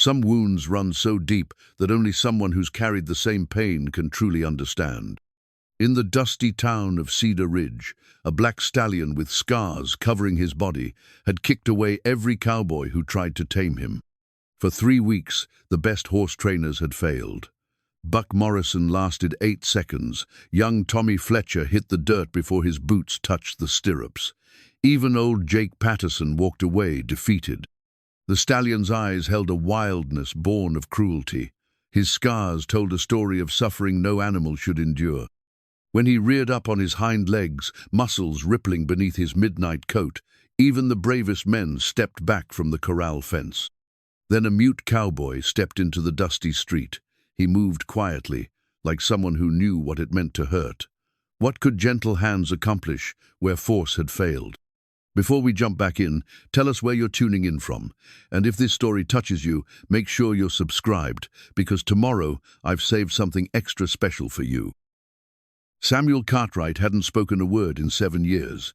Some wounds run so deep that only someone who's carried the same pain can truly understand. In the dusty town of Cedar Ridge, a black stallion with scars covering his body had kicked away every cowboy who tried to tame him. For 3 weeks, the best horse trainers had failed. Buck Morrison lasted 8 seconds. Young Tommy Fletcher hit the dirt before his boots touched the stirrups. Even old Jake Patterson walked away defeated. The stallion's eyes held a wildness born of cruelty. His scars told a story of suffering no animal should endure. When he reared up on his hind legs, muscles rippling beneath his midnight coat, even the bravest men stepped back from the corral fence. Then a mute cowboy stepped into the dusty street. He moved quietly, like someone who knew what it meant to hurt. What could gentle hands accomplish where force had failed? Before we jump back in, tell us where you're tuning in from. And if this story touches you, make sure you're subscribed, because tomorrow I've saved something extra special for you. Samuel Cartwright hadn't spoken a word in 7 years,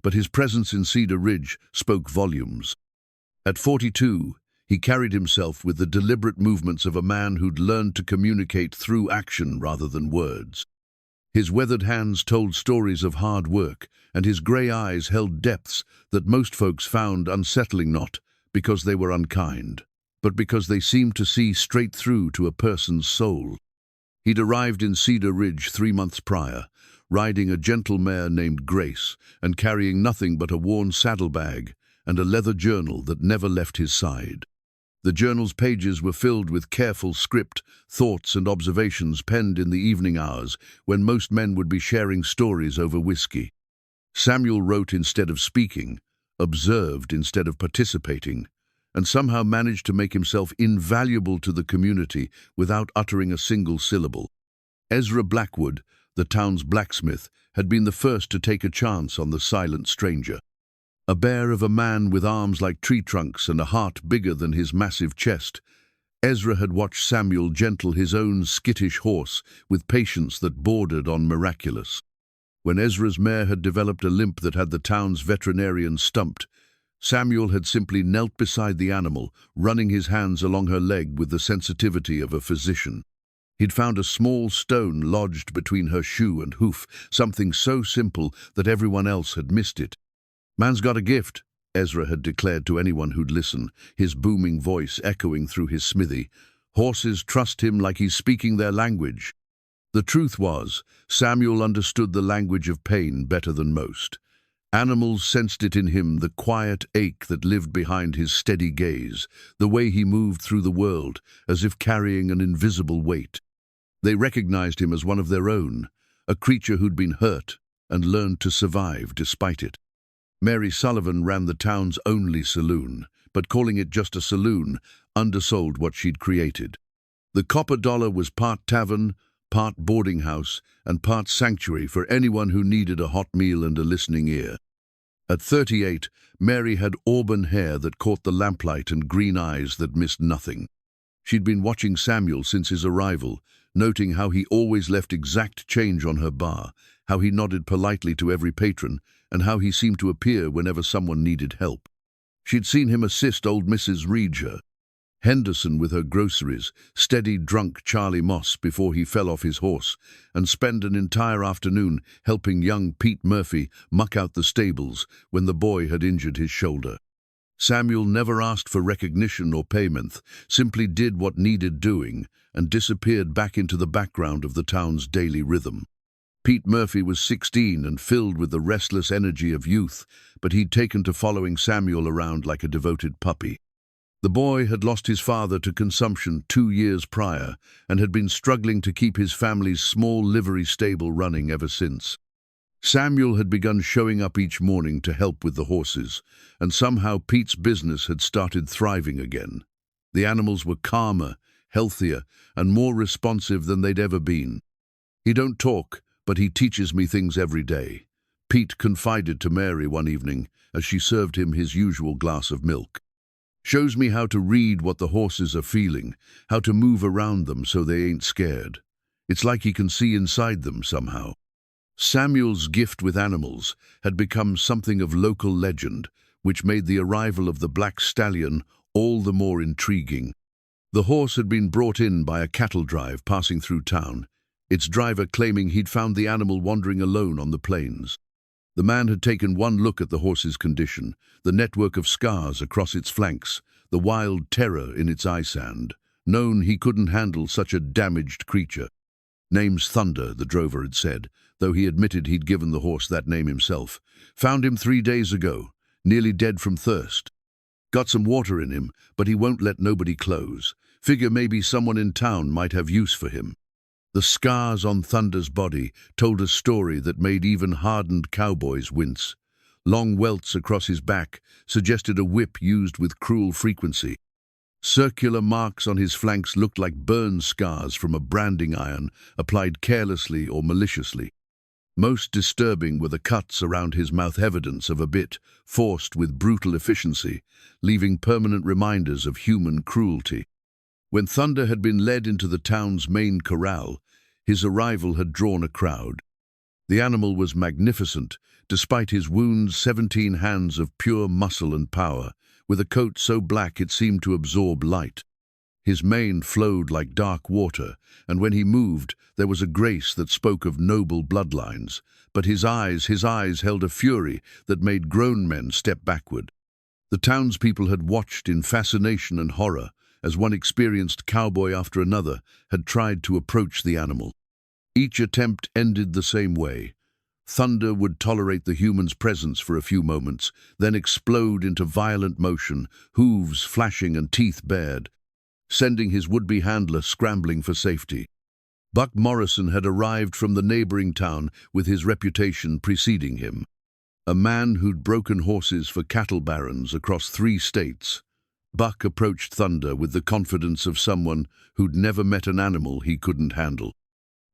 but his presence in Cedar Ridge spoke volumes. At 42, he carried himself with the deliberate movements of a man who'd learned to communicate through action rather than words. His weathered hands told stories of hard work, and his grey eyes held depths that most folks found unsettling, not because they were unkind, but because they seemed to see straight through to a person's soul. He'd arrived in Cedar Ridge 3 months prior, riding a gentle mare named Grace and carrying nothing but a worn saddlebag and a leather journal that never left his side. The journal's pages were filled with careful script, thoughts and observations penned in the evening hours when most men would be sharing stories over whiskey. Samuel wrote instead of speaking, observed instead of participating, and somehow managed to make himself invaluable to the community without uttering a single syllable. Ezra Blackwood, the town's blacksmith, had been the first to take a chance on the silent stranger. A bear of a man with arms like tree trunks and a heart bigger than his massive chest, Ezra had watched Samuel gentle his own skittish horse with patience that bordered on miraculous. When Ezra's mare had developed a limp that had the town's veterinarian stumped, Samuel had simply knelt beside the animal, running his hands along her leg with the sensitivity of a physician. He'd found a small stone lodged between her shoe and hoof, something so simple that everyone else had missed it. "Man's got a gift," Ezra had declared to anyone who'd listen, his booming voice echoing through his smithy. "Horses trust him like he's speaking their language." The truth was, Samuel understood the language of pain better than most. Animals sensed it in him, the quiet ache that lived behind his steady gaze, the way he moved through the world, as if carrying an invisible weight. They recognized him as one of their own, a creature who'd been hurt and learned to survive despite it. Mary Sullivan ran the town's only saloon, but calling it just a saloon undersold what she'd created. The Copper Dollar was part tavern, part boarding house, and part sanctuary for anyone who needed a hot meal and a listening ear. At 38, Mary had auburn hair that caught the lamplight and green eyes that missed nothing. She'd been watching Samuel since his arrival, noting how he always left exact change on her bar, how he nodded politely to every patron, and how he seemed to appear whenever someone needed help. She'd seen him assist old Mrs. Reger, Henderson with her groceries, steady drunk Charlie Moss before he fell off his horse, and spend an entire afternoon helping young Pete Murphy muck out the stables when the boy had injured his shoulder. Samuel never asked for recognition or payment, simply did what needed doing, and disappeared back into the background of the town's daily rhythm. Pete Murphy was 16 and filled with the restless energy of youth, but he'd taken to following Samuel around like a devoted puppy. The boy had lost his father to consumption 2 years prior and had been struggling to keep his family's small livery stable running ever since. Samuel had begun showing up each morning to help with the horses, and somehow Pete's business had started thriving again. The animals were calmer, healthier, and more responsive than they'd ever been. "He don't talk, but he teaches me things every day," Pete confided to Mary one evening as she served him his usual glass of milk. "Shows me how to read what the horses are feeling, how to move around them so they ain't scared. It's like he can see inside them somehow." Samuel's gift with animals had become something of local legend, which made the arrival of the black stallion all the more intriguing. The horse had been brought in by a cattle drive passing through town, its driver claiming he'd found the animal wandering alone on the plains. The man had taken one look at the horse's condition, the network of scars across its flanks, the wild terror in its eye sand, known he couldn't handle such a damaged creature. "Name's Thunder," the drover had said, though he admitted he'd given the horse that name himself. "Found him 3 days ago, nearly dead from thirst. Got some water in him, but he won't let nobody close. Figure maybe someone in town might have use for him." The scars on Thunder's body told a story that made even hardened cowboys wince. Long welts across his back suggested a whip used with cruel frequency. Circular marks on his flanks looked like burn scars from a branding iron applied carelessly or maliciously. Most disturbing were the cuts around his mouth, evidence of a bit forced with brutal efficiency, leaving permanent reminders of human cruelty. When Thunder had been led into the town's main corral, his arrival had drawn a crowd. The animal was magnificent, despite his wounds, 17 hands of pure muscle and power, with a coat so black it seemed to absorb light. His mane flowed like dark water, and when he moved, there was a grace that spoke of noble bloodlines. But his eyes held a fury that made grown men step backward. The townspeople had watched in fascination and horror, as one experienced cowboy after another had tried to approach the animal. Each attempt ended the same way. Thunder would tolerate the human's presence for a few moments, then explode into violent motion, hooves flashing and teeth bared, sending his would-be handler scrambling for safety. Buck Morrison had arrived from the neighboring town with his reputation preceding him. A man who'd broken horses for cattle barons across 3 states. Buck approached Thunder with the confidence of someone who'd never met an animal he couldn't handle.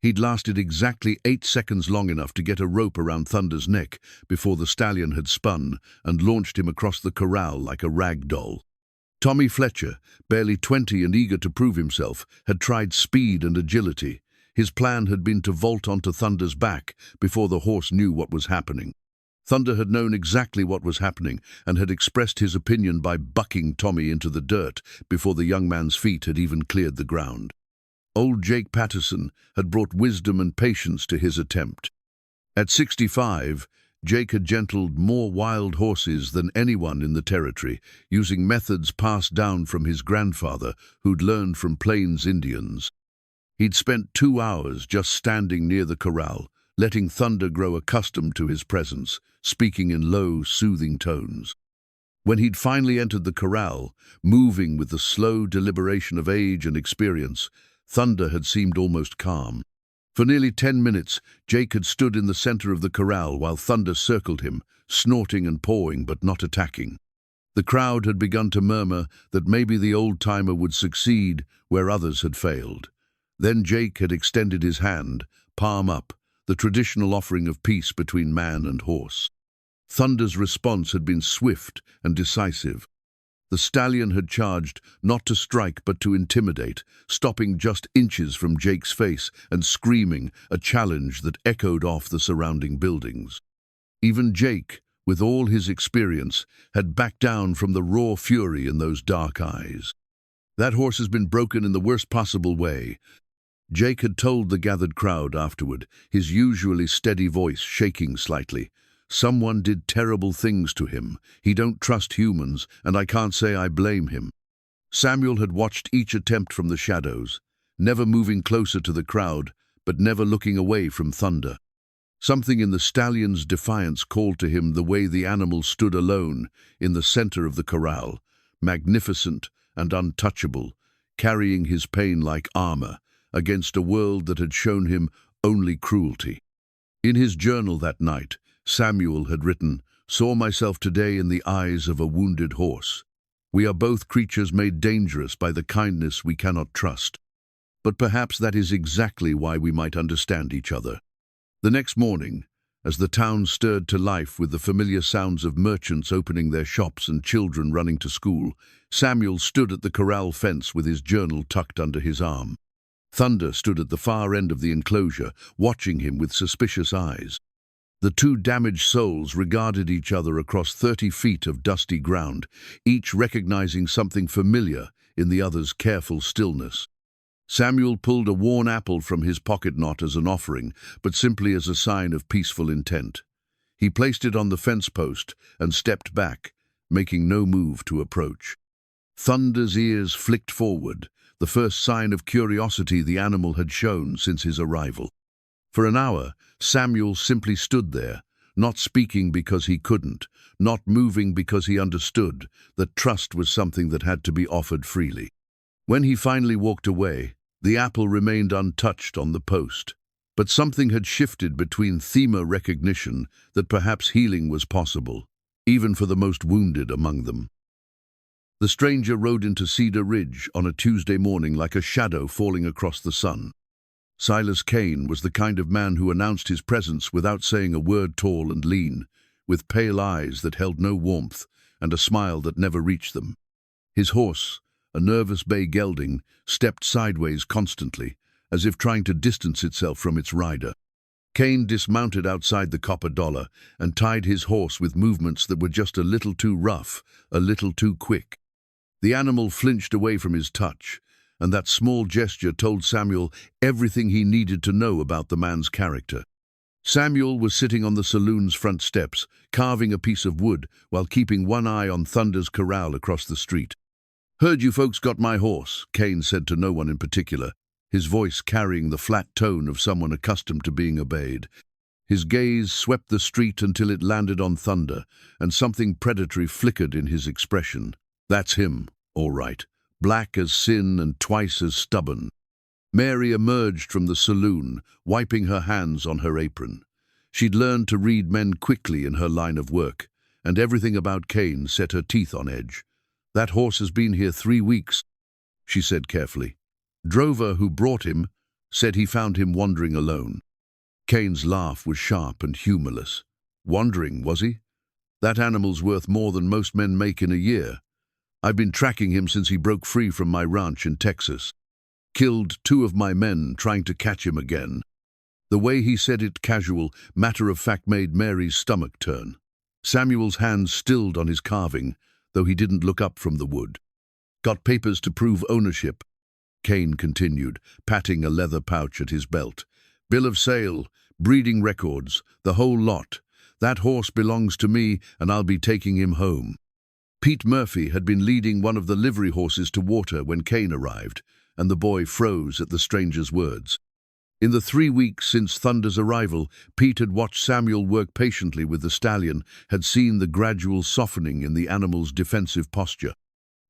He'd lasted exactly 8 seconds long enough to get a rope around Thunder's neck before the stallion had spun and launched him across the corral like a rag doll. Tommy Fletcher, barely 20 and eager to prove himself, had tried speed and agility. His plan had been to vault onto Thunder's back before the horse knew what was happening. Thunder had known exactly what was happening and had expressed his opinion by bucking Tommy into the dirt before the young man's feet had even cleared the ground. Old Jake Patterson had brought wisdom and patience to his attempt. At 65, Jake had gentled more wild horses than anyone in the territory, using methods passed down from his grandfather, who'd learned from Plains Indians. He'd spent 2 hours just standing near the corral, letting Thunder grow accustomed to his presence, speaking in low, soothing tones. When he'd finally entered the corral, moving with the slow deliberation of age and experience, Thunder had seemed almost calm. For nearly 10 minutes, Jake had stood in the center of the corral while Thunder circled him, snorting and pawing but not attacking. The crowd had begun to murmur that maybe the old-timer would succeed where others had failed. Then Jake had extended his hand, palm up, the traditional offering of peace between man and horse. Thunder's response had been swift and decisive. The stallion had charged, not to strike but to intimidate, stopping just inches from Jake's face and screaming, a challenge that echoed off the surrounding buildings. Even Jake, with all his experience, had backed down from the raw fury in those dark eyes. "That horse has been broken in the worst possible way," Jake had told the gathered crowd afterward, his usually steady voice shaking slightly. "Someone did terrible things to him. He don't trust humans, and I can't say I blame him." Samuel had watched each attempt from the shadows, never moving closer to the crowd, but never looking away from Thunder. Something in the stallion's defiance called to him the way the animal stood alone in the center of the corral, magnificent and untouchable, carrying his pain like armor against a world that had shown him only cruelty. In his journal that night, Samuel had written, "Saw myself today in the eyes of a wounded horse. We are both creatures made dangerous by the kindness we cannot trust. But perhaps that is exactly why we might understand each other." The next morning, as the town stirred to life with the familiar sounds of merchants opening their shops and children running to school, Samuel stood at the corral fence with his journal tucked under his arm. Thunder stood at the far end of the enclosure, watching him with suspicious eyes. The 2 damaged souls regarded each other across 30 feet of dusty ground, each recognizing something familiar in the other's careful stillness. Samuel pulled a worn apple from his pocket not as an offering, but simply as a sign of peaceful intent. He placed it on the fence post and stepped back, making no move to approach. Thunder's ears flicked forward, the first sign of curiosity the animal had shown since his arrival. For an hour, Samuel simply stood there, not speaking because he couldn't, not moving because he understood that trust was something that had to be offered freely. When he finally walked away, the apple remained untouched on the post. But something had shifted between thema recognition that perhaps healing was possible, even for the most wounded among them. The stranger rode into Cedar Ridge on a Tuesday morning like a shadow falling across the sun. Silas Cain was the kind of man who announced his presence without saying a word, tall and lean, with pale eyes that held no warmth and a smile that never reached them. His horse, a nervous bay gelding, stepped sideways constantly, as if trying to distance itself from its rider. Cain dismounted outside the Copper Dollar and tied his horse with movements that were just a little too rough, a little too quick. The animal flinched away from his touch, and that small gesture told Samuel everything he needed to know about the man's character. Samuel was sitting on the saloon's front steps, carving a piece of wood while keeping one eye on Thunder's corral across the street. "Heard you folks got my horse," Cain said to no one in particular, his voice carrying the flat tone of someone accustomed to being obeyed. His gaze swept the street until it landed on Thunder, and something predatory flickered in his expression. "That's him, all right. Black as sin and twice as stubborn." Mary emerged from the saloon, wiping her hands on her apron. She'd learned to read men quickly in her line of work, and everything about Cain set her teeth on edge. "That horse has been here 3 weeks," she said carefully. "Drover who brought him said he found him wandering alone." Cain's laugh was sharp and humorless. "Wandering, was he? That animal's worth more than most men make in a year. I've been tracking him since he broke free from my ranch in Texas. Killed 2 of my men trying to catch him again." The way he said it, casual, matter-of-fact, made Mary's stomach turn. Samuel's hands stilled on his carving, though he didn't look up from the wood. "Got papers to prove ownership," Cain continued, patting a leather pouch at his belt. "Bill of sale, breeding records, the whole lot. That horse belongs to me, and I'll be taking him home." Pete Murphy had been leading one of the livery horses to water when Cain arrived, and the boy froze at the stranger's words. In the 3 weeks since Thunder's arrival, Pete had watched Samuel work patiently with the stallion, had seen the gradual softening in the animal's defensive posture.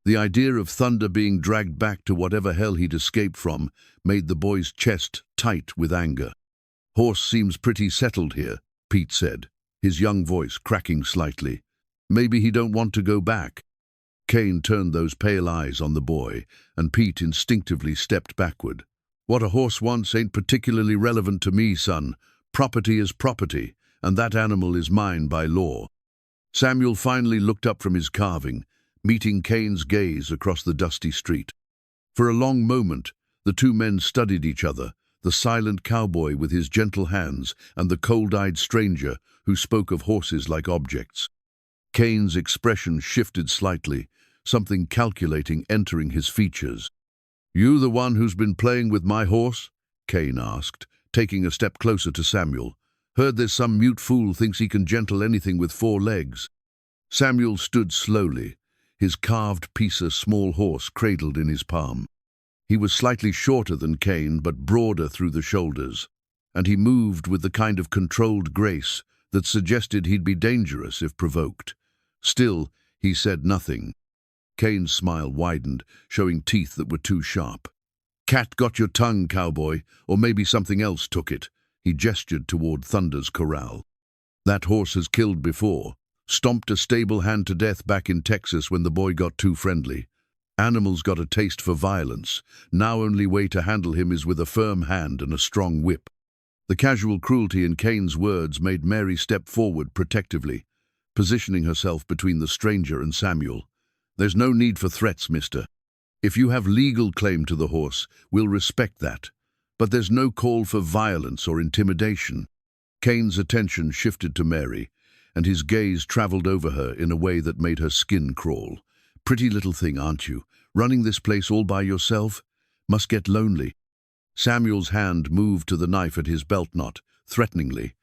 The idea of Thunder being dragged back to whatever hell he'd escaped from made the boy's chest tight with anger. "Horse seems pretty settled here," Pete said, his young voice cracking slightly. "Maybe he don't want to go back." Cain turned those pale eyes on the boy, and Pete instinctively stepped backward. "What a horse wants ain't particularly relevant to me, son. Property is property, and that animal is mine by law." Samuel finally looked up from his carving, meeting Cain's gaze across the dusty street. For a long moment, the 2 men studied each other, the silent cowboy with his gentle hands and the cold-eyed stranger who spoke of horses like objects. Cain's expression shifted slightly, something calculating entering his features. "You the one who's been playing with my horse?" Cain asked, taking a step closer to Samuel. "Heard there's some mute fool thinks he can gentle anything with 4 legs." Samuel stood slowly, his carved piece of small horse cradled in his palm. He was slightly shorter than Cain, but broader through the shoulders, and he moved with the kind of controlled grace that suggested he'd be dangerous if provoked. Still, he said nothing. Cain's smile widened, showing teeth that were too sharp. "Cat got your tongue, cowboy, or maybe something else took it." He gestured toward Thunder's corral. "That horse has killed before. Stomped a stable hand to death back in Texas when the boy got too friendly. Animal's got a taste for violence. Now only way to handle him is with a firm hand and a strong whip." The casual cruelty in Cain's words made Mary step forward protectively, positioning herself between the stranger and Samuel. "There's no need for threats, mister. If you have legal claim to the horse, we'll respect that. But there's no call for violence or intimidation." Cain's attention shifted to Mary, and his gaze traveled over her in a way that made her skin crawl. "Pretty little thing, aren't you? Running this place all by yourself? Must get lonely." Samuel's hand moved to the knife at his belt knot, threateningly,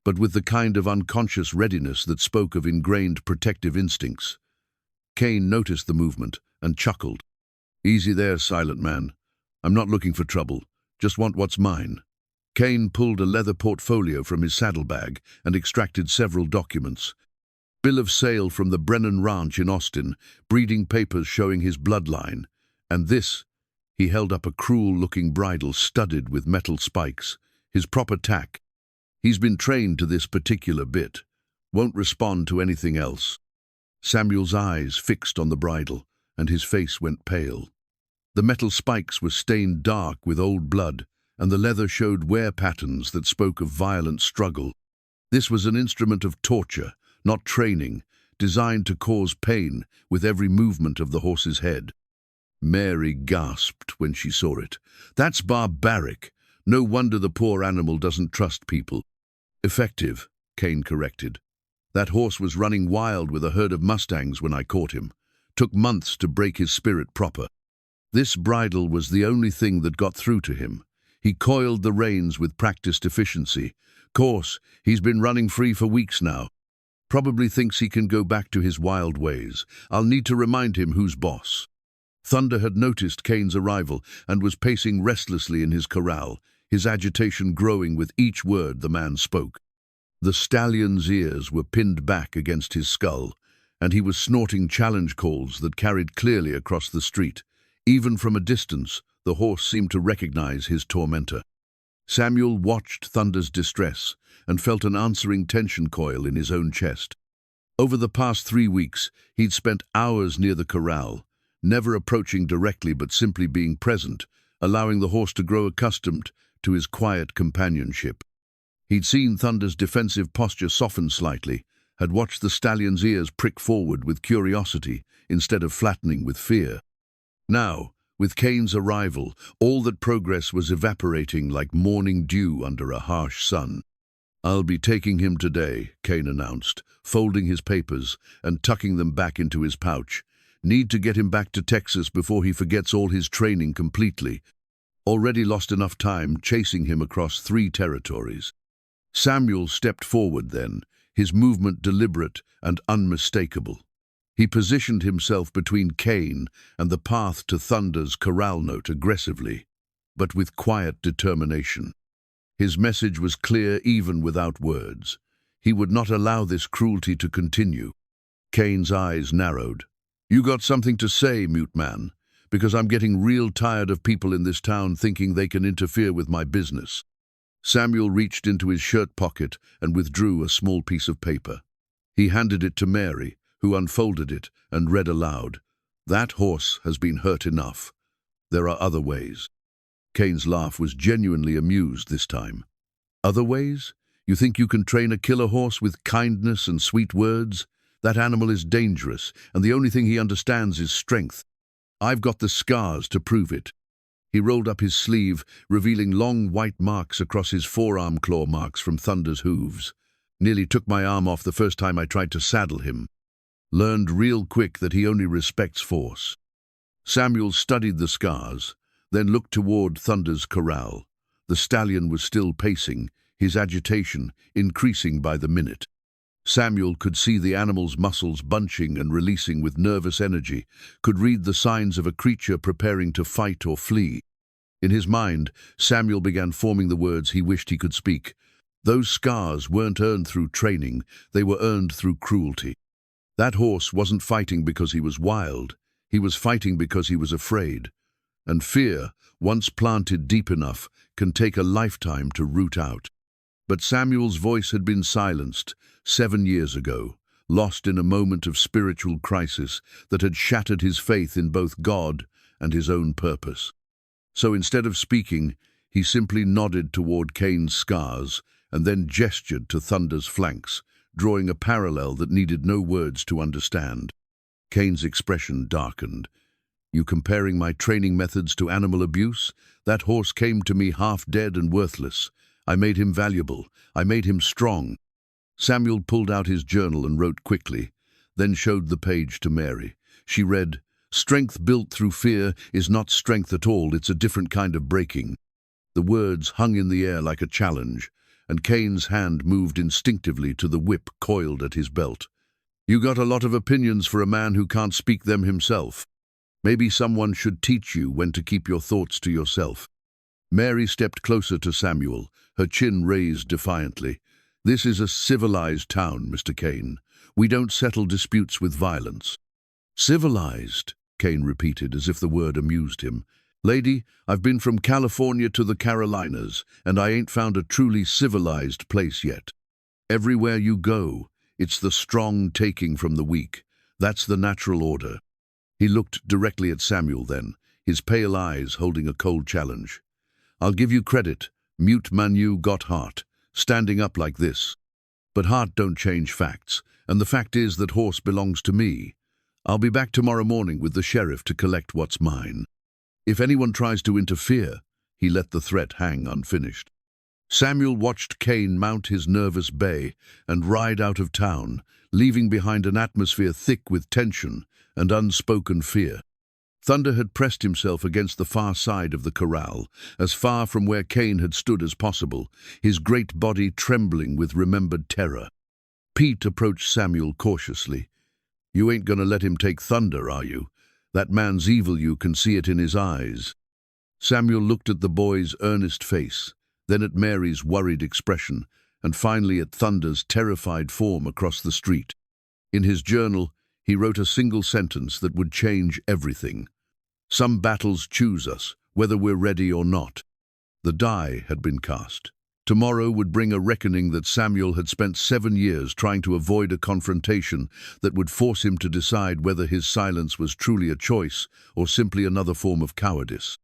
but with the kind of unconscious readiness that spoke of ingrained protective instincts. Cain noticed the movement and chuckled. "Easy there, silent man. I'm not looking for trouble. Just want what's mine." Cain pulled a leather portfolio from his saddlebag and extracted several documents. Bill of sale from the Brennan Ranch in Austin, breeding papers showing his bloodline. And this, he held up a cruel-looking bridle studded with metal spikes, his proper tack. "He's been trained to this particular bit. Won't respond to anything else." Samuel's eyes fixed on the bridle, and his face went pale. The metal spikes were stained dark with old blood, and the leather showed wear patterns that spoke of violent struggle. This was an instrument of torture, not training, designed to cause pain with every movement of the horse's head. Mary gasped when she saw it. "That's barbaric. No wonder the poor animal doesn't trust people." "Effective," Cain corrected. "That horse was running wild with a herd of mustangs when I caught him. Took months to break his spirit proper. This bridle was the only thing that got through to him. He coiled the reins with practiced efficiency. Course, he's been running free for weeks now. Probably thinks he can go back to his wild ways. I'll need to remind him who's boss." Thunder had noticed Cain's arrival and was pacing restlessly in his corral, his agitation growing with each word the man spoke. The stallion's ears were pinned back against his skull, and he was snorting challenge calls that carried clearly across the street. Even from a distance, the horse seemed to recognize his tormentor. Samuel watched Thunder's distress and felt an answering tension coil in his own chest. Over the past 3 weeks, he'd spent hours near the corral, never approaching directly but simply being present, allowing the horse to grow accustomed to his quiet companionship. He'd seen Thunder's defensive posture soften slightly, had watched the stallion's ears prick forward with curiosity instead of flattening with fear. Now, with Cain's arrival, all that progress was evaporating like morning dew under a harsh sun. "I'll be taking him today," Cain announced, folding his papers and tucking them back into his pouch. "Need to get him back to Texas before he forgets all his training completely. Already lost enough time chasing him across 3 territories." Samuel stepped forward then, his movement deliberate and unmistakable. He positioned himself between Cain and the path to Thunder's corral note aggressively, but with quiet determination. His message was clear even without words. He would not allow this cruelty to continue. Cain's eyes narrowed. "You got something to say, mute man? Because I'm getting real tired of people in this town thinking they can interfere with my business." Samuel reached into his shirt pocket and withdrew a small piece of paper. He handed it to Mary, who unfolded it and read aloud. "That horse has been hurt enough. There are other ways." Cain's laugh was genuinely amused this time. "Other ways? You think you can train a killer horse with kindness and sweet words? That animal is dangerous, and the only thing he understands is strength. I've got the scars to prove it." He rolled up his sleeve, revealing long white marks across his forearm, claw marks from Thunder's hooves. "Nearly took my arm off the first time I tried to saddle him. Learned real quick that he only respects force." Samuel studied the scars, then looked toward Thunder's corral. The stallion was still pacing, his agitation increasing by the minute. Samuel could see the animal's muscles bunching and releasing with nervous energy, could read the signs of a creature preparing to fight or flee. In his mind, Samuel began forming the words he wished he could speak. Those scars weren't earned through training, they were earned through cruelty. That horse wasn't fighting because he was wild, he was fighting because he was afraid. And fear, once planted deep enough, can take a lifetime to root out. But Samuel's voice had been silenced 7 years ago, lost in a moment of spiritual crisis that had shattered his faith in both God and his own purpose. So instead of speaking, he simply nodded toward Cain's scars and then gestured to Thunder's flanks, drawing a parallel that needed no words to understand. Cain's expression darkened. "You comparing my training methods to animal abuse? That horse came to me half dead and worthless. I made him valuable. I made him strong." Samuel pulled out his journal and wrote quickly, then showed the page to Mary. She read, Strength built through fear is not strength at all, it's a different kind of breaking. The words hung in the air like a challenge, and Cain's hand moved instinctively to the whip coiled at his belt. You got a lot of opinions for a man who can't speak them himself. Maybe someone should teach you when to keep your thoughts to yourself. Mary stepped closer to Samuel, her chin raised defiantly. This is a civilized town, Mr. Cain. We don't settle disputes with violence. Civilized, Cain repeated as if the word amused him. Lady, I've been from California to the Carolinas, and I ain't found a truly civilized place yet. Everywhere you go, it's the strong taking from the weak. That's the natural order. He looked directly at Samuel then, his pale eyes holding a cold challenge. I'll give you credit, mute Manu got heart, standing up like this. But heart don't change facts, and the fact is that horse belongs to me. I'll be back tomorrow morning with the sheriff to collect what's mine. If anyone tries to interfere, he let the threat hang unfinished. Samuel watched Cain mount his nervous bay and ride out of town, leaving behind an atmosphere thick with tension and unspoken fear. Thunder had pressed himself against the far side of the corral, as far from where Cain had stood as possible, his great body trembling with remembered terror. Pete approached Samuel cautiously. You ain't gonna let him take Thunder, are you? That man's evil, you can see it in his eyes. Samuel looked at the boy's earnest face, then at Mary's worried expression, and finally at Thunder's terrified form across the street. In his journal, he wrote a single sentence that would change everything. Some battles choose us, whether we're ready or not. The die had been cast. Tomorrow would bring a reckoning that Samuel had spent 7 years trying to avoid, a confrontation that would force him to decide whether his silence was truly a choice or simply another form of cowardice.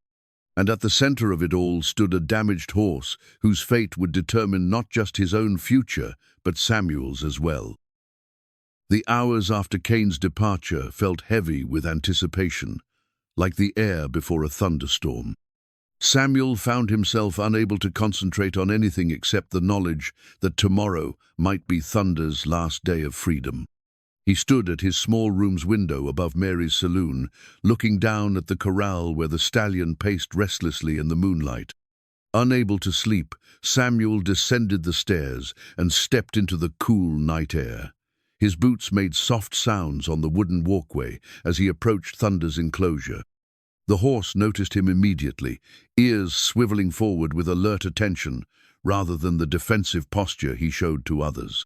And at the center of it all stood a damaged horse whose fate would determine not just his own future, but Samuel's as well. The hours after Cain's departure felt heavy with anticipation, like the air before a thunderstorm. Samuel found himself unable to concentrate on anything except the knowledge that tomorrow might be Thunder's last day of freedom. He stood at his small room's window above Mary's saloon, looking down at the corral where the stallion paced restlessly in the moonlight. Unable to sleep, Samuel descended the stairs and stepped into the cool night air. His boots made soft sounds on the wooden walkway as he approached Thunder's enclosure. The horse noticed him immediately, ears swiveling forward with alert attention, rather than the defensive posture he showed to others.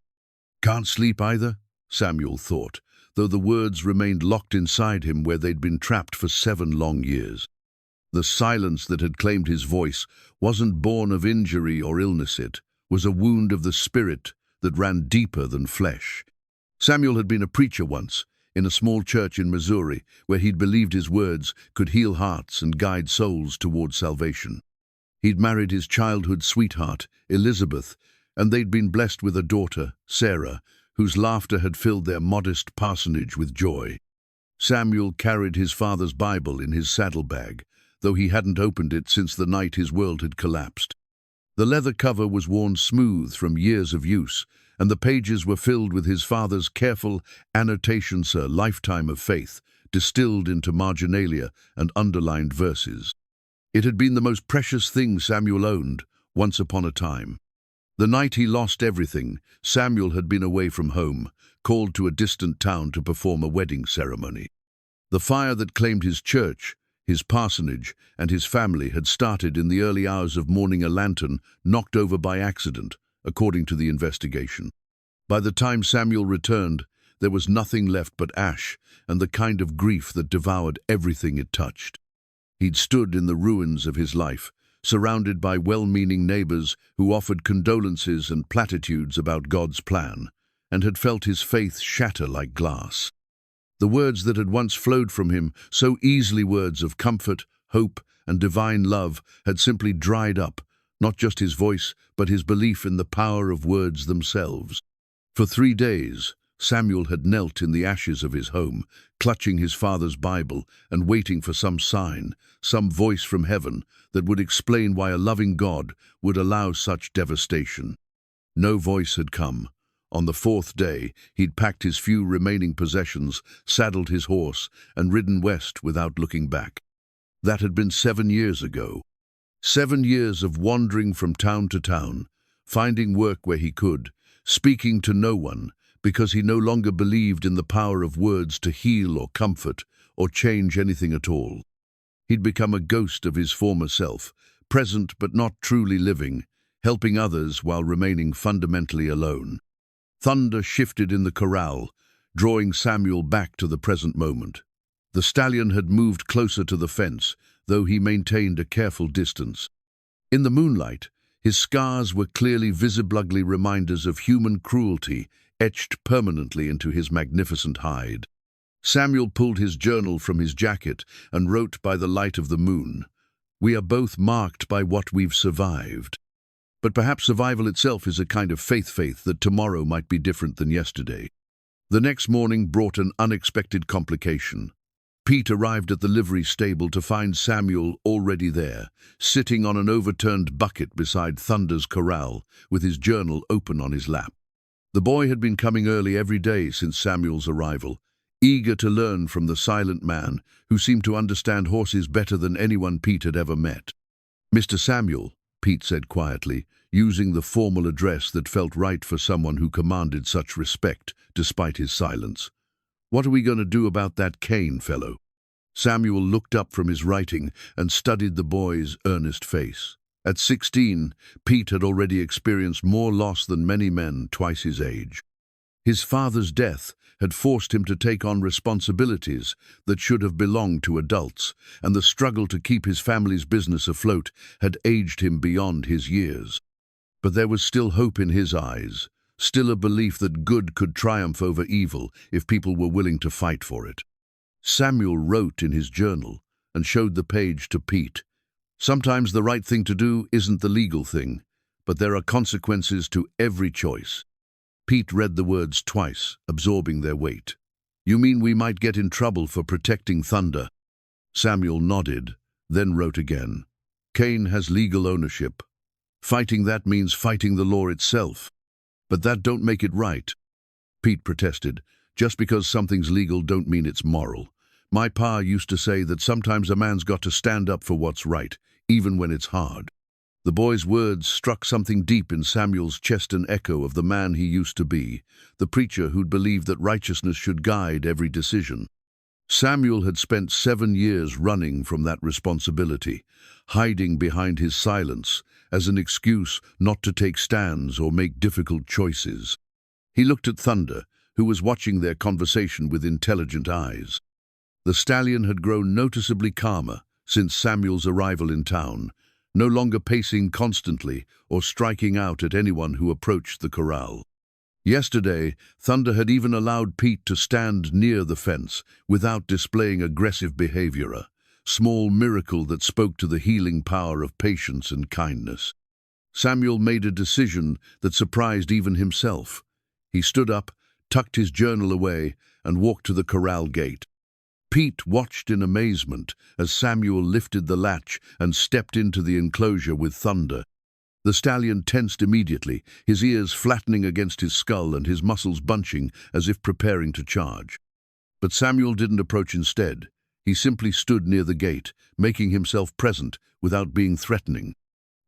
Can't sleep either, Samuel thought, though the words remained locked inside him where they'd been trapped for 7 long years. The silence that had claimed his voice wasn't born of injury or illness, it was a wound of the spirit that ran deeper than flesh. Samuel had been a preacher once, in a small church in Missouri, where he'd believed his words could heal hearts and guide souls toward salvation. He'd married his childhood sweetheart, Elizabeth, and they'd been blessed with a daughter, Sarah, whose laughter had filled their modest parsonage with joy. Samuel carried his father's Bible in his saddlebag, though he hadn't opened it since the night his world had collapsed. The leather cover was worn smooth from years of use, and the pages were filled with his father's careful annotations, a lifetime of faith, distilled into marginalia and underlined verses. It had been the most precious thing Samuel owned, once upon a time. The night he lost everything, Samuel had been away from home, called to a distant town to perform a wedding ceremony. The fire that claimed his church, his parsonage, and his family had started in the early hours of morning, a lantern knocked over by accident, according to the investigation. By the time Samuel returned, there was nothing left but ash and the kind of grief that devoured everything it touched. He'd stood in the ruins of his life, surrounded by well-meaning neighbors who offered condolences and platitudes about God's plan, and had felt his faith shatter like glass. The words that had once flowed from him, so easily words of comfort, hope, and divine love, had simply dried up, not just his voice, but his belief in the power of words themselves. For 3 days, Samuel had knelt in the ashes of his home, clutching his father's Bible and waiting for some sign, some voice from heaven that would explain why a loving God would allow such devastation. No voice had come, On the fourth day, he'd packed his few remaining possessions, saddled his horse, and ridden west without looking back. That had been 7 years ago. 7 years of wandering from town to town, finding work where he could, speaking to no one, because he no longer believed in the power of words to heal or comfort or change anything at all. He'd become a ghost of his former self, present but not truly living, helping others while remaining fundamentally alone. Thunder shifted in the corral, drawing Samuel back to the present moment. The stallion had moved closer to the fence, though he maintained a careful distance. In the moonlight, his scars were clearly visibly reminders of human cruelty etched permanently into his magnificent hide. Samuel pulled his journal from his jacket and wrote by the light of the moon, "We are both marked by what we've survived." But perhaps survival itself is a kind of faith that tomorrow might be different than yesterday. The next morning brought an unexpected complication. Pete arrived at the livery stable to find Samuel already there, sitting on an overturned bucket beside Thunder's corral, with his journal open on his lap. The boy had been coming early every day since Samuel's arrival, eager to learn from the silent man who seemed to understand horses better than anyone Pete had ever met. "Mr. Samuel," Pete said quietly, using the formal address that felt right for someone who commanded such respect despite his silence. "What are we going to do about that Cain fellow?" Samuel looked up from his writing and studied the boy's earnest face. At 16, Pete had already experienced more loss than many men twice his age. His father's death had forced him to take on responsibilities that should have belonged to adults, and the struggle to keep his family's business afloat had aged him beyond his years. But there was still hope in his eyes, still a belief that good could triumph over evil if people were willing to fight for it. Samuel wrote in his journal and showed the page to Pete. "Sometimes the right thing to do isn't the legal thing, but there are consequences to every choice." Pete read the words twice, absorbing their weight. "You mean we might get in trouble for protecting Thunder?" Samuel nodded, then wrote again. "Cain has legal ownership. Fighting that means fighting the law itself. But that don't make it right." Pete protested. "Just because something's legal don't mean it's moral. My pa used to say that sometimes a man's got to stand up for what's right, even when it's hard." The boy's words struck something deep in Samuel's chest, an echo of the man he used to be, the preacher who'd believed that righteousness should guide every decision. Samuel had spent 7 years running from that responsibility, hiding behind his silence as an excuse not to take stands or make difficult choices. He looked at Thunder, who was watching their conversation with intelligent eyes. The stallion had grown noticeably calmer since Samuel's arrival in town, no longer pacing constantly or striking out at anyone who approached the corral. Yesterday, Thunder had even allowed Pete to stand near the fence without displaying aggressive behavior, a small miracle that spoke to the healing power of patience and kindness. Samuel made a decision that surprised even himself. He stood up, tucked his journal away, and walked to the corral gate. Pete watched in amazement as Samuel lifted the latch and stepped into the enclosure with Thunder. The stallion tensed immediately, his ears flattening against his skull and his muscles bunching as if preparing to charge. But Samuel didn't approach instead. He simply stood near the gate, making himself present without being threatening.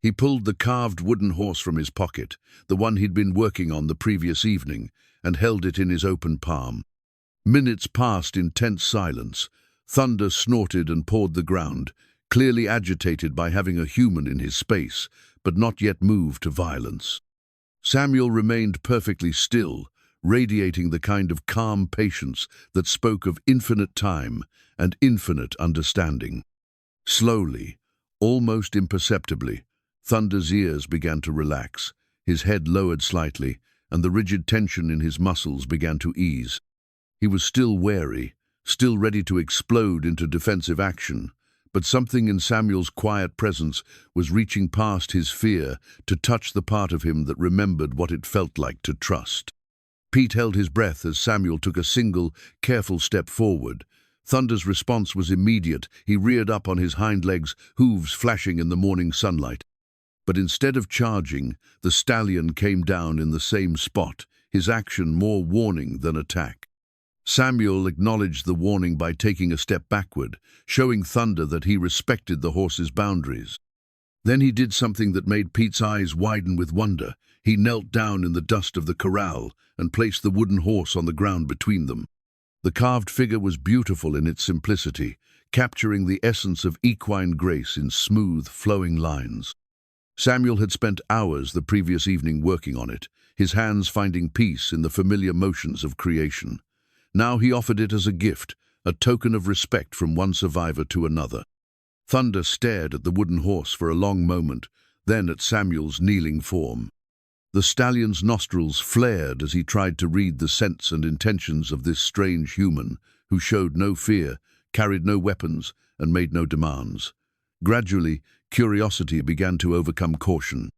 He pulled the carved wooden horse from his pocket, the one he'd been working on the previous evening, and held it in his open palm. Minutes passed in tense silence. Thunder snorted and pawed the ground, clearly agitated by having a human in his space, but not yet moved to violence. Samuel remained perfectly still, radiating the kind of calm patience that spoke of infinite time and infinite understanding. Slowly, almost imperceptibly, Thunder's ears began to relax, his head lowered slightly, and the rigid tension in his muscles began to ease. He was still wary, still ready to explode into defensive action, but something in Samuel's quiet presence was reaching past his fear to touch the part of him that remembered what it felt like to trust. Pete held his breath as Samuel took a single, careful step forward. Thunder's response was immediate. He reared up on his hind legs, hooves flashing in the morning sunlight. But instead of charging, the stallion came down in the same spot, his action more warning than attack. Samuel acknowledged the warning by taking a step backward, showing Thunder that he respected the horse's boundaries. Then he did something that made Pete's eyes widen with wonder. He knelt down in the dust of the corral and placed the wooden horse on the ground between them. The carved figure was beautiful in its simplicity, capturing the essence of equine grace in smooth, flowing lines. Samuel had spent hours the previous evening working on it, his hands finding peace in the familiar motions of creation. Now he offered it as a gift, a token of respect from one survivor to another. Thunder stared at the wooden horse for a long moment, then at Samuel's kneeling form. The stallion's nostrils flared as he tried to read the sense and intentions of this strange human who showed no fear, carried no weapons, and made no demands. Gradually, curiosity began to overcome caution.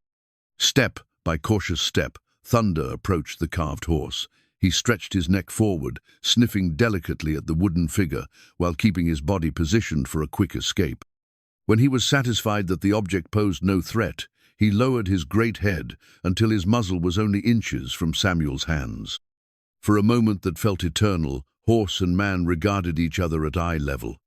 Step by cautious step, Thunder approached the carved horse. He stretched his neck forward, sniffing delicately at the wooden figure while keeping his body positioned for a quick escape. When he was satisfied that the object posed no threat, he lowered his great head until his muzzle was only inches from Samuel's hands. For a moment that felt eternal, horse and man regarded each other at eye level.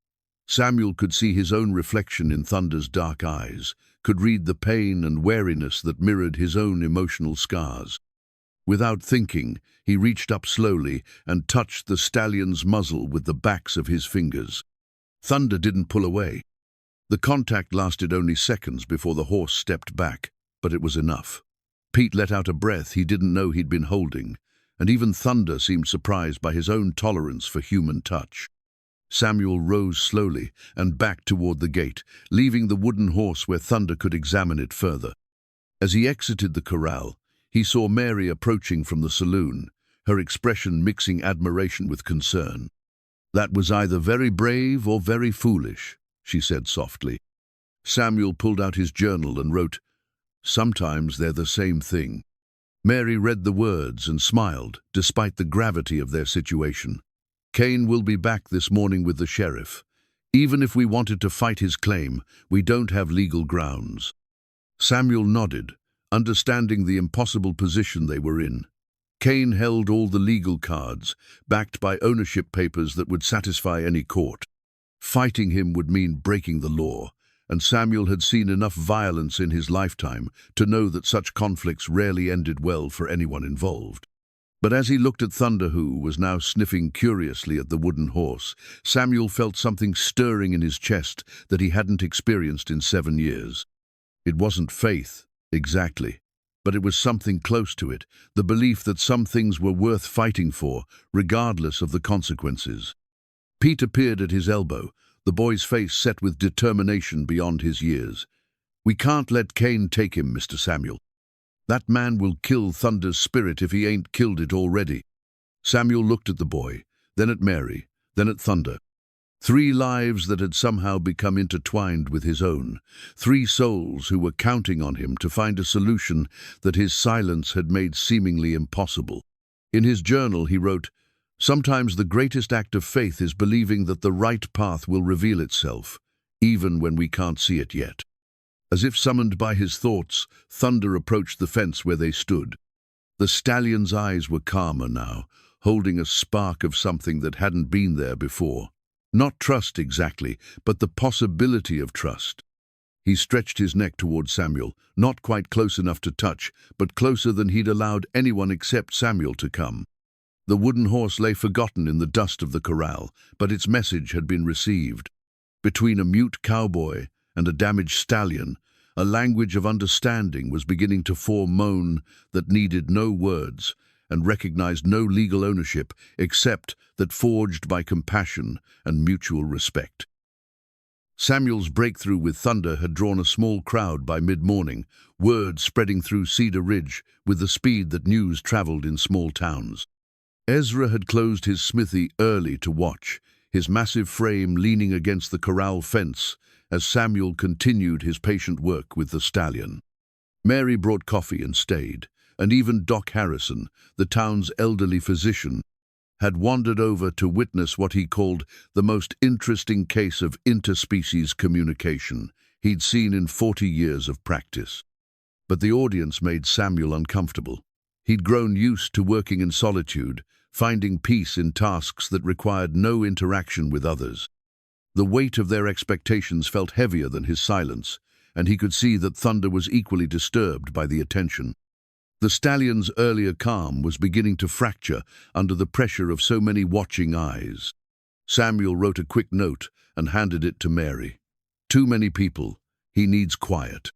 Samuel could see his own reflection in Thunder's dark eyes, could read the pain and wariness that mirrored his own emotional scars. Without thinking, he reached up slowly and touched the stallion's muzzle with the backs of his fingers. Thunder didn't pull away. The contact lasted only seconds before the horse stepped back, but it was enough. Pete let out a breath he didn't know he'd been holding, and even Thunder seemed surprised by his own tolerance for human touch. Samuel rose slowly and backed toward the gate, leaving the wooden horse where Thunder could examine it further. As he exited the corral, he saw Mary approaching from the saloon, her expression mixing admiration with concern. "That was either very brave or very foolish," she said softly. Samuel pulled out his journal and wrote, "Sometimes they're the same thing." Mary read the words and smiled, despite the gravity of their situation. "Cain will be back this morning with the sheriff. Even if we wanted to fight his claim, we don't have legal grounds." Samuel nodded, understanding the impossible position they were in. Cain held all the legal cards, backed by ownership papers that would satisfy any court. Fighting him would mean breaking the law, and Samuel had seen enough violence in his lifetime to know that such conflicts rarely ended well for anyone involved. But as he looked at Thunder, who was now sniffing curiously at the wooden horse, Samuel felt something stirring in his chest that he hadn't experienced in 7 years. It wasn't faith, exactly, but it was something close to it, the belief that some things were worth fighting for, regardless of the consequences. Pete appeared at his elbow, the boy's face set with determination beyond his years. "We can't let Cain take him, Mr. Samuel. That man will kill Thunder's spirit if he ain't killed it already." Samuel looked at the boy, then at Mary, then at Thunder. 3 lives that had somehow become intertwined with his own. 3 souls who were counting on him to find a solution that his silence had made seemingly impossible. In his journal he wrote, "Sometimes the greatest act of faith is believing that the right path will reveal itself, even when we can't see it yet." As if summoned by his thoughts, Thunder approached the fence where they stood. The stallion's eyes were calmer now, holding a spark of something that hadn't been there before. Not trust exactly, but the possibility of trust. He stretched his neck toward Samuel, not quite close enough to touch, but closer than he'd allowed anyone except Samuel to come. The wooden horse lay forgotten in the dust of the corral, but its message had been received. Between a mute cowboy and a damaged stallion, a language of understanding was beginning to form that needed no words and recognized no legal ownership except that forged by compassion and mutual respect. Samuel's breakthrough with Thunder had drawn a small crowd by mid-morning, word spreading through Cedar Ridge with the speed that news traveled in small towns. Ezra had closed his smithy early to watch, his massive frame leaning against the corral fence as Samuel continued his patient work with the stallion. Mary brought coffee and stayed, and even Doc Harrison, the town's elderly physician, had wandered over to witness what he called the most interesting case of interspecies communication he'd seen in 40 years of practice. But the audience made Samuel uncomfortable. He'd grown used to working in solitude, finding peace in tasks that required no interaction with others. The weight of their expectations felt heavier than his silence, and he could see that Thunder was equally disturbed by the attention. The stallion's earlier calm was beginning to fracture under the pressure of so many watching eyes. Samuel wrote a quick note and handed it to Mary. "Too many people. He needs quiet."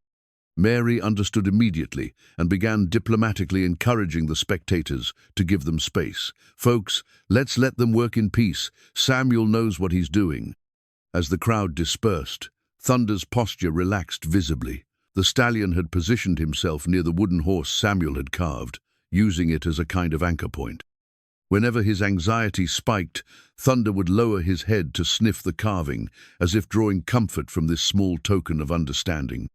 Mary understood immediately and began diplomatically encouraging the spectators to give them space. "Folks, let's let them work in peace. Samuel knows what he's doing." As the crowd dispersed, Thunder's posture relaxed visibly. The stallion had positioned himself near the wooden horse Samuel had carved, using it as a kind of anchor point. Whenever his anxiety spiked, Thunder would lower his head to sniff the carving, as if drawing comfort from this small token of understanding.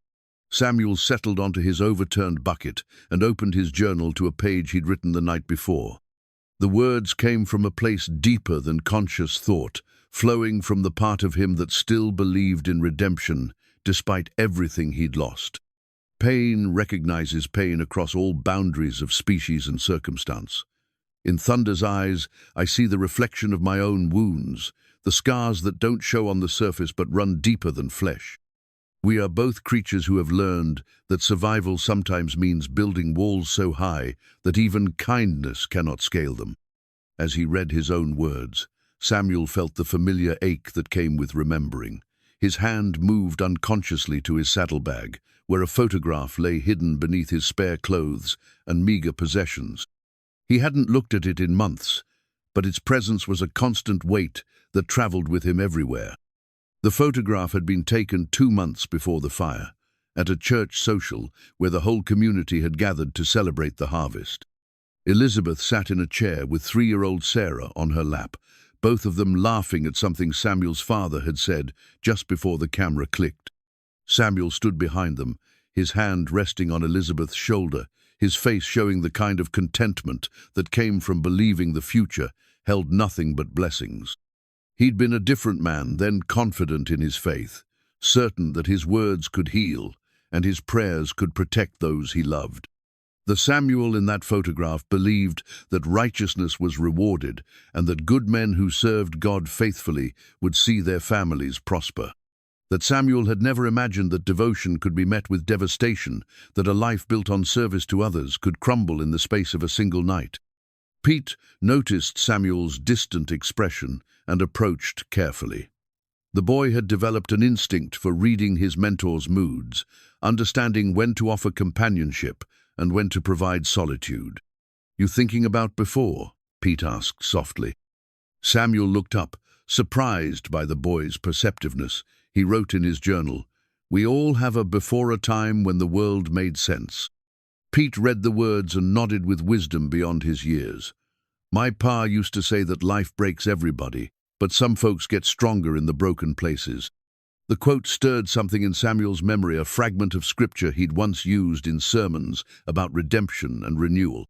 Samuel settled onto his overturned bucket and opened his journal to a page he'd written the night before. The words came from a place deeper than conscious thought, flowing from the part of him that still believed in redemption, despite everything he'd lost. Pain recognizes pain across all boundaries of species and circumstance. In Thunder's eyes, I see the reflection of my own wounds, the scars that don't show on the surface but run deeper than flesh. We are both creatures who have learned that survival sometimes means building walls so high that even kindness cannot scale them. As he read his own words, Samuel felt the familiar ache that came with remembering. His hand moved unconsciously to his saddlebag, where a photograph lay hidden beneath his spare clothes and meager possessions. He hadn't looked at it in months, but its presence was a constant weight that traveled with him everywhere. The photograph had been taken 2 months before the fire, at a church social where the whole community had gathered to celebrate the harvest. Elizabeth sat in a chair with 3-year-old Sarah on her lap, both of them laughing at something Samuel's father had said just before the camera clicked. Samuel stood behind them, his hand resting on Elizabeth's shoulder, his face showing the kind of contentment that came from believing the future held nothing but blessings. He'd been a different man, then confident in his faith, certain that his words could heal and his prayers could protect those he loved. The Samuel in that photograph believed that righteousness was rewarded and that good men who served God faithfully would see their families prosper. That Samuel had never imagined that devotion could be met with devastation, that a life built on service to others could crumble in the space of a single night. Pete noticed Samuel's distant expression and approached carefully. The boy had developed an instinct for reading his mentor's moods, understanding when to offer companionship and when to provide solitude. "You thinking about before?" Pete asked softly. Samuel looked up, surprised by the boy's perceptiveness. He wrote in his journal, "We all have a before a time when the world made sense." Pete read the words and nodded with wisdom beyond his years. "My pa used to say that life breaks everybody, but some folks get stronger in the broken places." The quote stirred something in Samuel's memory, a fragment of scripture he'd once used in sermons about redemption and renewal.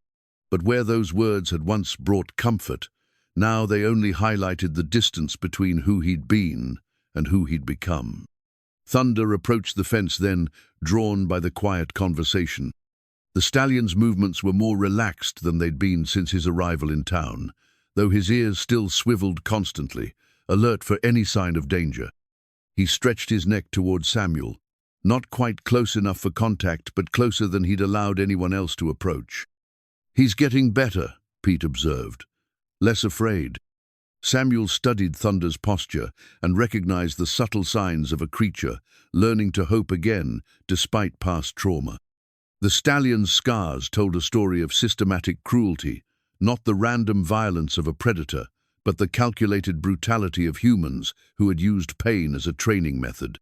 But where those words had once brought comfort, now they only highlighted the distance between who he'd been and who he'd become. Thunder approached the fence then, drawn by the quiet conversation. The stallion's movements were more relaxed than they'd been since his arrival in town, though his ears still swiveled constantly, alert for any sign of danger. He stretched his neck toward Samuel, not quite close enough for contact, but closer than he'd allowed anyone else to approach. "He's getting better," Pete observed. "Less afraid." Samuel studied Thunder's posture and recognized the subtle signs of a creature learning to hope again despite past trauma. The stallion's scars told a story of systematic cruelty, not the random violence of a predator, but the calculated brutality of humans who had used pain as a training method.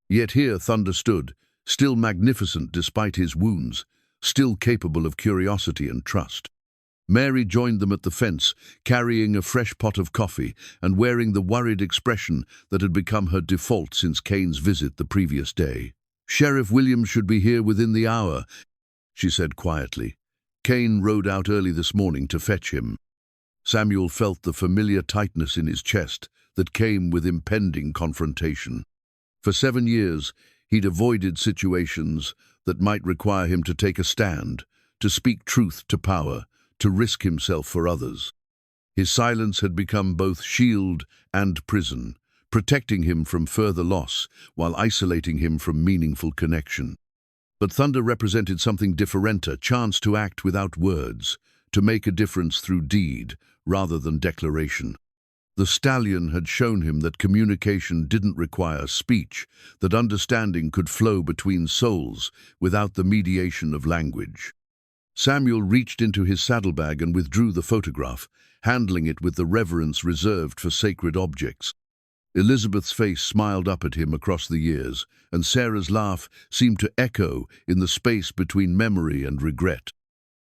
Yet here Thunder stood, still magnificent despite his wounds, still capable of curiosity and trust. Mary joined them at the fence, carrying a fresh pot of coffee and wearing the worried expression that had become her default since Cain's visit the previous day. "Sheriff Williams should be here within the hour," she said quietly. "Cain rode out early this morning to fetch him." Samuel felt the familiar tightness in his chest that came with impending confrontation. For 7 years, he'd avoided situations that might require him to take a stand, to speak truth to power, to risk himself for others. His silence had become both shield and prison, protecting him from further loss while isolating him from meaningful connection. But thunder represented something different, a chance to act without words, to make a difference through deed rather than declaration. The stallion had shown him that communication didn't require speech, that understanding could flow between souls without the mediation of language. Samuel reached into his saddlebag and withdrew the photograph, handling it with the reverence reserved for sacred objects. Elizabeth's face smiled up at him across the years, and Sarah's laugh seemed to echo in the space between memory and regret.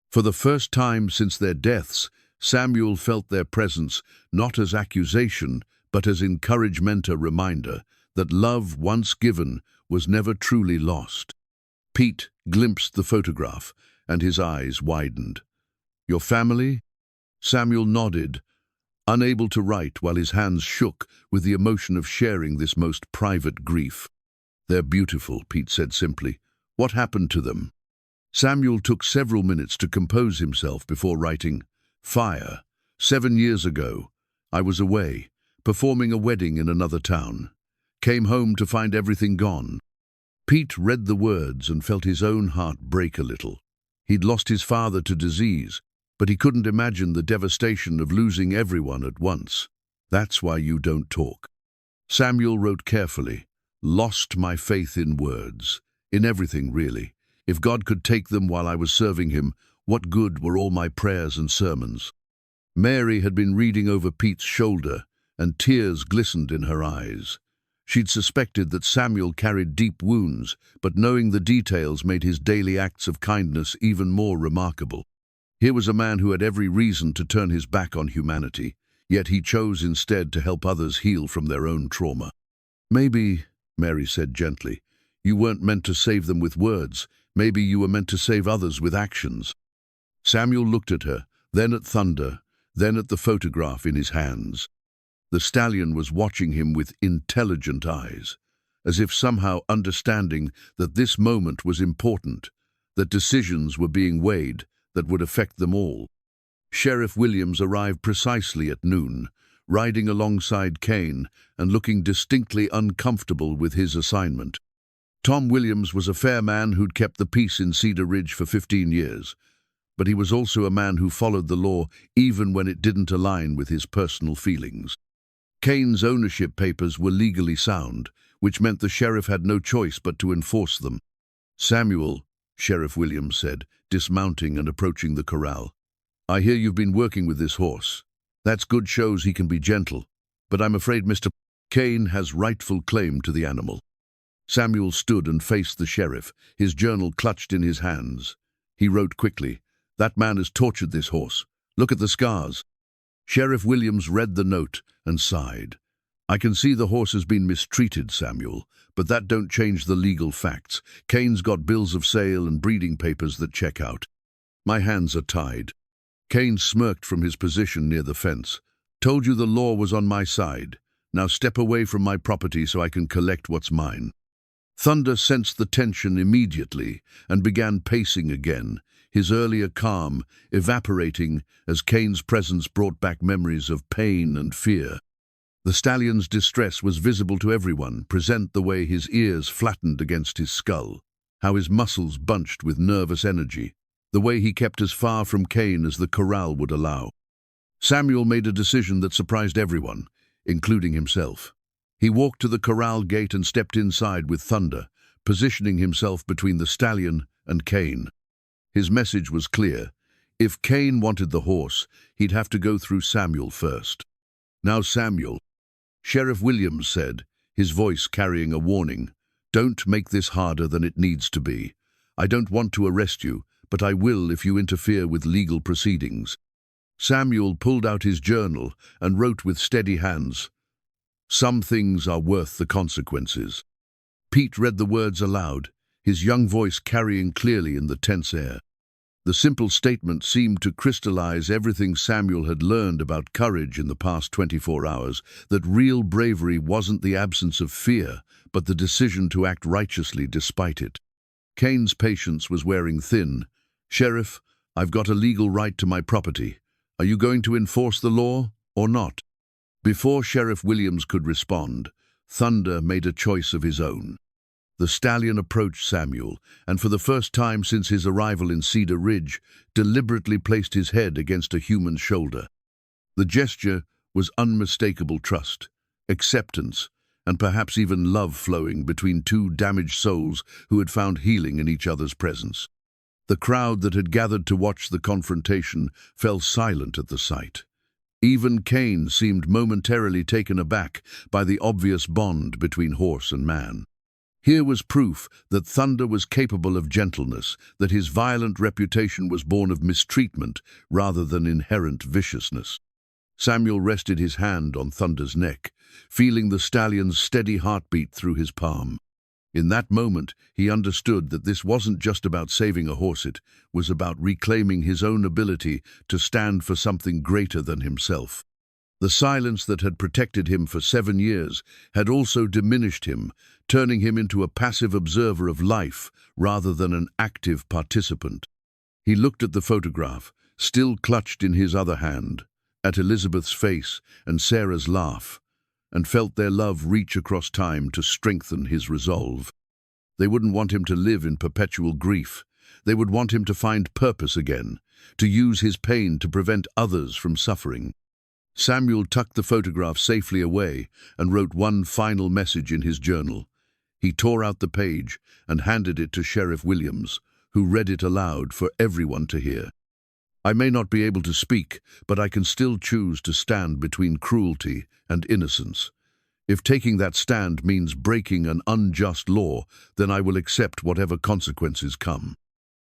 For the first time since their deaths, Samuel felt their presence not as accusation, but as encouragement, a reminder that love once given was never truly lost. Pete glimpsed the photograph, and his eyes widened. "Your family?" Samuel nodded, unable to write while his hands shook with the emotion of sharing this most private grief. "They're beautiful," Pete said simply. "What happened to them?" Samuel took several minutes to compose himself before writing, "Fire. 7 years ago. I was away, performing a wedding in another town. Came home to find everything gone." Pete read the words and felt his own heart break a little. He'd lost his father to disease, but he couldn't imagine the devastation of losing everyone at once. "That's why you don't talk." Samuel wrote carefully, "Lost my faith in words, in everything really. If God could take them while I was serving him, what good were all my prayers and sermons?" Mary had been reading over Pete's shoulder, and tears glistened in her eyes. She'd suspected that Samuel carried deep wounds, but knowing the details made his daily acts of kindness even more remarkable. Here was a man who had every reason to turn his back on humanity, yet he chose instead to help others heal from their own trauma. "Maybe," Mary said gently, "you weren't meant to save them with words. Maybe you were meant to save others with actions." Samuel looked at her, then at Thunder, then at the photograph in his hands. The stallion was watching him with intelligent eyes, as if somehow understanding that this moment was important, that decisions were being weighed that would affect them all. Sheriff Williams arrived precisely at noon, riding alongside Cain and looking distinctly uncomfortable with his assignment. Tom Williams was a fair man who'd kept the peace in Cedar Ridge for 15 years, but he was also a man who followed the law even when it didn't align with his personal feelings. Cain's ownership papers were legally sound, which meant the sheriff had no choice but to enforce them. "Samuel," Sheriff Williams said, dismounting and approaching the corral, "I hear you've been working with this horse. That's good, shows he can be gentle, but I'm afraid Mr. Cain has rightful claim to the animal." Samuel stood and faced the sheriff, his journal clutched in his hands. He wrote quickly, "That man has tortured this horse. Look at the scars." Sheriff Williams read the note and sighed. "I can see the horse has been mistreated, Samuel, but that don't change the legal facts. Cain's got bills of sale and breeding papers that check out. My hands are tied." Cain smirked from his position near the fence. "Told you the law was on my side. Now step away from my property so I can collect what's mine." Thunder sensed the tension immediately and began pacing again, his earlier calm evaporating as Cain's presence brought back memories of pain and fear. The stallion's distress was visible to everyone, present the way his ears flattened against his skull, how his muscles bunched with nervous energy, the way he kept as far from Cain as the corral would allow. Samuel made a decision that surprised everyone, including himself. He walked to the corral gate and stepped inside with Thunder, positioning himself between the stallion and Cain. His message was clear. If Cain wanted the horse, he'd have to go through Samuel first. "Now, Samuel," Sheriff Williams said, his voice carrying a warning, "don't make this harder than it needs to be. I don't want to arrest you, but I will if you interfere with legal proceedings." Samuel pulled out his journal and wrote with steady hands, "Some things are worth the consequences." Pete read the words aloud, his young voice carrying clearly in the tense air. The simple statement seemed to crystallize everything Samuel had learned about courage in the past 24 hours, that real bravery wasn't the absence of fear, but the decision to act righteously despite it. Cain's patience was wearing thin, "Sheriff, I've got a legal right to my property. Are you going to enforce the law or not?" Before Sheriff Williams could respond, Thunder made a choice of his own. The stallion approached Samuel, and for the first time since his arrival in Cedar Ridge, deliberately placed his head against a human's shoulder. The gesture was unmistakable trust, acceptance, and perhaps even love flowing between two damaged souls who had found healing in each other's presence. The crowd that had gathered to watch the confrontation fell silent at the sight. Even Cain seemed momentarily taken aback by the obvious bond between horse and man. Here was proof that Thunder was capable of gentleness, that his violent reputation was born of mistreatment rather than inherent viciousness. Samuel rested his hand on Thunder's neck, feeling the stallion's steady heartbeat through his palm. In that moment, he understood that this wasn't just about saving a horse, it was about reclaiming his own ability to stand for something greater than himself. The silence that had protected him for 7 years had also diminished him, turning him into a passive observer of life rather than an active participant. He looked at the photograph, still clutched in his other hand, at Elizabeth's face and Sarah's laugh, and felt their love reach across time to strengthen his resolve. They wouldn't want him to live in perpetual grief. They would want him to find purpose again, to use his pain to prevent others from suffering. Samuel tucked the photograph safely away and wrote one final message in his journal. He tore out the page and handed it to Sheriff Williams, who read it aloud for everyone to hear. "I may not be able to speak, but I can still choose to stand between cruelty and innocence. If taking that stand means breaking an unjust law, then I will accept whatever consequences come."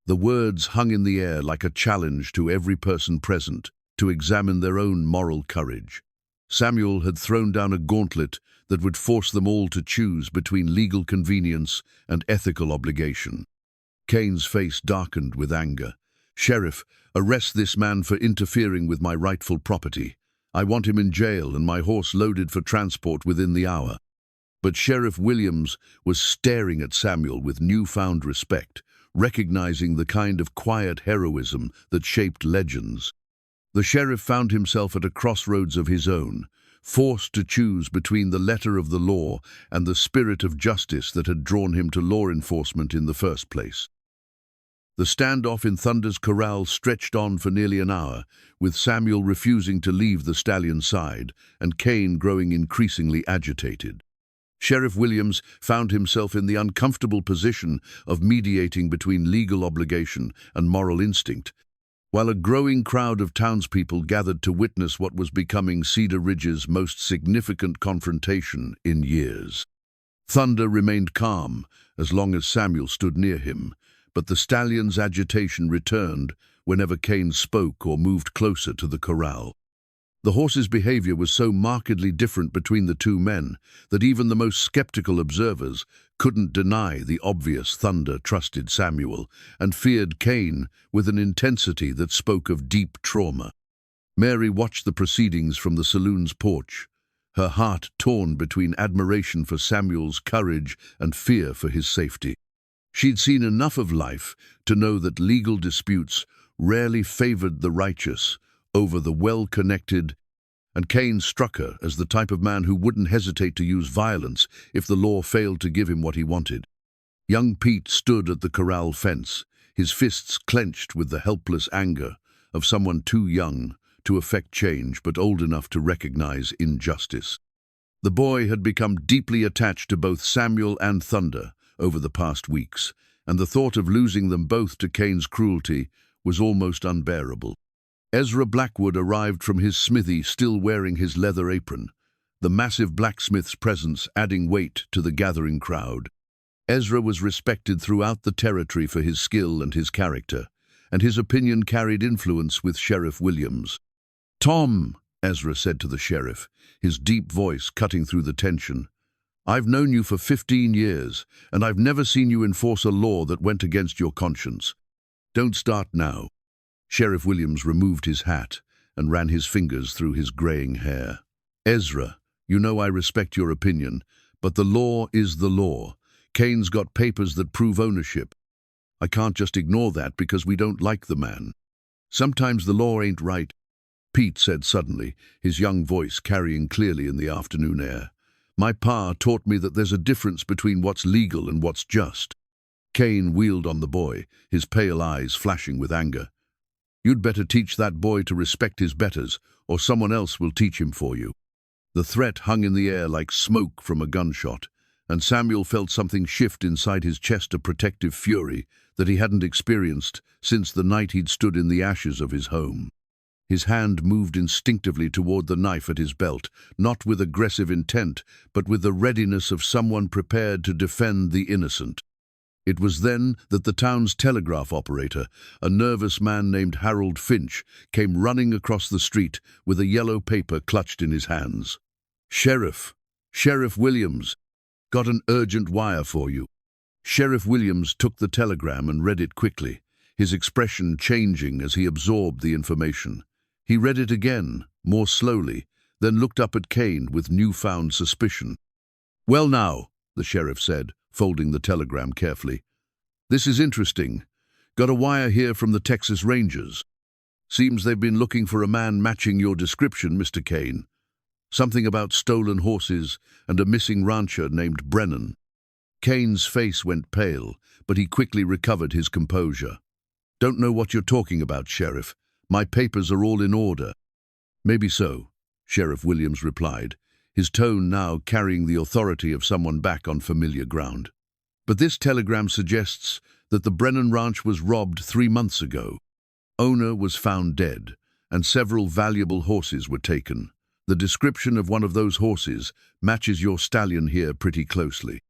The words hung in the air like a challenge to every person present to examine their own moral courage. Samuel had thrown down a gauntlet that would force them all to choose between legal convenience and ethical obligation. Cain's face darkened with anger. "Sheriff, arrest this man for interfering with my rightful property. I want him in jail and my horse loaded for transport within the hour." But Sheriff Williams was staring at Samuel with newfound respect, recognizing the kind of quiet heroism that shaped legends. The sheriff found himself at a crossroads of his own, forced to choose between the letter of the law and the spirit of justice that had drawn him to law enforcement in the first place. The standoff in Thunder's corral stretched on for nearly an hour, with Samuel refusing to leave the stallion's side and Cain growing increasingly agitated. Sheriff Williams found himself in the uncomfortable position of mediating between legal obligation and moral instinct, while a growing crowd of townspeople gathered to witness what was becoming Cedar Ridge's most significant confrontation in years. Thunder remained calm as long as Samuel stood near him, but the stallion's agitation returned whenever Cain spoke or moved closer to the corral. The horse's behavior was so markedly different between the two men that even the most skeptical observers couldn't deny the obvious. Thunder trusted Samuel and feared Cain with an intensity that spoke of deep trauma. Mary watched the proceedings from the saloon's porch, her heart torn between admiration for Samuel's courage and fear for his safety. She'd seen enough of life to know that legal disputes rarely favored the righteous over the well-connected, and Cain struck her as the type of man who wouldn't hesitate to use violence if the law failed to give him what he wanted. Young Pete stood at the corral fence, his fists clenched with the helpless anger of someone too young to effect change but old enough to recognize injustice. The boy had become deeply attached to both Samuel and Thunder over the past weeks, and the thought of losing them both to Cain's cruelty was almost unbearable. Ezra Blackwood arrived from his smithy still wearing his leather apron, the massive blacksmith's presence adding weight to the gathering crowd. Ezra was respected throughout the territory for his skill and his character, and his opinion carried influence with Sheriff Williams. "Tom," Ezra said to the sheriff, his deep voice cutting through the tension, "I've known you for 15 years, and I've never seen you enforce a law that went against your conscience. Don't start now." Sheriff Williams removed his hat and ran his fingers through his graying hair. "Ezra, you know I respect your opinion, but the law is the law. Cain's got papers that prove ownership. I can't just ignore that because we don't like the man. Sometimes the law ain't right, Pete said suddenly, his young voice carrying clearly in the afternoon air. My pa taught me that there's a difference between what's legal and what's just. Cain wheeled on the boy, his pale eyes flashing with anger. You'd better teach that boy to respect his betters, or someone else will teach him for you. The threat hung in the air like smoke from a gunshot, and Samuel felt something shift inside his chest, a protective fury that he hadn't experienced since the night he'd stood in the ashes of his home. His hand moved instinctively toward the knife at his belt, not with aggressive intent, but with the readiness of someone prepared to defend the innocent. It was then that the town's telegraph operator, a nervous man named Harold Finch, came running across the street with a yellow paper clutched in his hands. Sheriff Williams, got an urgent wire for you. Sheriff Williams took the telegram and read it quickly, his expression changing as he absorbed the information. He read it again, more slowly, then looked up at Cain with newfound suspicion. Well now, the sheriff said, folding the telegram carefully. This is interesting. Got a wire here from the Texas Rangers. Seems they've been looking for a man matching your description, Mr. Cain. Something about stolen horses and a missing rancher named Brennan. Cain's face went pale, but he quickly recovered his composure. Don't know what you're talking about, Sheriff. My papers are all in order. Maybe so, Sheriff Williams replied, his tone now carrying the authority of someone back on familiar ground. But this telegram suggests that the Brennan Ranch was robbed 3 months ago. Owner was found dead, and several valuable horses were taken. The description of one of those horses matches your stallion here pretty closely.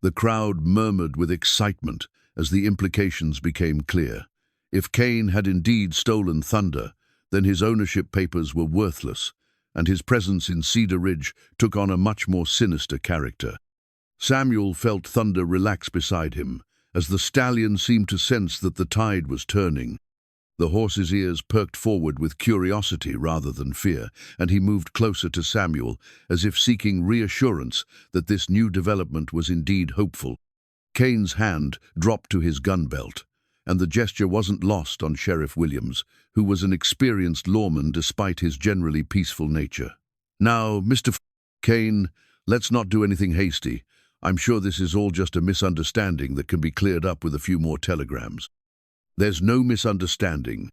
The crowd murmured with excitement as the implications became clear. If Cain had indeed stolen Thunder, then his ownership papers were worthless, and his presence in Cedar Ridge took on a much more sinister character. Samuel felt Thunder relax beside him, as the stallion seemed to sense that the tide was turning. The horse's ears perked forward with curiosity rather than fear, and he moved closer to Samuel, as if seeking reassurance that this new development was indeed hopeful. Cain's hand dropped to his gun belt, and the gesture wasn't lost on Sheriff Williams, who was an experienced lawman despite his generally peaceful nature. Now, Mr. Cain, let's not do anything hasty. I'm sure this is all just a misunderstanding that can be cleared up with a few more telegrams. There's no misunderstanding,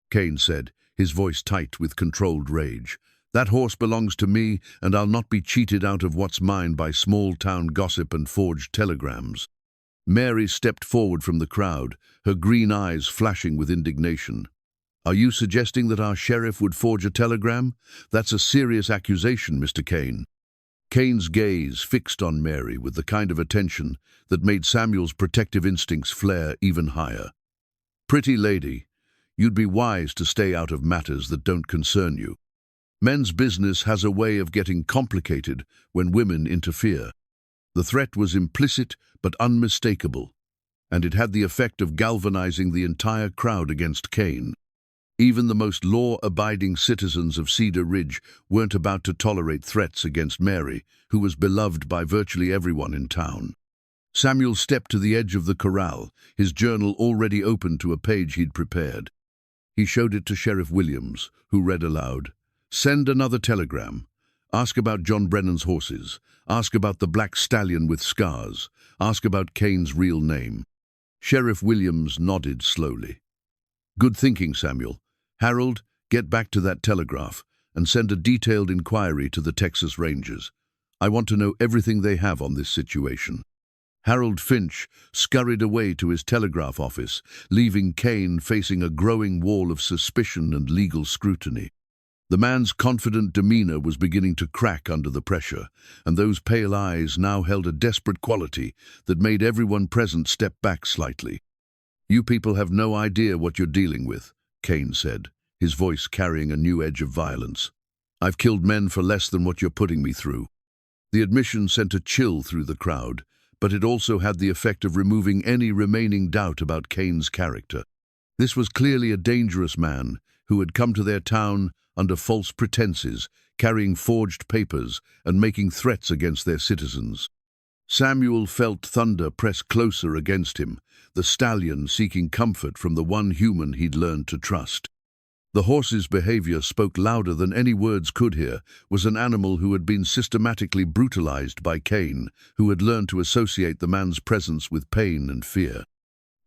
Cain said, his voice tight with controlled rage. That horse belongs to me, and I'll not be cheated out of what's mine by small-town gossip and forged telegrams. Mary stepped forward from the crowd, her green eyes flashing with indignation. Are you suggesting that our sheriff would forge a telegram? That's a serious accusation, Mr. Cain. Cain's gaze fixed on Mary with the kind of attention that made Samuel's protective instincts flare even higher. Pretty lady, you'd be wise to stay out of matters that don't concern you. Men's business has a way of getting complicated when women interfere. The threat was implicit but unmistakable, and it had the effect of galvanizing the entire crowd against Cain. Even the most law-abiding citizens of Cedar Ridge weren't about to tolerate threats against Mary, who was beloved by virtually everyone in town. Samuel stepped to the edge of the corral, his journal already open to a page he'd prepared. He showed it to Sheriff Williams, who read aloud, "Send another telegram. Ask about John Brennan's horses. Ask about the black stallion with scars. Ask about Cain's real name." Sheriff Williams nodded slowly. "Good thinking, Samuel. Harold, get back to that telegraph and send a detailed inquiry to the Texas Rangers. I want to know everything they have on this situation." Harold Finch scurried away to his telegraph office, leaving Cain facing a growing wall of suspicion and legal scrutiny. The man's confident demeanor was beginning to crack under the pressure, and those pale eyes now held a desperate quality that made everyone present step back slightly. "You people have no idea what you're dealing with," Cain said, his voice carrying a new edge of violence. "I've killed men for less than what you're putting me through." The admission sent a chill through the crowd, but it also had the effect of removing any remaining doubt about Cain's character. This was clearly a dangerous man who had come to their town under false pretenses, carrying forged papers and making threats against their citizens. Samuel felt thunder press closer against him, the stallion seeking comfort from the one human he'd learned to trust. The horse's behavior spoke louder than any words could hear, was an animal who had been systematically brutalized by Cain, who had learned to associate the man's presence with pain and fear.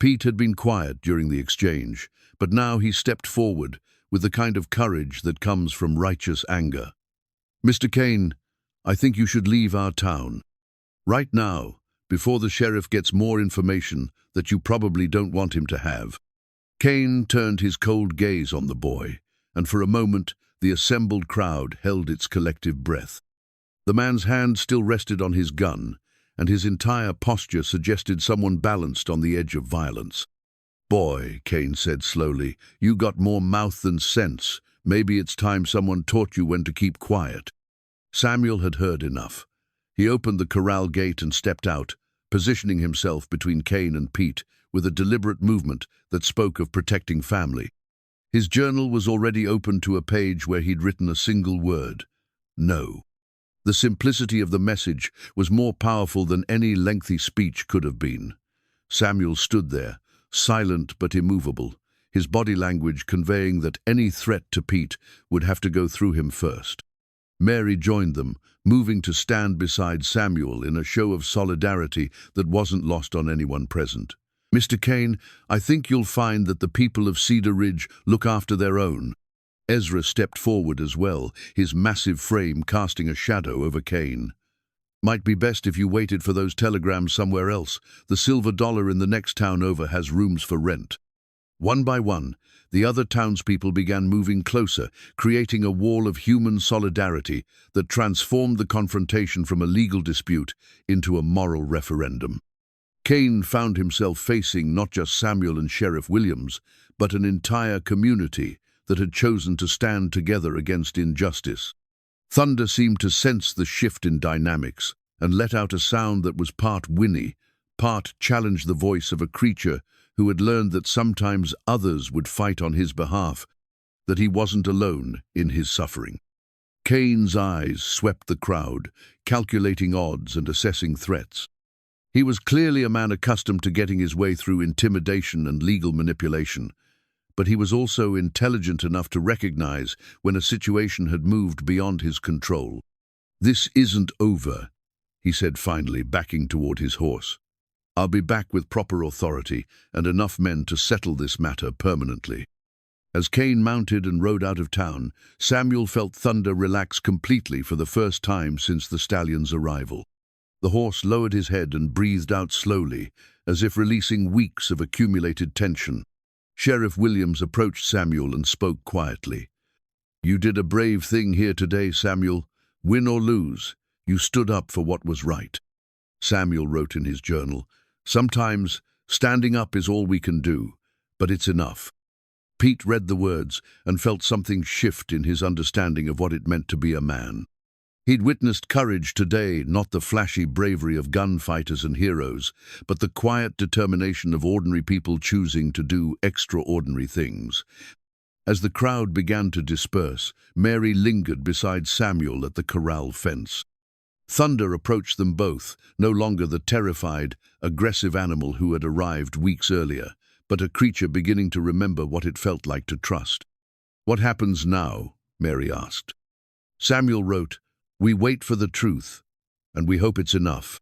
Pete had been quiet during the exchange, but now he stepped forward with the kind of courage that comes from righteous anger. "Mr. Cain, I think you should leave our town. Right now, before the sheriff gets more information that you probably don't want him to have." Cain turned his cold gaze on the boy, and for a moment the assembled crowd held its collective breath. The man's hand still rested on his gun, and his entire posture suggested someone balanced on the edge of violence. "Boy," Cain said slowly, "you got more mouth than sense. Maybe it's time someone taught you when to keep quiet." Samuel had heard enough. He opened the corral gate and stepped out, positioning himself between Cain and Pete with a deliberate movement that spoke of protecting family. His journal was already open to a page where he'd written a single word: no. The simplicity of the message was more powerful than any lengthy speech could have been. Samuel stood there, silent but immovable, his body language conveying that any threat to Pete would have to go through him first. Mary joined them, moving to stand beside Samuel in a show of solidarity that wasn't lost on anyone present. "Mr. Cain, I think you'll find that the people of Cedar Ridge look after their own." Ezra stepped forward as well, his massive frame casting a shadow over Cain. "Might be best if you waited for those telegrams somewhere else. The Silver Dollar in the next town over has rooms for rent." One by one, the other townspeople began moving closer, creating a wall of human solidarity that transformed the confrontation from a legal dispute into a moral referendum. Cain found himself facing not just Samuel and Sheriff Williams, but an entire community that had chosen to stand together against injustice. Thunder seemed to sense the shift in dynamics and let out a sound that was part whinny, part challenge the voice of a creature who had learned that sometimes others would fight on his behalf, that he wasn't alone in his suffering. Cain's eyes swept the crowd, calculating odds and assessing threats. He was clearly a man accustomed to getting his way through intimidation and legal manipulation, but he was also intelligent enough to recognize when a situation had moved beyond his control. "This isn't over," he said finally, backing toward his horse. "I'll be back with proper authority and enough men to settle this matter permanently." As Cain mounted and rode out of town, Samuel felt thunder relax completely for the first time since the stallion's arrival. The horse lowered his head and breathed out slowly, as if releasing weeks of accumulated tension. Sheriff Williams approached Samuel and spoke quietly. "You did a brave thing here today, Samuel. Win or lose, you stood up for what was right." Samuel wrote in his journal, "Sometimes standing up is all we can do, but it's enough." Pete read the words and felt something shift in his understanding of what it meant to be a man. He'd witnessed courage today, not the flashy bravery of gunfighters and heroes, but the quiet determination of ordinary people choosing to do extraordinary things. As the crowd began to disperse, Mary lingered beside Samuel at the corral fence. Thunder approached them both, no longer the terrified, aggressive animal who had arrived weeks earlier, but a creature beginning to remember what it felt like to trust. "What happens now?" Mary asked. Samuel wrote, "We wait for the truth, and we hope it's enough."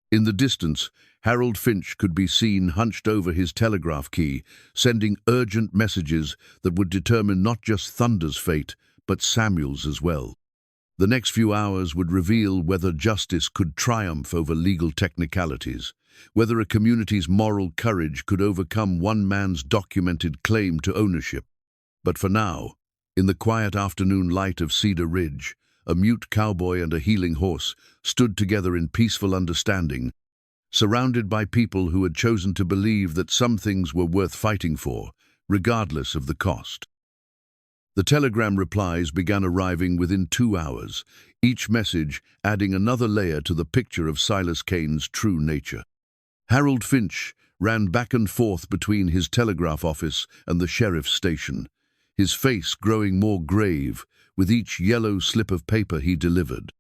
In the distance, Harold Finch could be seen hunched over his telegraph key, sending urgent messages that would determine not just Thunder's fate, but Samuel's as well. The next few hours would reveal whether justice could triumph over legal technicalities, whether a community's moral courage could overcome one man's documented claim to ownership. But for now, in the quiet afternoon light of Cedar Ridge, a mute cowboy and a healing horse stood together in peaceful understanding, surrounded by people who had chosen to believe that some things were worth fighting for, regardless of the cost. The telegram replies began arriving within 2 hours, each message adding another layer to the picture of Silas Cain's true nature. Harold Finch ran back and forth between his telegraph office and the sheriff's station, his face growing more grave with each yellow slip of paper he delivered.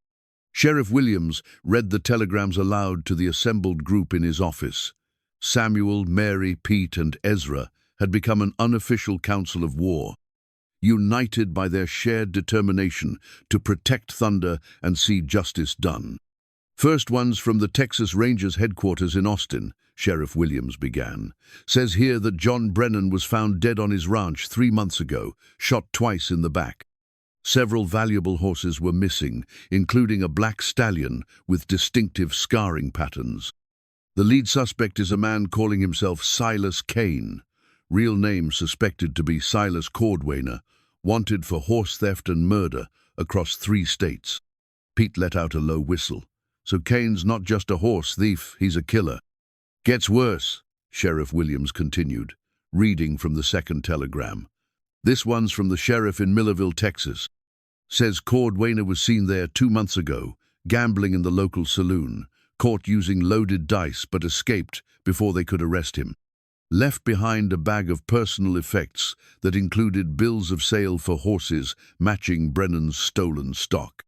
Sheriff Williams read the telegrams aloud to the assembled group in his office. Samuel, Mary, Pete, and Ezra had become an unofficial council of war, united by their shared determination to protect Thunder and see justice done. First one's from the Texas Rangers headquarters in Austin, Sheriff Williams began. Says here that John Brennan was found dead on his ranch 3 months ago, shot twice in the back. Several valuable horses were missing, including a black stallion with distinctive scarring patterns. The lead suspect is a man calling himself Silas Cain, real name suspected to be Silas Cordwainer, wanted for horse theft and murder across 3 states. Pete let out a low whistle. So Cain's not just a horse thief, he's a killer. Gets worse, Sheriff Williams continued, reading from the second telegram. This one's from the sheriff in Millerville, Texas. Says Cordwainer was seen there 2 months ago, gambling in the local saloon, caught using loaded dice but escaped before they could arrest him. Left behind a bag of personal effects that included bills of sale for horses matching Brennan's stolen stock.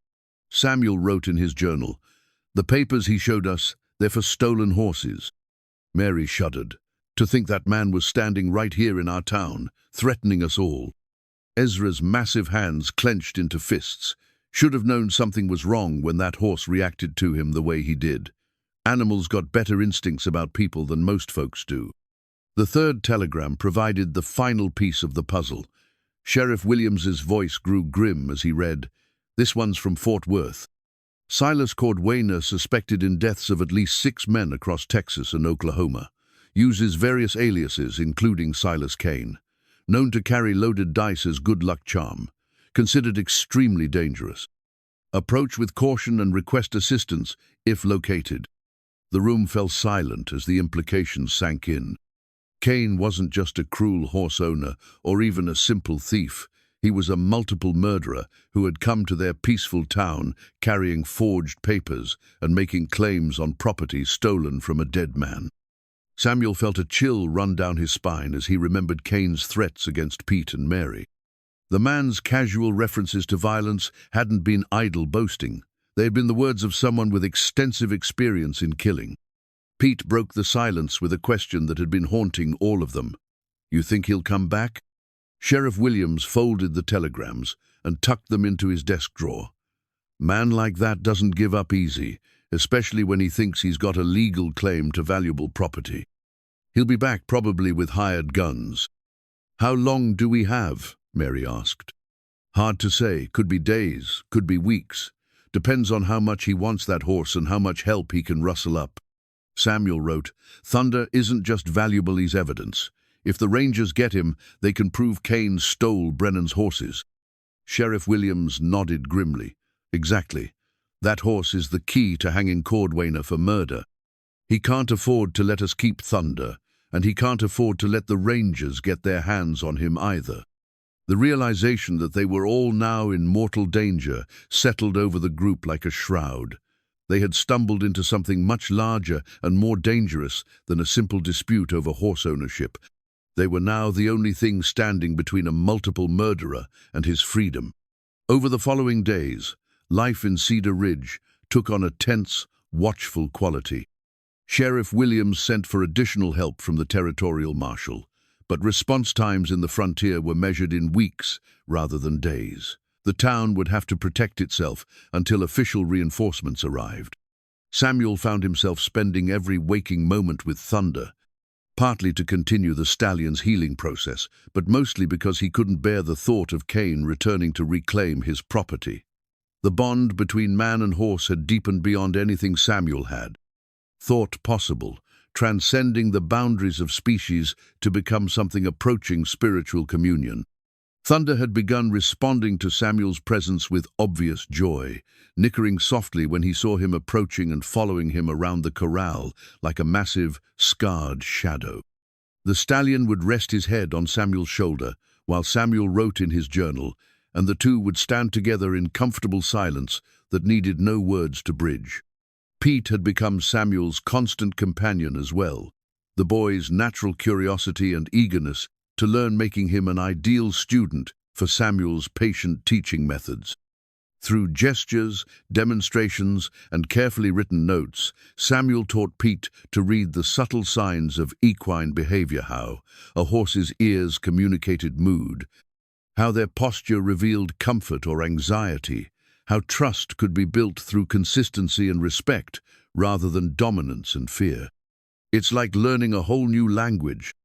Samuel wrote in his journal, "The papers he showed us, they're for stolen horses." Mary shuddered. To think that man was standing right here in our town, threatening us all. Ezra's massive hands clenched into fists. Should have known something was wrong when that horse reacted to him the way he did. Animals got better instincts about people than most folks do. The third telegram provided the final piece of the puzzle. Sheriff Williams's voice grew grim as he read, "This one's from Fort Worth. Silas Cordwainer, suspected in deaths of at least 6 men across Texas and Oklahoma, uses various aliases, including Silas Cain, known to carry loaded dice as good luck charm, considered extremely dangerous. Approach with caution and request assistance if located." The room fell silent as the implications sank in. Cain wasn't just a cruel horse owner or even a simple thief. He was a multiple murderer who had come to their peaceful town carrying forged papers and making claims on property stolen from a dead man. Samuel felt a chill run down his spine as he remembered Cain's threats against Pete and Mary. The man's casual references to violence hadn't been idle boasting. They had been the words of someone with extensive experience in killing. Pete broke the silence with a question that had been haunting all of them. "You think he'll come back?" Sheriff Williams folded the telegrams and tucked them into his desk drawer. Man like that doesn't give up easy, especially when he thinks he's got a legal claim to valuable property. He'll be back probably with hired guns. "How long do we have?" Mary asked. "Hard to say. Could be days, could be weeks. Depends on how much he wants that horse and how much help he can rustle up." Samuel wrote, "Thunder isn't just valuable, he's evidence. If the Rangers get him, they can prove Cain stole Brennan's horses." Sheriff Williams nodded grimly. "Exactly. That horse is the key to hanging Cordwainer for murder. He can't afford to let us keep Thunder, and he can't afford to let the Rangers get their hands on him either." The realization that they were all now in mortal danger settled over the group like a shroud. They had stumbled into something much larger and more dangerous than a simple dispute over horse ownership. They were now the only thing standing between a multiple murderer and his freedom. Over the following days, life in Cedar Ridge took on a tense, watchful quality. Sheriff Williams sent for additional help from the territorial marshal, but response times in the frontier were measured in weeks rather than days. The town would have to protect itself until official reinforcements arrived. Samuel found himself spending every waking moment with Thunder, partly to continue the stallion's healing process, but mostly because he couldn't bear the thought of Cain returning to reclaim his property. The bond between man and horse had deepened beyond anything Samuel had thought possible, transcending the boundaries of species to become something approaching spiritual communion. Thunder had begun responding to Samuel's presence with obvious joy, nickering softly when he saw him approaching and following him around the corral like a massive, scarred shadow. The stallion would rest his head on Samuel's shoulder while Samuel wrote in his journal, and the two would stand together in comfortable silence that needed no words to bridge. Pete had become Samuel's constant companion as well, the boy's natural curiosity and eagerness to learn making him an ideal student for Samuel's patient teaching methods. Through gestures, demonstrations, and carefully written notes, Samuel taught Pete to read the subtle signs of equine behavior, how a horse's ears communicated mood, how their posture revealed comfort or anxiety, how trust could be built through consistency and respect rather than dominance and fear. It's like learning a whole new language.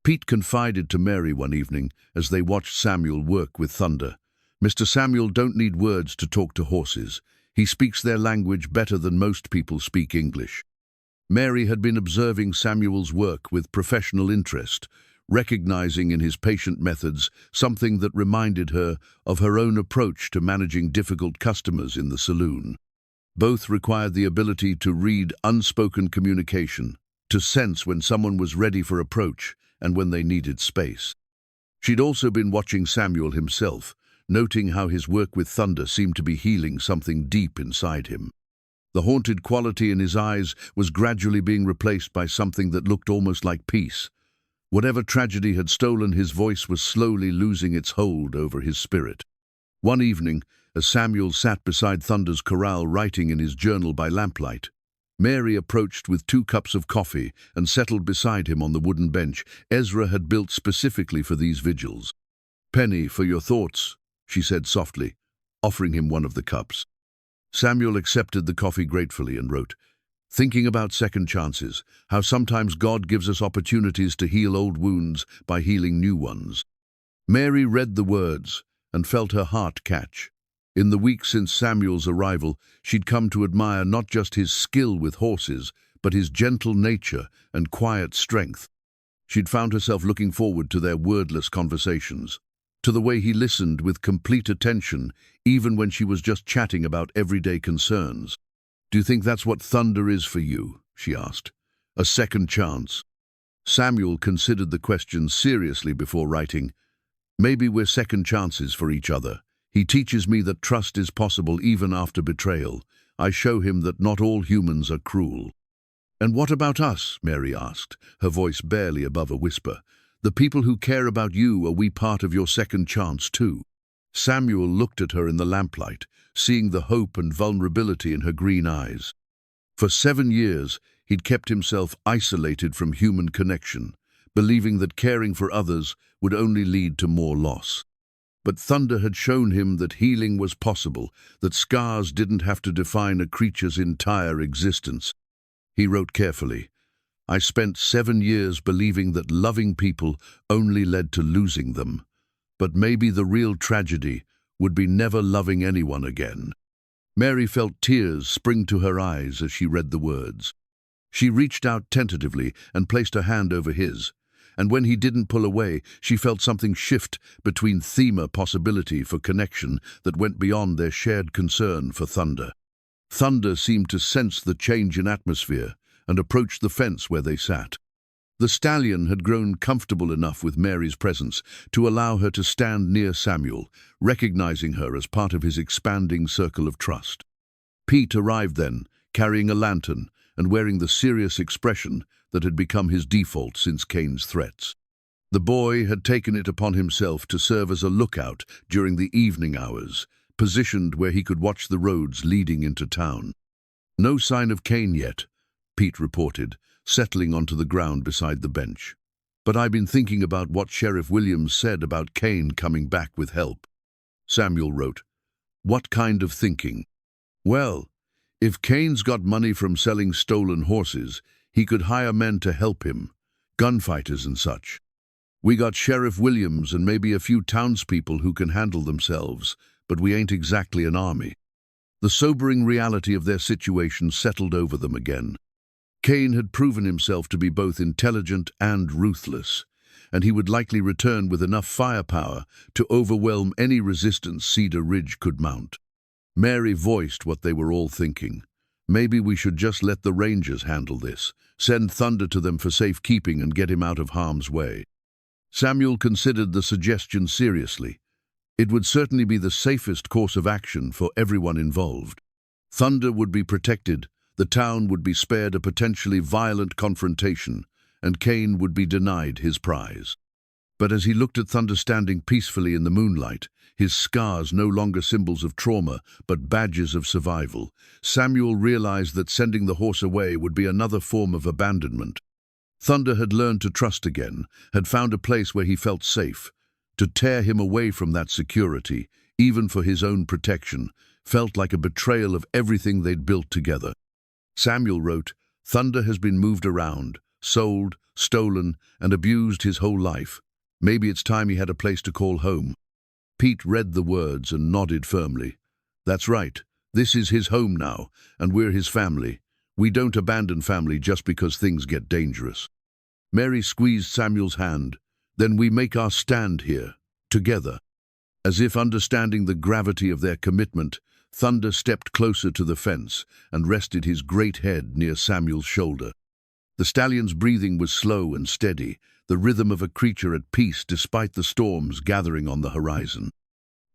Pete confided to Mary one evening as they watched Samuel work with Thunder. Mr. Samuel don't need words to talk to horses. He speaks their language better than most people speak English. Mary had been observing Samuel's work with professional interest, recognizing in his patient methods something that reminded her of her own approach to managing difficult customers in the saloon. Both required the ability to read unspoken communication, to sense when someone was ready for approach and when they needed space. She'd also been watching Samuel himself, noting how his work with Thunder seemed to be healing something deep inside him. The haunted quality in his eyes was gradually being replaced by something that looked almost like peace. Whatever tragedy had stolen his voice was slowly losing its hold over his spirit. One evening, as Samuel sat beside Thunder's corral writing in his journal by lamplight, Mary approached with 2 cups of coffee and settled beside him on the wooden bench Ezra had built specifically for these vigils. "Penny, for your thoughts," she said softly, offering him one of the cups. Samuel accepted the coffee gratefully and wrote, "Thinking about second chances, how sometimes God gives us opportunities to heal old wounds by healing new ones." Mary read the words and felt her heart catch. In the weeks since Samuel's arrival, she'd come to admire not just his skill with horses, but his gentle nature and quiet strength. She'd found herself looking forward to their wordless conversations, to the way he listened with complete attention, even when she was just chatting about everyday concerns. "Do you think that's what Thunder is for you?" she asked. "A second chance?" Samuel considered the question seriously before writing, "Maybe we're second chances for each other. He teaches me that trust is possible even after betrayal. I show him that not all humans are cruel." "And what about us?" Mary asked, her voice barely above a whisper. "The people who care about you, are we part of your second chance too?" Samuel looked at her in the lamplight, seeing the hope and vulnerability in her green eyes. For 7 years, he'd kept himself isolated from human connection, believing that caring for others would only lead to more loss. But Thunder had shown him that healing was possible, that scars didn't have to define a creature's entire existence. He wrote carefully, "I spent 7 years believing that loving people only led to losing them. But maybe the real tragedy would be never loving anyone again." Mary felt tears spring to her eyes as she read the words. She reached out tentatively and placed her hand over his, and when he didn't pull away, she felt something shift between thema possibility for connection that went beyond their shared concern for Thunder. Thunder seemed to sense the change in atmosphere and approached the fence where they sat. The stallion had grown comfortable enough with Mary's presence to allow her to stand near Samuel, recognizing her as part of his expanding circle of trust. Pete arrived then, carrying a lantern and wearing the serious expression that had become his default since Cain's threats. The boy had taken it upon himself to serve as a lookout during the evening hours, positioned where he could watch the roads leading into town. "No sign of Cain yet," Pete reported, settling onto the ground beside the bench. "But I've been thinking about what Sheriff Williams said about Cain coming back with help." Samuel wrote, "What kind of thinking?" "Well, if Cain's got money from selling stolen horses, he could hire men to help him, gunfighters and such. We got Sheriff Williams and maybe a few townspeople who can handle themselves, but we ain't exactly an army." The sobering reality of their situation settled over them again. Cain had proven himself to be both intelligent and ruthless, and he would likely return with enough firepower to overwhelm any resistance Cedar Ridge could mount. Mary voiced what they were all thinking. "Maybe we should just let the Rangers handle this, send Thunder to them for safekeeping and get him out of harm's way." Samuel considered the suggestion seriously. It would certainly be the safest course of action for everyone involved. Thunder would be protected, the town would be spared a potentially violent confrontation, and Cain would be denied his prize. But as he looked at Thunder standing peacefully in the moonlight, his scars no longer symbols of trauma, but badges of survival, Samuel realized that sending the horse away would be another form of abandonment. Thunder had learned to trust again, had found a place where he felt safe. To tear him away from that security, even for his own protection, felt like a betrayal of everything they'd built together. Samuel wrote, "Thunder has been moved around, sold, stolen, and abused his whole life. Maybe it's time he had a place to call home." Pete read the words and nodded firmly. "That's right. This is his home now, and we're his family. We don't abandon family just because things get dangerous." Mary squeezed Samuel's hand. "Then we make our stand here, together." As if understanding the gravity of their commitment, Thunder stepped closer to the fence and rested his great head near Samuel's shoulder. The stallion's breathing was slow and steady, the rhythm of a creature at peace despite the storms gathering on the horizon.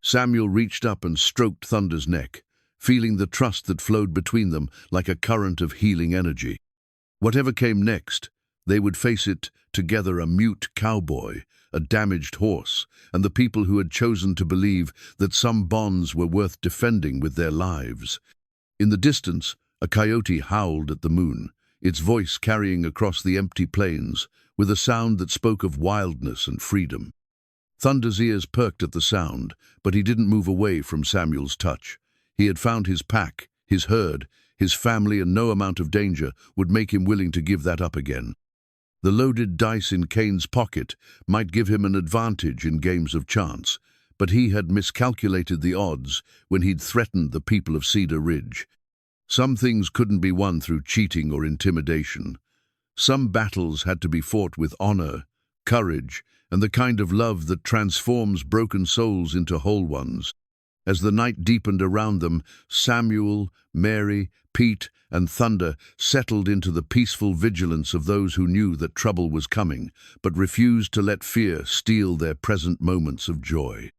Samuel reached up and stroked Thunder's neck, feeling the trust that flowed between them like a current of healing energy. Whatever came next, they would face it together, a mute cowboy, a damaged horse, and the people who had chosen to believe that some bonds were worth defending with their lives. In the distance, a coyote howled at the moon, its voice carrying across the empty plains, with a sound that spoke of wildness and freedom. Thunder's ears perked at the sound, but he didn't move away from Samuel's touch. He had found his pack, his herd, his family, and no amount of danger would make him willing to give that up again. The loaded dice in Cain's pocket might give him an advantage in games of chance, but he had miscalculated the odds when he'd threatened the people of Cedar Ridge. Some things couldn't be won through cheating or intimidation. Some battles had to be fought with honor, courage, and the kind of love that transforms broken souls into whole ones. As the night deepened around them, Samuel, Mary, Pete, and Thunder settled into the peaceful vigilance of those who knew that trouble was coming, but refused to let fear steal their present moments of joy.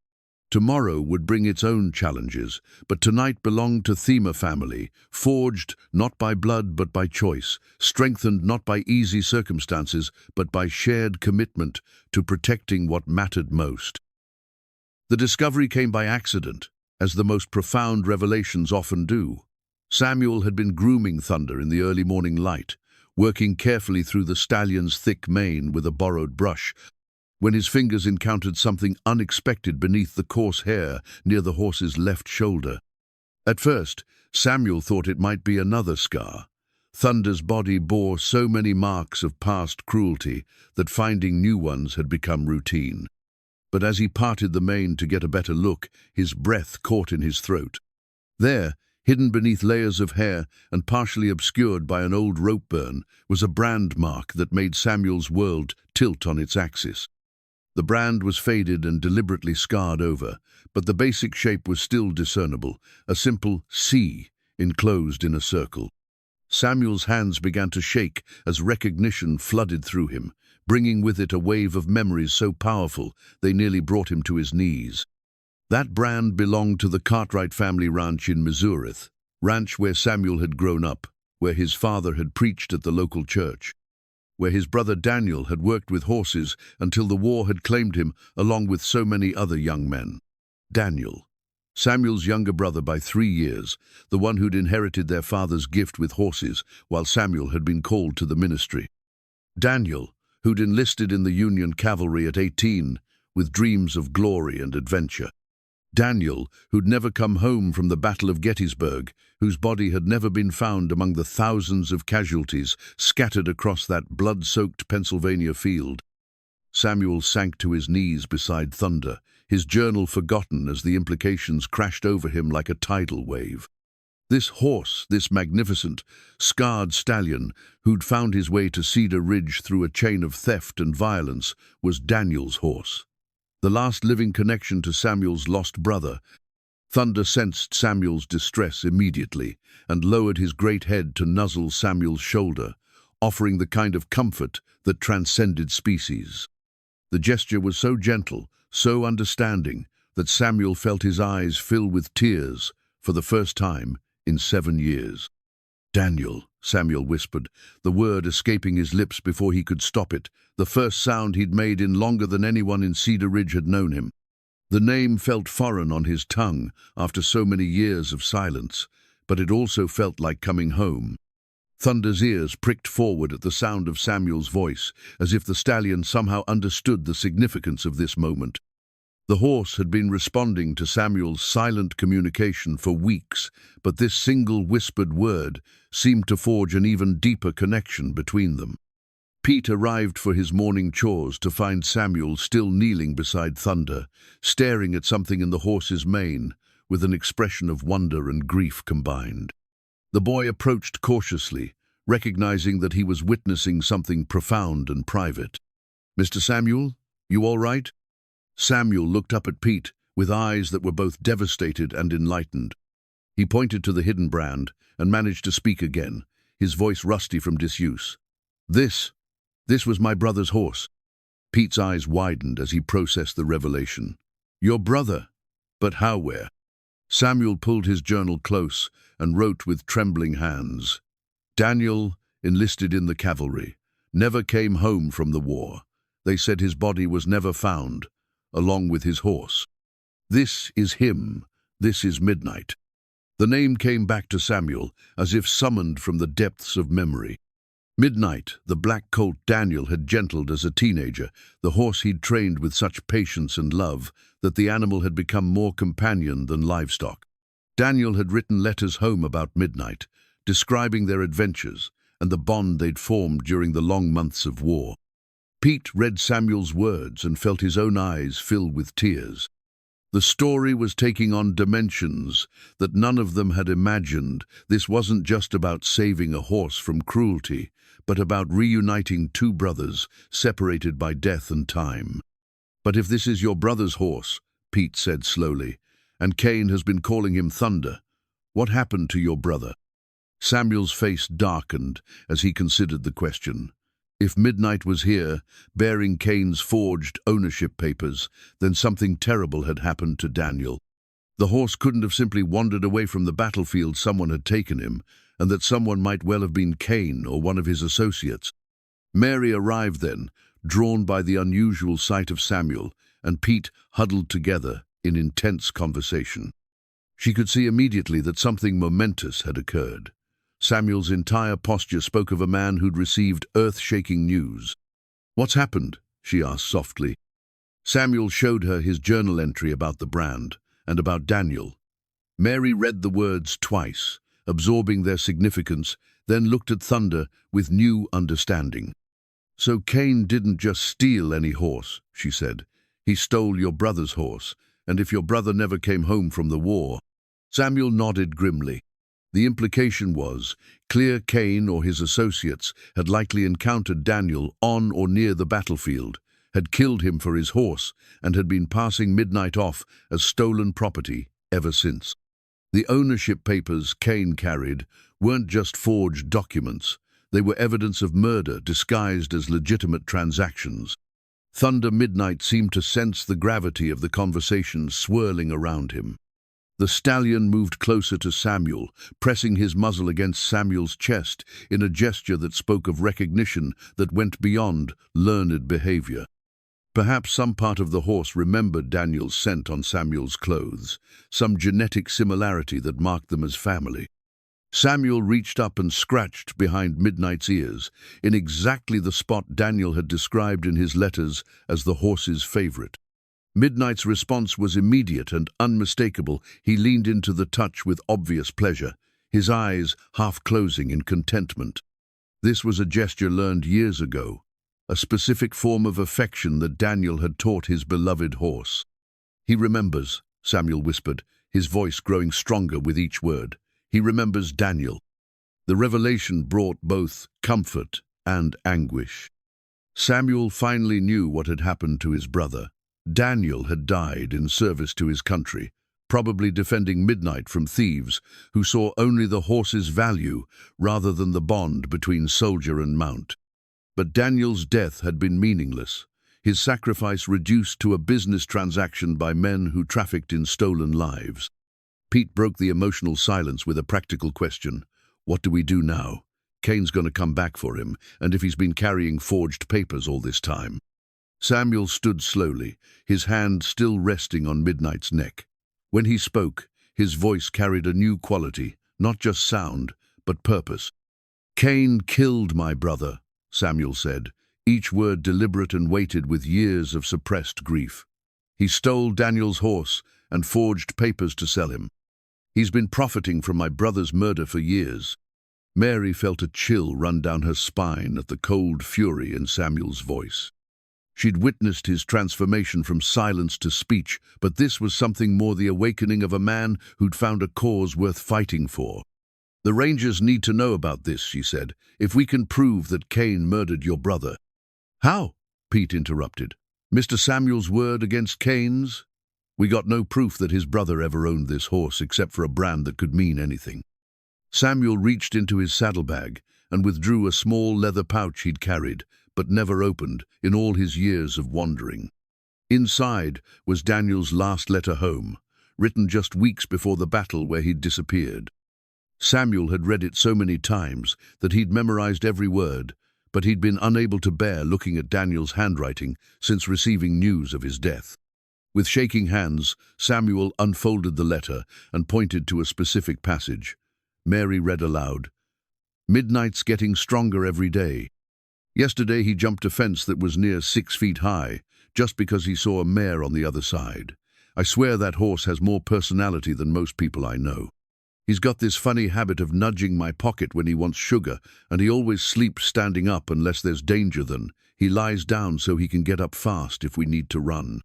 Tomorrow would bring its own challenges, but tonight belonged to Thema family, forged not by blood but by choice, strengthened not by easy circumstances but by shared commitment to protecting what mattered most. The discovery came by accident, as the most profound revelations often do. Samuel had been grooming Thunder in the early morning light, working carefully through the stallion's thick mane with a borrowed brush, when his fingers encountered something unexpected beneath the coarse hair near the horse's left shoulder. At first, Samuel thought it might be another scar. Thunder's body bore so many marks of past cruelty that finding new ones had become routine. But as he parted the mane to get a better look, his breath caught in his throat. There, hidden beneath layers of hair and partially obscured by an old rope burn, was a brand mark that made Samuel's world tilt on its axis. The brand was faded and deliberately scarred over, but the basic shape was still discernible, a simple C enclosed in a circle. Samuel's hands began to shake as recognition flooded through him, bringing with it a wave of memories so powerful they nearly brought him to his knees. That brand belonged to the Cartwright family ranch in Missouri, ranch where Samuel had grown up, where his father had preached at the local church, where his brother Daniel had worked with horses until the war had claimed him along with so many other young men. Daniel, Samuel's younger brother by 3 years, the one who'd inherited their father's gift with horses while Samuel had been called to the ministry. Daniel, who'd enlisted in the Union cavalry at 18 with dreams of glory and adventure. Daniel, who'd never come home from the Battle of Gettysburg, whose body had never been found among the thousands of casualties scattered across that blood-soaked Pennsylvania field. Samuel sank to his knees beside Thunder, his journal forgotten as the implications crashed over him like a tidal wave. This horse, this magnificent, scarred stallion, who'd found his way to Cedar Ridge through a chain of theft and violence, was Daniel's horse. The last living connection to Samuel's lost brother. Thunder sensed Samuel's distress immediately and lowered his great head to nuzzle Samuel's shoulder, offering the kind of comfort that transcended species. The gesture was so gentle, so understanding, that Samuel felt his eyes fill with tears for the first time in 7 years. "Daniel," Samuel whispered, the word escaping his lips before he could stop it, the first sound he'd made in longer than anyone in Cedar Ridge had known him. The name felt foreign on his tongue after so many years of silence, but it also felt like coming home. Thunder's ears pricked forward at the sound of Samuel's voice, as if the stallion somehow understood the significance of this moment. The horse had been responding to Samuel's silent communication for weeks, but this single whispered word seemed to forge an even deeper connection between them. Pete arrived for his morning chores to find Samuel still kneeling beside Thunder, staring at something in the horse's mane, with an expression of wonder and grief combined. The boy approached cautiously, recognizing that he was witnessing something profound and private. "Mr. Samuel, you all right?" Samuel looked up at Pete with eyes that were both devastated and enlightened. He pointed to the hidden brand and managed to speak again, his voice rusty from disuse. This was my brother's horse." Pete's eyes widened as he processed the revelation. "Your brother? But how, where?" Samuel pulled his journal close and wrote with trembling hands. "Daniel enlisted in the cavalry, never came home from the war. They said his body was never found, along with his horse. This is him. This is Midnight." The name came back to Samuel, as if summoned from the depths of memory. Midnight, the black colt Daniel had gentled as a teenager, the horse he'd trained with such patience and love that the animal had become more companion than livestock. Daniel had written letters home about Midnight, describing their adventures and the bond they'd formed during the long months of war. Pete read Samuel's words and felt his own eyes fill with tears. The story was taking on dimensions that none of them had imagined. This wasn't just about saving a horse from cruelty, but about reuniting two brothers separated by death and time. "But if this is your brother's horse," Pete said slowly, "and Cain has been calling him Thunder, what happened to your brother?" Samuel's face darkened as he considered the question. If Midnight was here, bearing Cain's forged ownership papers, then something terrible had happened to Daniel. The horse couldn't have simply wandered away from the battlefield. Someone had taken him, and that someone might well have been Cain or one of his associates. Mary arrived then, drawn by the unusual sight of Samuel, and Pete huddled together in intense conversation. She could see immediately that something momentous had occurred. Samuel's entire posture spoke of a man who'd received earth-shaking news. "What's happened?" she asked softly. Samuel showed her his journal entry about the brand and about Daniel. Mary read the words twice, absorbing their significance, then looked at Thunder with new understanding. "So Cain didn't just steal any horse," she said. "He stole your brother's horse, and if your brother never came home from the war..." Samuel nodded grimly. The implication was clear Cain or his associates had likely encountered Daniel on or near the battlefield, had killed him for his horse, and had been passing Midnight off as stolen property ever since. The ownership papers Cain carried weren't just forged documents. They were evidence of murder disguised as legitimate transactions. Thunder Midnight seemed to sense the gravity of the conversation swirling around him. The stallion moved closer to Samuel, pressing his muzzle against Samuel's chest in a gesture that spoke of recognition that went beyond learned behavior. Perhaps some part of the horse remembered Daniel's scent on Samuel's clothes, some genetic similarity that marked them as family. Samuel reached up and scratched behind Midnight's ears, in exactly the spot Daniel had described in his letters as the horse's favorite. Midnight's response was immediate and unmistakable. He leaned into the touch with obvious pleasure, his eyes half closing in contentment. This was a gesture learned years ago, a specific form of affection that Daniel had taught his beloved horse. "He remembers," Samuel whispered, his voice growing stronger with each word. "He remembers Daniel." The revelation brought both comfort and anguish. Samuel finally knew what had happened to his brother. Daniel had died in service to his country, probably defending Midnight from thieves who saw only the horse's value rather than the bond between soldier and mount. But Daniel's death had been meaningless, his sacrifice reduced to a business transaction by men who trafficked in stolen lives. Pete broke the emotional silence with a practical question. "What do we do now?" Cain's gonna come back for him, and if he's been carrying forged papers all this time. Samuel stood slowly, his hand still resting on Midnight's neck. When he spoke, his voice carried a new quality, not just sound, but purpose. "Cain killed my brother," Samuel said, each word deliberate and weighted with years of suppressed grief. "He stole Daniel's horse and forged papers to sell him. He's been profiting from my brother's murder for years." Mary felt a chill run down her spine at the cold fury in Samuel's voice. She'd witnessed his transformation from silence to speech, but this was something more, the awakening of a man who'd found a cause worth fighting for. "The Rangers need to know about this," she said, "if we can prove that Cain murdered your brother." "How?" Pete interrupted. "Mr. Samuel's word against Cain's? We got no proof that his brother ever owned this horse except for a brand that could mean anything." Samuel reached into his saddlebag and withdrew a small leather pouch he'd carried, but never opened in all his years of wandering. Inside was Daniel's last letter home, written just weeks before the battle where he'd disappeared. Samuel had read it so many times that he'd memorized every word, but he'd been unable to bear looking at Daniel's handwriting since receiving news of his death. With shaking hands, Samuel unfolded the letter and pointed to a specific passage. Mary read aloud, "Midnight's getting stronger every day. Yesterday he jumped a fence that was near 6 feet high, just because he saw a mare on the other side. I swear that horse has more personality than most people I know. He's got this funny habit of nudging my pocket when he wants sugar, and he always sleeps standing up unless there's danger. Then he lies down so he can get up fast if we need to run."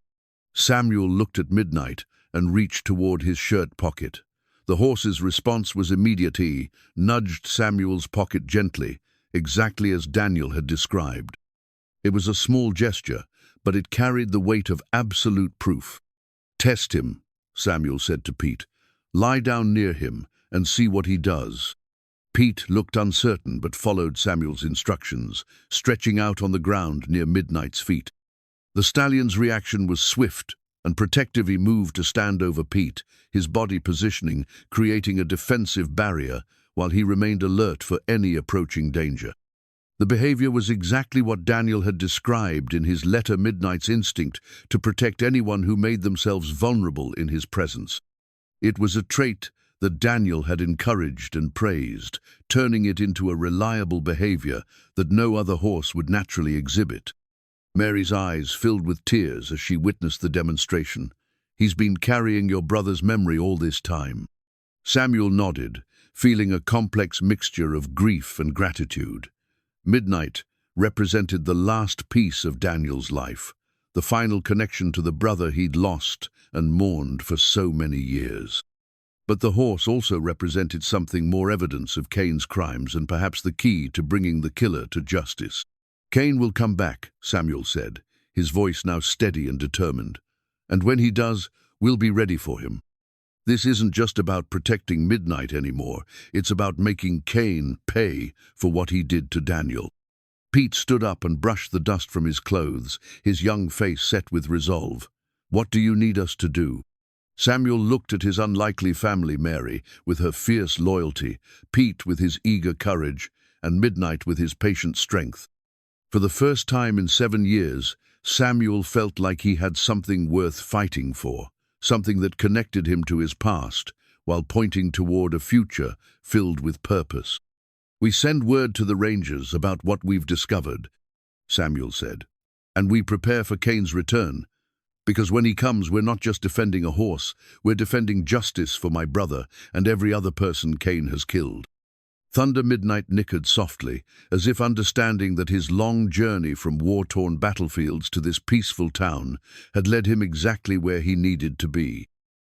Samuel looked at Midnight and reached toward his shirt pocket. The horse's response was immediate. He nudged Samuel's pocket gently, exactly as Daniel had described. It was a small gesture, but it carried the weight of absolute proof. "Test him," Samuel said to Pete. "Lie down near him and see what he does." Pete looked uncertain but followed Samuel's instructions, stretching out on the ground near Midnight's feet. The stallion's reaction was swift and protective. He moved to stand over Pete, his body positioning, creating a defensive barrier, while he remained alert for any approaching danger. The behavior was exactly what Daniel had described in his letter, Midnight's instinct to protect anyone who made themselves vulnerable in his presence. It was a trait that Daniel had encouraged and praised, turning it into a reliable behavior that no other horse would naturally exhibit. Mary's eyes filled with tears as she witnessed the demonstration. "He's been carrying your brother's memory all this time." Samuel nodded, feeling a complex mixture of grief and gratitude. Midnight represented the last piece of Daniel's life, the final connection to the brother he'd lost and mourned for so many years. But the horse also represented something more, evidence of Cain's crimes and perhaps the key to bringing the killer to justice. "Cain will come back," Samuel said, his voice now steady and determined. "And when he does, we'll be ready for him. This isn't just about protecting Midnight anymore. It's about making Cain pay for what he did to Daniel." Pete stood up and brushed the dust from his clothes, his young face set with resolve. "What do you need us to do?" Samuel looked at his unlikely family, Mary with her fierce loyalty, Pete with his eager courage, and Midnight with his patient strength. For the first time in 7 years, Samuel felt like he had something worth fighting for, something that connected him to his past, while pointing toward a future filled with purpose. "We send word to the Rangers about what we've discovered," Samuel said, "and we prepare for Cain's return. Because when he comes, we're not just defending a horse, we're defending justice for my brother and every other person Cain has killed." Thunder Midnight nickered softly, as if understanding that his long journey from war-torn battlefields to this peaceful town had led him exactly where he needed to be.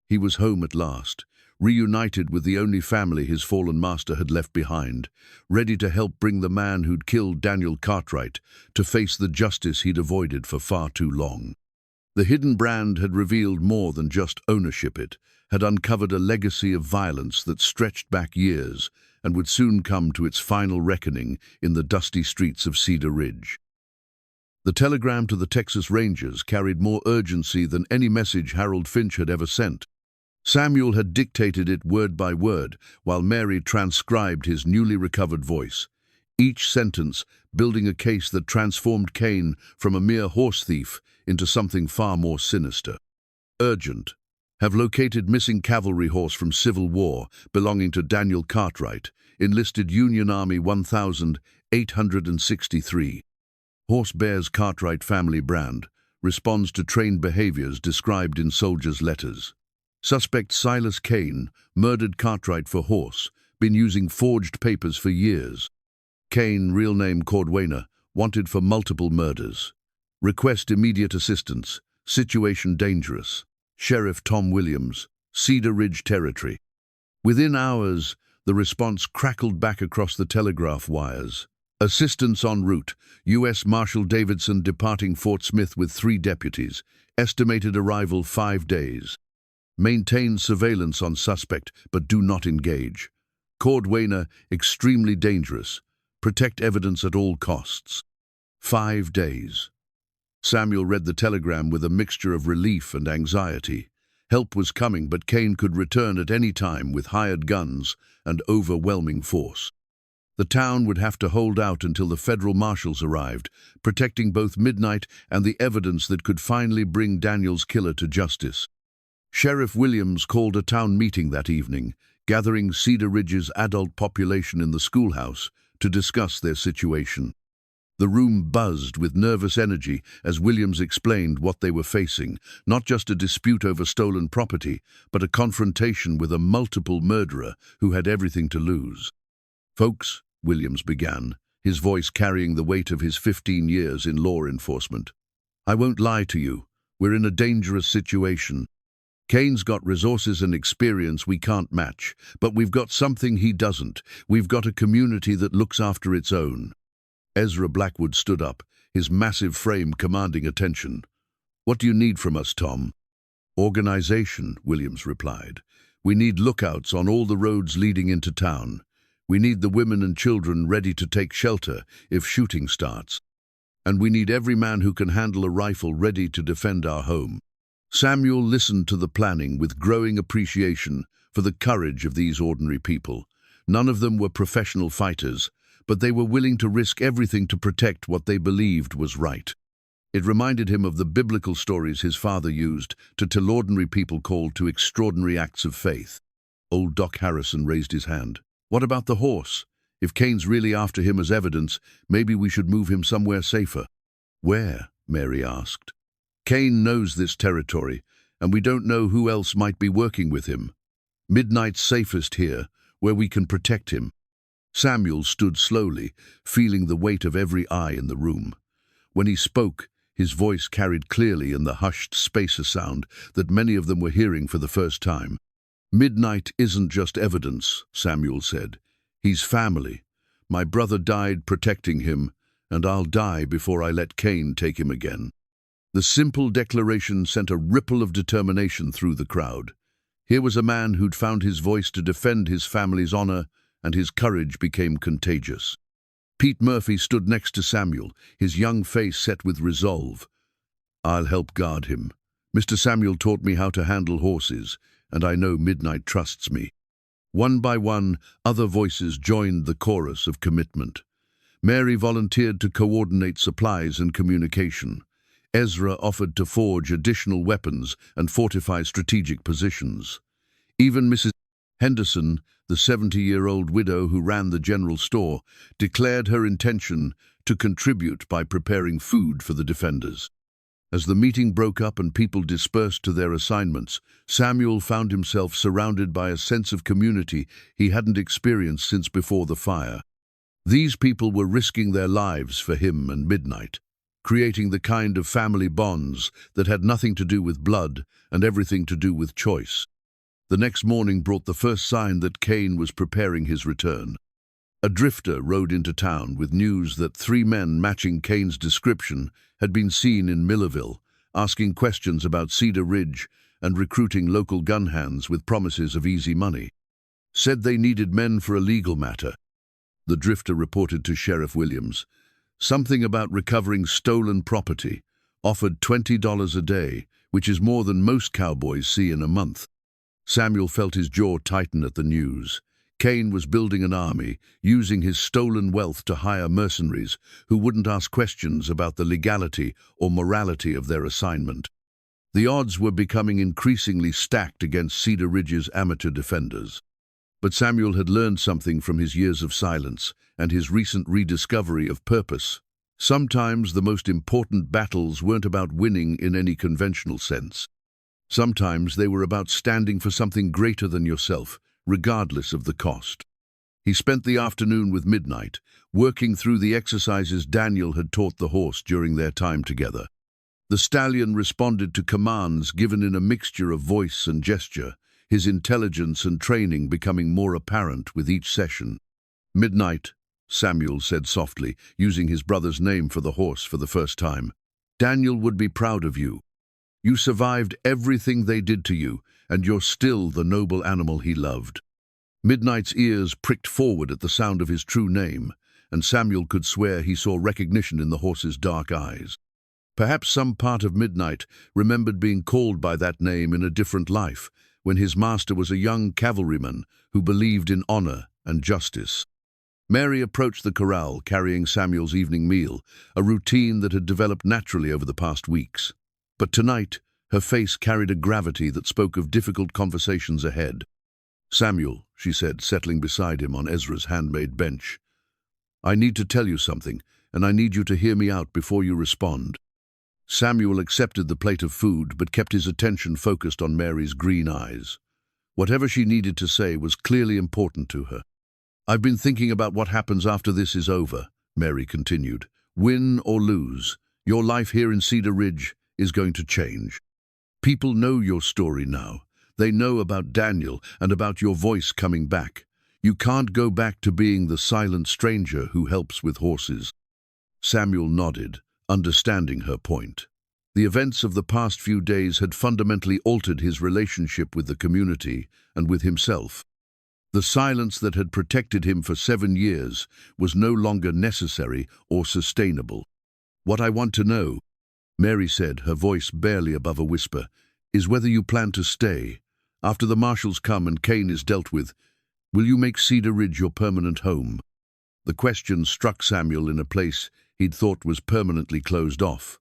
He was home at last, reunited with the only family his fallen master had left behind, ready to help bring the man who'd killed Daniel Cartwright to face the justice he'd avoided for far too long. The hidden brand had revealed more than just ownership. It had uncovered a legacy of violence that stretched back years and would soon come to its final reckoning in the dusty streets of Cedar Ridge. The telegram to the Texas Rangers carried more urgency than any message Harold Finch had ever sent. Samuel had dictated it word by word, while Mary transcribed his newly recovered voice. each sentence building a case that transformed Cain from a mere horse thief into something far more sinister. Urgent. Have located missing cavalry horse from Civil War belonging to Daniel Cartwright, enlisted Union Army 1863. Horse bears Cartwright family brand, responds to trained behaviors described in soldiers' letters. Suspect Silas Cain murdered Cartwright for horse, been using forged papers for years. Cain, real name Cordwainer, wanted for multiple murders. Request immediate assistance, situation dangerous. Sheriff Tom Williams, Cedar Ridge Territory. Within hours, the response crackled back across the telegraph wires. Assistance en route, U.S. Marshal Davidson departing Fort Smith with 3 deputies, estimated arrival 5 days. Maintain surveillance on suspect, but do not engage. Cordwainer, extremely dangerous. Protect evidence at all costs. 5 days. Samuel read the telegram with a mixture of relief and anxiety. Help was coming, but Cain could return at any time with hired guns and overwhelming force. The town would have to hold out until the federal marshals arrived, protecting both Midnight and the evidence that could finally bring Daniel's killer to justice. Sheriff Williams called a town meeting that evening, gathering Cedar Ridge's adult population in the schoolhouse to discuss their situation. The room buzzed with nervous energy as Williams explained what they were facing, not just a dispute over stolen property, but a confrontation with a multiple murderer who had everything to lose. "Folks," Williams began, his voice carrying the weight of his 15 years in law enforcement, "I won't lie to you. We're in a dangerous situation. Cain's got resources and experience we can't match, but we've got something he doesn't. We've got a community that looks after its own." Ezra Blackwood stood up, his massive frame commanding attention. "What do you need from us, Tom?" "Organization," Williams replied. "We need lookouts on all the roads leading into town. We need the women and children ready to take shelter if shooting starts. And we need every man who can handle a rifle ready to defend our home." Samuel listened to the planning with growing appreciation for the courage of these ordinary people. None of them were professional fighters, but they were willing to risk everything to protect what they believed was right. It reminded him of the biblical stories his father used to tell ordinary people called to extraordinary acts of faith. Old Doc Harrison raised his hand. "What about the horse? If Cain's really after him as evidence, maybe we should move him somewhere safer." "Where?" Mary asked. "Cain knows this territory, and we don't know who else might be working with him. Midnight's safest here, where we can protect him." Samuel stood slowly, feeling the weight of every eye in the room. When he spoke, his voice carried clearly in the hushed spacer sound that many of them were hearing for the first time. "Midnight isn't just evidence," Samuel said. "He's family. My brother died protecting him, and I'll die before I let Cain take him again." The simple declaration sent a ripple of determination through the crowd. Here was a man who'd found his voice to defend his family's honor, and his courage became contagious. Pete Murphy stood next to Samuel, his young face set with resolve. "I'll help guard him. Mr. Samuel taught me how to handle horses, and I know Midnight trusts me." One by one, other voices joined the chorus of commitment. Mary volunteered to coordinate supplies and communication. Ezra offered to forge additional weapons and fortify strategic positions. Even Mrs. Henderson, the 70-year-old widow who ran the general store, declared her intention to contribute by preparing food for the defenders. As the meeting broke up and people dispersed to their assignments, Samuel found himself surrounded by a sense of community he hadn't experienced since before the fire. These people were risking their lives for him and Midnight, creating the kind of family bonds that had nothing to do with blood and everything to do with choice. The next morning brought the first sign that Cain was preparing his return. A drifter rode into town with news that 3 men matching Cain's description had been seen in Millerville, asking questions about Cedar Ridge and recruiting local gun hands with promises of easy money. Said they needed men for a legal matter. The drifter reported to Sheriff Williams. Something about recovering stolen property, offered $20 a day, which is more than most cowboys see in a month. Samuel felt his jaw tighten at the news. Cain was building an army, using his stolen wealth to hire mercenaries who wouldn't ask questions about the legality or morality of their assignment. The odds were becoming increasingly stacked against Cedar Ridge's amateur defenders. But Samuel had learned something from his years of silence and his recent rediscovery of purpose. Sometimes the most important battles weren't about winning in any conventional sense. Sometimes they were about standing for something greater than yourself, regardless of the cost. He spent the afternoon with Midnight, working through the exercises Daniel had taught the horse during their time together. The stallion responded to commands given in a mixture of voice and gesture, his intelligence and training becoming more apparent with each session. "Midnight," Samuel said softly, using his brother's name for the horse for the first time. "Daniel would be proud of you. You survived everything they did to you, and you're still the noble animal he loved." Midnight's ears pricked forward at the sound of his true name, and Samuel could swear he saw recognition in the horse's dark eyes. Perhaps some part of Midnight remembered being called by that name in a different life, when his master was a young cavalryman who believed in honor and justice. Mary approached the corral carrying Samuel's evening meal, a routine that had developed naturally over the past weeks. But tonight, her face carried a gravity that spoke of difficult conversations ahead. "Samuel," she said, settling beside him on Ezra's handmade bench, "I need to tell you something, and I need you to hear me out before you respond." Samuel accepted the plate of food, but kept his attention focused on Mary's green eyes. Whatever she needed to say was clearly important to her. "I've been thinking about what happens after this is over," Mary continued. "Win or lose, your life here in Cedar Ridge is going to change. People know your story now. They know about Daniel and about your voice coming back. You can't go back to being the silent stranger who helps with horses." Samuel nodded, understanding her point. The events of the past few days had fundamentally altered his relationship with the community and with himself. The silence that had protected him for 7 years was no longer necessary or sustainable. "What I want to know," Mary said, her voice barely above a whisper, "is whether you plan to stay. After the marshals come and Cain is dealt with, will you make Cedar Ridge your permanent home?" The question struck Samuel in a place he'd thought was permanently closed off.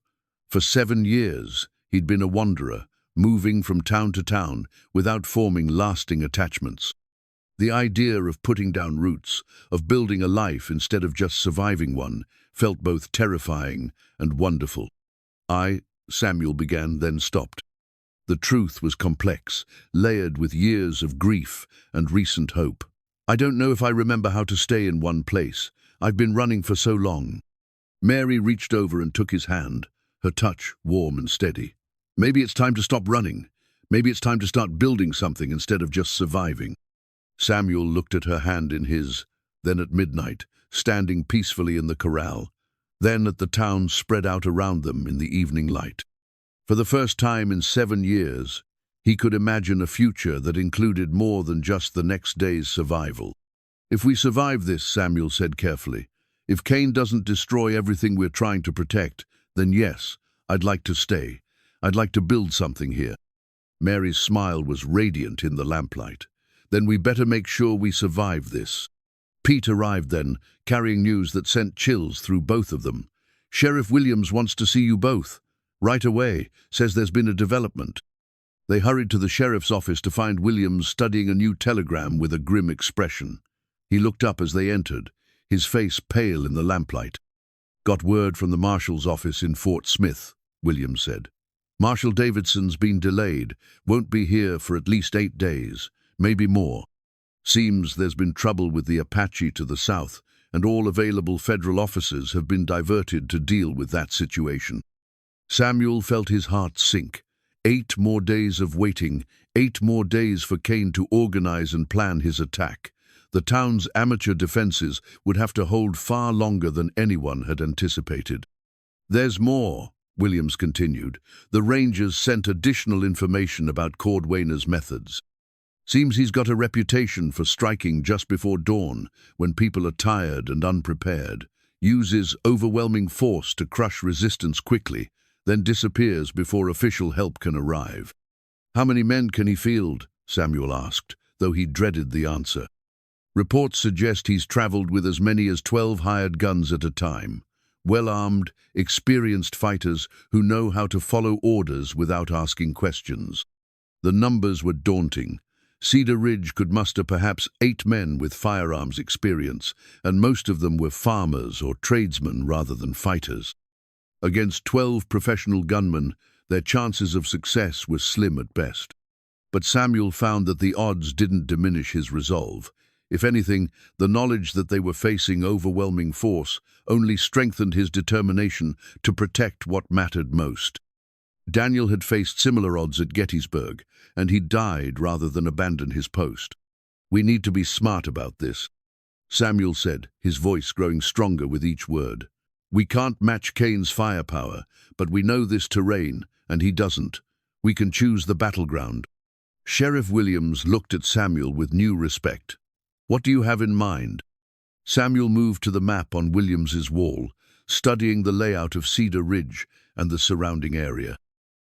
For 7 years, he'd been a wanderer, moving from town to town without forming lasting attachments. The idea of putting down roots, of building a life instead of just surviving one, felt both terrifying and wonderful. Samuel began, then stopped. The truth was complex, layered with years of grief and recent hope. "I don't know if I remember how to stay in one place. I've been running for so long." Mary reached over and took his hand, her touch warm and steady. "Maybe it's time to stop running. Maybe it's time to start building something instead of just surviving." Samuel looked at her hand in his, then at Midnight, standing peacefully in the corral, then at the town spread out around them in the evening light. For the first time in 7 years, he could imagine a future that included more than just the next day's survival. "If we survive this," Samuel said carefully, "if Cain doesn't destroy everything we're trying to protect, then yes, I'd like to stay. I'd like to build something here." Mary's smile was radiant in the lamplight. "Then we better make sure we survive this." Pete arrived then, carrying news that sent chills through both of them. "Sheriff Williams wants to see you both. Right away, says there's been a development." They hurried to the sheriff's office to find Williams studying a new telegram with a grim expression. He looked up as they entered, his face pale in the lamplight. "Got word from the marshal's office in Fort Smith," Williams said. "Marshal Davidson's been delayed, won't be here for at least 8 days, maybe more. Seems there's been trouble with the Apache to the south, and all available federal officers have been diverted to deal with that situation." Samuel felt his heart sink. 8 more days of waiting, 8 more days for Cain to organize and plan his attack. The town's amateur defenses would have to hold far longer than anyone had anticipated. "There's more," Williams continued. "The Rangers sent additional information about Cordwainer's methods. Seems he's got a reputation for striking just before dawn, when people are tired and unprepared, uses overwhelming force to crush resistance quickly, then disappears before official help can arrive." "How many men can he field?" Samuel asked, though he dreaded the answer. Reports suggest he's traveled with as many as 12 hired guns at a time. Well-armed, experienced fighters who know how to follow orders without asking questions. The numbers were daunting. Cedar Ridge could muster perhaps 8 men with firearms experience, and most of them were farmers or tradesmen rather than fighters. Against 12 professional gunmen, their chances of success were slim at best. But Samuel found that the odds didn't diminish his resolve. If anything, the knowledge that they were facing overwhelming force only strengthened his determination to protect what mattered most. Daniel had faced similar odds at Gettysburg, and he died rather than abandon his post. "We need to be smart about this," Samuel said, his voice growing stronger with each word. "We can't match Cain's firepower, but we know this terrain, and he doesn't. We can choose the battleground." Sheriff Williams looked at Samuel with new respect. "What do you have in mind?" Samuel moved to the map on Williams's wall, studying the layout of Cedar Ridge and the surrounding area.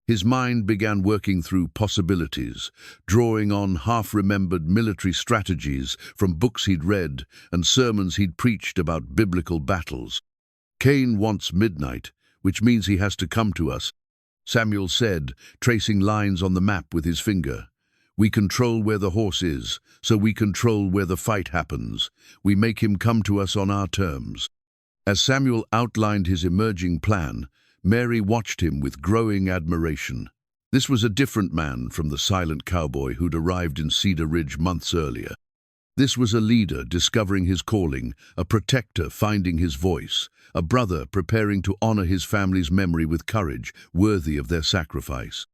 His mind began working through possibilities, drawing on half-remembered military strategies from books he'd read and sermons he'd preached about biblical battles. "Cain wants midnight, which means he has to come to us," Samuel said, tracing lines on the map with his finger. "We control where the horse is, so we control where the fight happens. We make him come to us on our terms." As Samuel outlined his emerging plan, Mary watched him with growing admiration. This was a different man from the silent cowboy who'd arrived in Cedar Ridge months earlier. This was a leader discovering his calling, a protector finding his voice, a brother preparing to honor his family's memory with courage worthy of their sacrifice.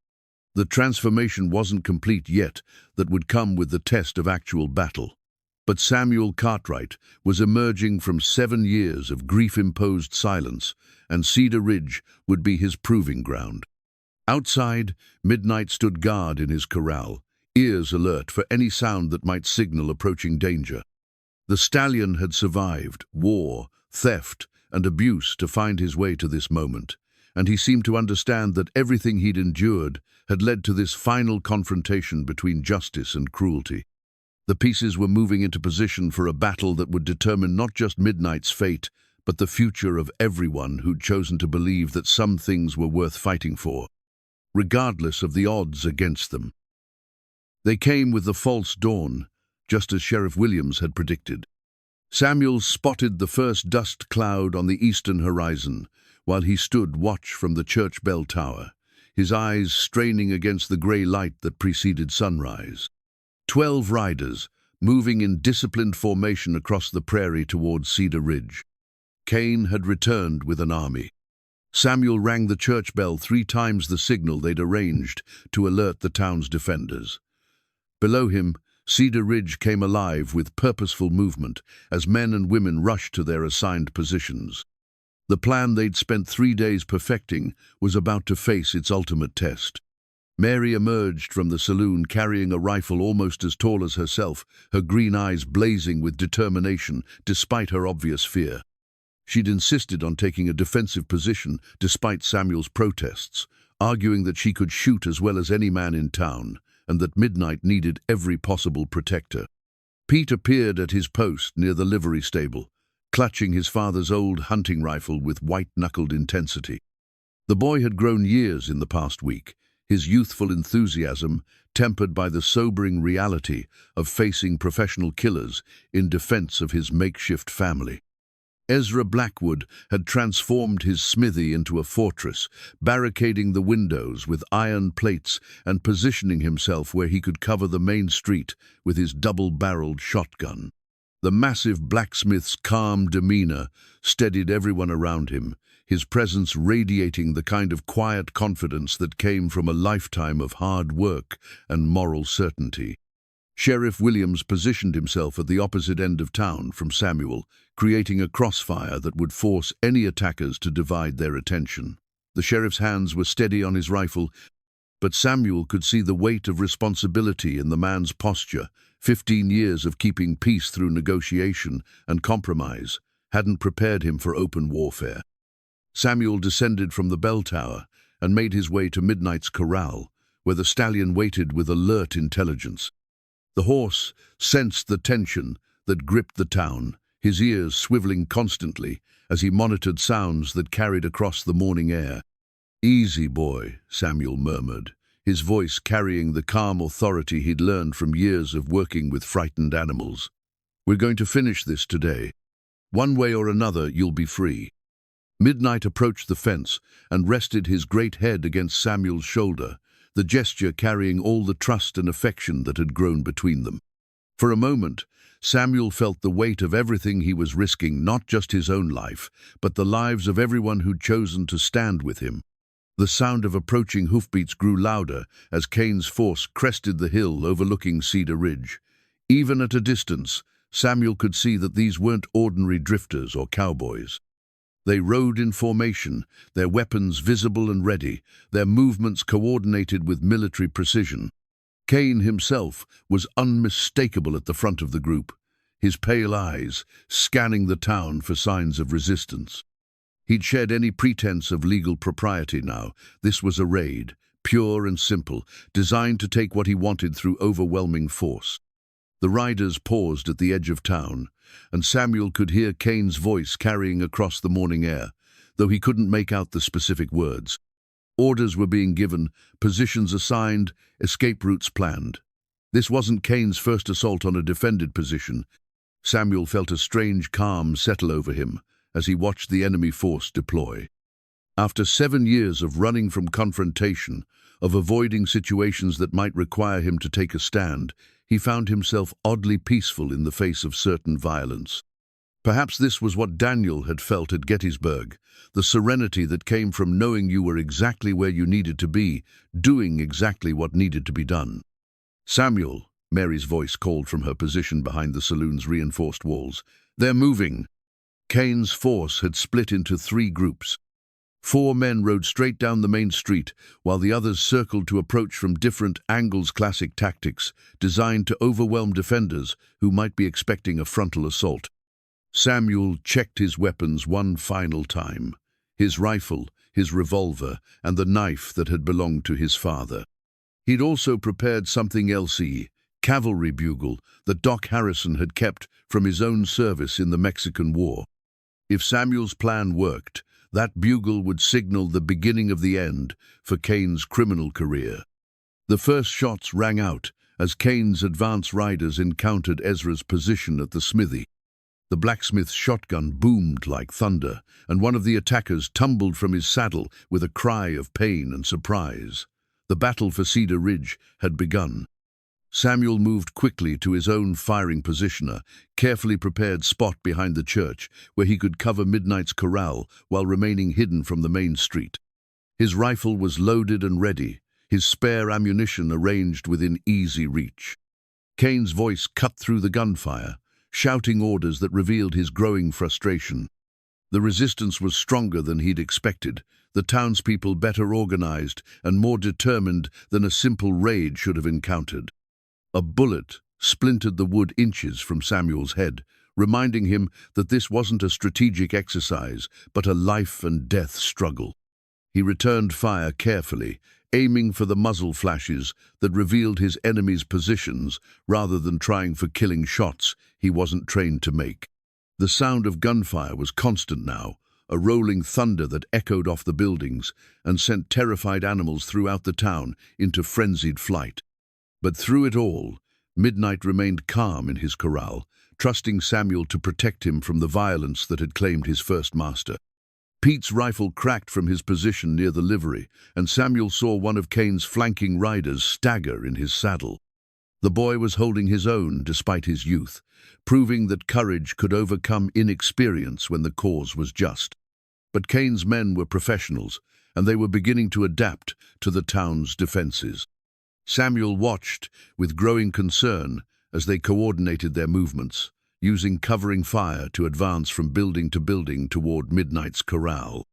The transformation wasn't complete yet, that would come with the test of actual battle. But Samuel Cartwright was emerging from 7 years of grief-imposed silence, and Cedar Ridge would be his proving ground. Outside, Midnight stood guard in his corral, ears alert for any sound that might signal approaching danger. The stallion had survived war, theft, and abuse to find his way to this moment, and he seemed to understand that everything he'd endured had led to this final confrontation between justice and cruelty. The pieces were moving into position for a battle that would determine not just Midnight's fate, but the future of everyone who'd chosen to believe that some things were worth fighting for, regardless of the odds against them. They came with the false dawn, just as Sheriff Williams had predicted. Samuel spotted the first dust cloud on the eastern horizon, while he stood watch from the church bell tower, his eyes straining against the grey light that preceded sunrise. 12 riders, moving in disciplined formation across the prairie towards Cedar Ridge. Cain had returned with an army. Samuel rang the church bell 3 times the signal they'd arranged to alert the town's defenders. Below him, Cedar Ridge came alive with purposeful movement as men and women rushed to their assigned positions. The plan they'd spent 3 days perfecting was about to face its ultimate test. Mary emerged from the saloon carrying a rifle almost as tall as herself, her green eyes blazing with determination despite her obvious fear. She'd insisted on taking a defensive position despite Samuel's protests, arguing that she could shoot as well as any man in town, and that Midnight needed every possible protector. Pete appeared at his post near the livery stable, clutching his father's old hunting rifle with white-knuckled intensity. The boy had grown years in the past week, his youthful enthusiasm tempered by the sobering reality of facing professional killers in defense of his makeshift family. Ezra Blackwood had transformed his smithy into a fortress, barricading the windows with iron plates and positioning himself where he could cover the main street with his double-barreled shotgun. The massive blacksmith's calm demeanor steadied everyone around him, his presence radiating the kind of quiet confidence that came from a lifetime of hard work and moral certainty. Sheriff Williams positioned himself at the opposite end of town from Samuel, creating a crossfire that would force any attackers to divide their attention. The sheriff's hands were steady on his rifle, but Samuel could see the weight of responsibility in the man's posture. 15 years of keeping peace through negotiation and compromise hadn't prepared him for open warfare. Samuel descended from the bell tower and made his way to Midnight's corral, where the stallion waited with alert intelligence. The horse sensed the tension, that gripped the town, his ears swiveling constantly as he monitored sounds that carried across the morning air. "Easy, boy," Samuel murmured, his voice carrying the calm authority he'd learned from years of working with frightened animals. "We're going to finish this today. One way or another, you'll be free." Midnight approached the fence and rested his great head against Samuel's shoulder, the gesture carrying all the trust and affection that had grown between them. For a moment, Samuel felt the weight of everything he was risking, not just his own life, but the lives of everyone who'd chosen to stand with him. The sound of approaching hoofbeats grew louder as Cain's force crested the hill overlooking Cedar Ridge. Even at a distance, Samuel could see that these weren't ordinary drifters or cowboys. They rode in formation, their weapons visible and ready, their movements coordinated with military precision. Cain himself was unmistakable at the front of the group, his pale eyes scanning the town for signs of resistance. He'd shed any pretense of legal propriety now. This was a raid, pure and simple, designed to take what he wanted through overwhelming force. The riders paused at the edge of town, and Samuel could hear Cain's voice carrying across the morning air, though he couldn't make out the specific words. Orders were being given, positions assigned, escape routes planned. This wasn't Cain's first assault on a defended position. Samuel felt a strange calm settle over him as he watched the enemy force deploy. After 7 years of running from confrontation, of avoiding situations that might require him to take a stand, he found himself oddly peaceful in the face of certain violence. Perhaps this was what Daniel had felt at Gettysburg, the serenity that came from knowing you were exactly where you needed to be, doing exactly what needed to be done. "Samuel," Mary's voice called from her position behind the saloon's reinforced walls. "They're moving." Cain's force had split into 3 groups. 4 men rode straight down the main street, while the others circled to approach from different angles, classic tactics designed to overwhelm defenders who might be expecting a frontal assault. Samuel checked his weapons one final time, his rifle, his revolver, and the knife that had belonged to his father. He'd also prepared something else, cavalry bugle that Doc Harrison had kept from his own service in the Mexican War. If Samuel's plan worked, that bugle would signal the beginning of the end for Cain's criminal career. The first shots rang out as Cain's advance riders encountered Ezra's position at the smithy. The blacksmith's shotgun boomed like thunder, and one of the attackers tumbled from his saddle with a cry of pain and surprise. The battle for Cedar Ridge had begun. Samuel moved quickly to his own firing position, a carefully prepared spot behind the church where he could cover Midnight's corral while remaining hidden from the main street. His rifle was loaded and ready, his spare ammunition arranged within easy reach. Cain's voice cut through the gunfire, shouting orders that revealed his growing frustration. The resistance was stronger than he'd expected, the townspeople better organized and more determined than a simple raid should have encountered. A bullet splintered the wood inches from Samuel's head, reminding him that this wasn't a strategic exercise, but a life-and-death struggle. He returned fire carefully, aiming for the muzzle flashes that revealed his enemy's positions rather than trying for killing shots he wasn't trained to make. The sound of gunfire was constant now, a rolling thunder that echoed off the buildings and sent terrified animals throughout the town into frenzied flight. But through it all, Midnight remained calm in his corral, trusting Samuel to protect him from the violence that had claimed his first master. Pete's rifle cracked from his position near the livery, and Samuel saw one of Cain's flanking riders stagger in his saddle. The boy was holding his own despite his youth, proving that courage could overcome inexperience when the cause was just. But Cain's men were professionals, and they were beginning to adapt to the town's defenses. Samuel watched with growing concern as they coordinated their movements, using covering fire to advance from building to building toward Midnight's corral.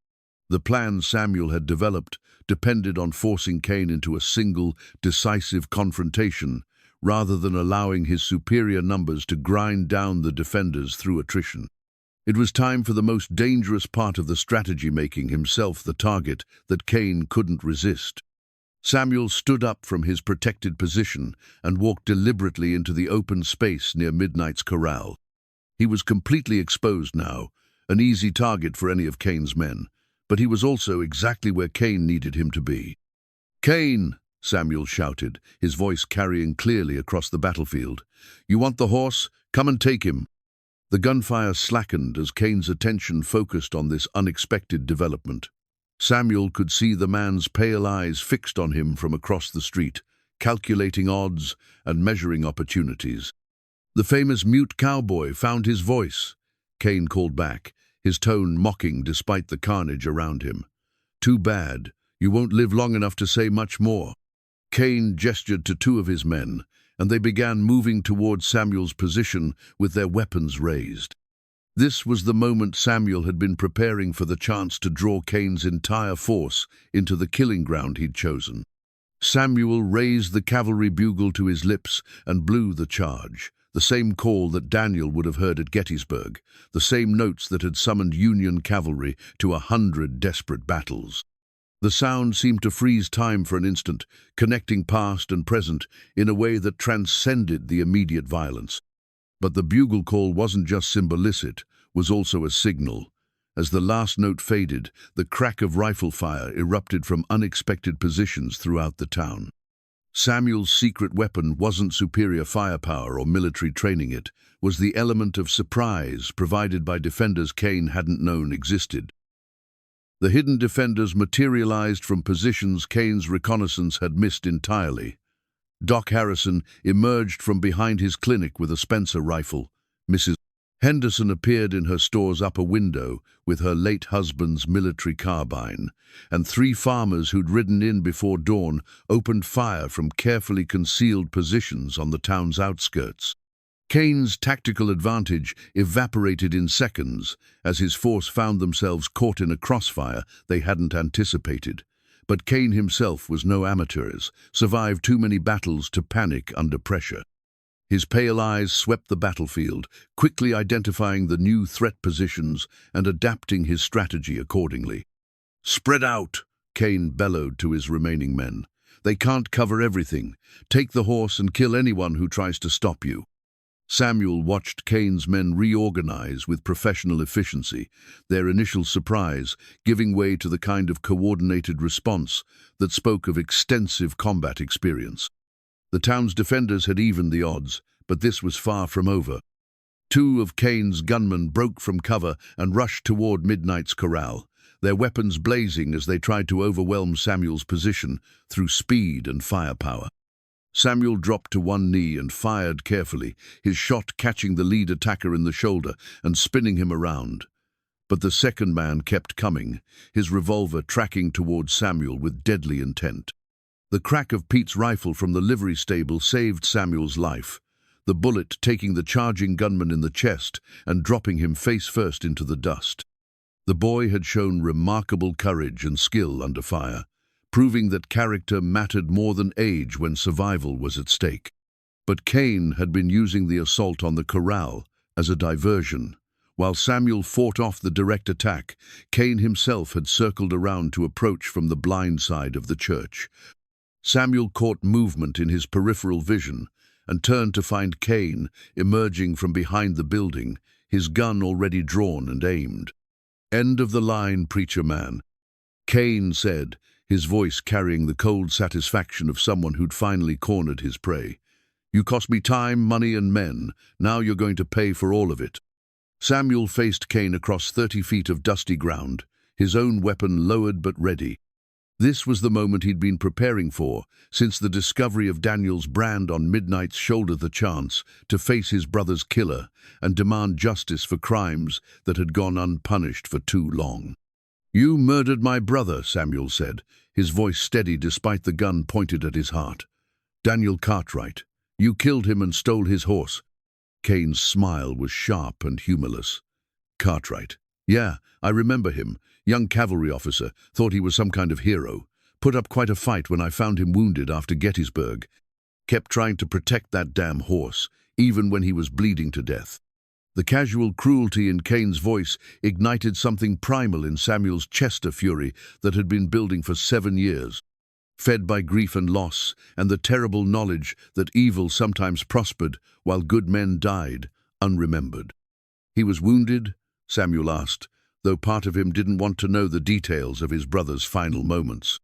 The plan Samuel had developed depended on forcing Cain into a single, decisive confrontation, rather than allowing his superior numbers to grind down the defenders through attrition. It was time for the most dangerous part of the strategy, making himself the target that Cain couldn't resist. Samuel stood up from his protected position and walked deliberately into the open space near Midnight's corral. He was completely exposed now, an easy target for any of Cain's men, but he was also exactly where Cain needed him to be. "Cain!" Samuel shouted, his voice carrying clearly across the battlefield. "You want the horse? Come and take him." The gunfire slackened as Cain's attention focused on this unexpected development. Samuel could see the man's pale eyes fixed on him from across the street, calculating odds and measuring opportunities. "The famous mute cowboy found his voice," Cain called back, his tone mocking despite the carnage around him. "Too bad. You won't live long enough to say much more." Cain gestured to two of his men, and they began moving toward Samuel's position with their weapons raised. This was the moment Samuel had been preparing for, the chance to draw Cain's entire force into the killing ground he'd chosen. Samuel raised the cavalry bugle to his lips and blew the charge, the same call that Daniel would have heard at Gettysburg, the same notes that had summoned Union cavalry to 100 desperate battles. The sound seemed to freeze time for an instant, connecting past and present in a way that transcended the immediate violence. But the bugle call wasn't just symbolicit, was also a signal. As the last note faded, the crack of rifle fire erupted from unexpected positions throughout the town. Samuel's secret weapon wasn't superior firepower or military training, it was the element of surprise provided by defenders Cain hadn't known existed. The hidden defenders materialized from positions Cain's reconnaissance had missed entirely. Doc Harrison emerged from behind his clinic with a Spencer rifle. Mrs. Henderson appeared in her store's upper window with her late husband's military carbine, and 3 farmers who'd ridden in before dawn opened fire from carefully concealed positions on the town's outskirts. Cain's tactical advantage evaporated in seconds as his force found themselves caught in a crossfire they hadn't anticipated. But Cain himself was no amateur, survived too many battles to panic under pressure. His pale eyes swept the battlefield, quickly identifying the new threat positions and adapting his strategy accordingly. "Spread out," Cain bellowed to his remaining men. "They can't cover everything. Take the horse and kill anyone who tries to stop you." Samuel watched Cain's men reorganize with professional efficiency, their initial surprise giving way to the kind of coordinated response that spoke of extensive combat experience. The town's defenders had evened the odds, but this was far from over. 2 of Cain's gunmen broke from cover and rushed toward Midnight's corral, their weapons blazing as they tried to overwhelm Samuel's position through speed and firepower. Samuel dropped to one knee and fired carefully, his shot catching the lead attacker in the shoulder and spinning him around. But the second man kept coming, his revolver tracking toward Samuel with deadly intent. The crack of Pete's rifle from the livery stable saved Samuel's life, the bullet taking the charging gunman in the chest and dropping him face first into the dust. The boy had shown remarkable courage and skill under fire, proving that character mattered more than age when survival was at stake. But Cain had been using the assault on the corral as a diversion. While Samuel fought off the direct attack, Cain himself had circled around to approach from the blind side of the church. Samuel caught movement in his peripheral vision and turned to find Cain emerging from behind the building, his gun already drawn and aimed. "End of the line, preacher man," Cain said, his voice carrying the cold satisfaction of someone who'd finally cornered his prey. "You cost me time, money, and men. Now you're going to pay for all of it." Samuel faced Cain across 30 feet of dusty ground, his own weapon lowered but ready. This was the moment he'd been preparing for, since the discovery of Daniel's brand on Midnight's shoulder, the chance to face his brother's killer and demand justice for crimes that had gone unpunished for too long. "You murdered my brother," Samuel said, his voice steady despite the gun pointed at his heart. "Daniel Cartwright. You killed him and stole his horse." Cain's smile was sharp and humorless. "Cartwright. Yeah, I remember him. Young cavalry officer, thought he was some kind of hero. Put up quite a fight when I found him wounded after Gettysburg. Kept trying to protect that damn horse, even when he was bleeding to death." The casual cruelty in Cain's voice ignited something primal in Samuel's chest, a fury that had been building for 7 years. Fed by grief and loss, and the terrible knowledge that evil sometimes prospered while good men died, unremembered. "He was wounded?" Samuel asked, though part of him didn't want to know the details of his brother's final moments.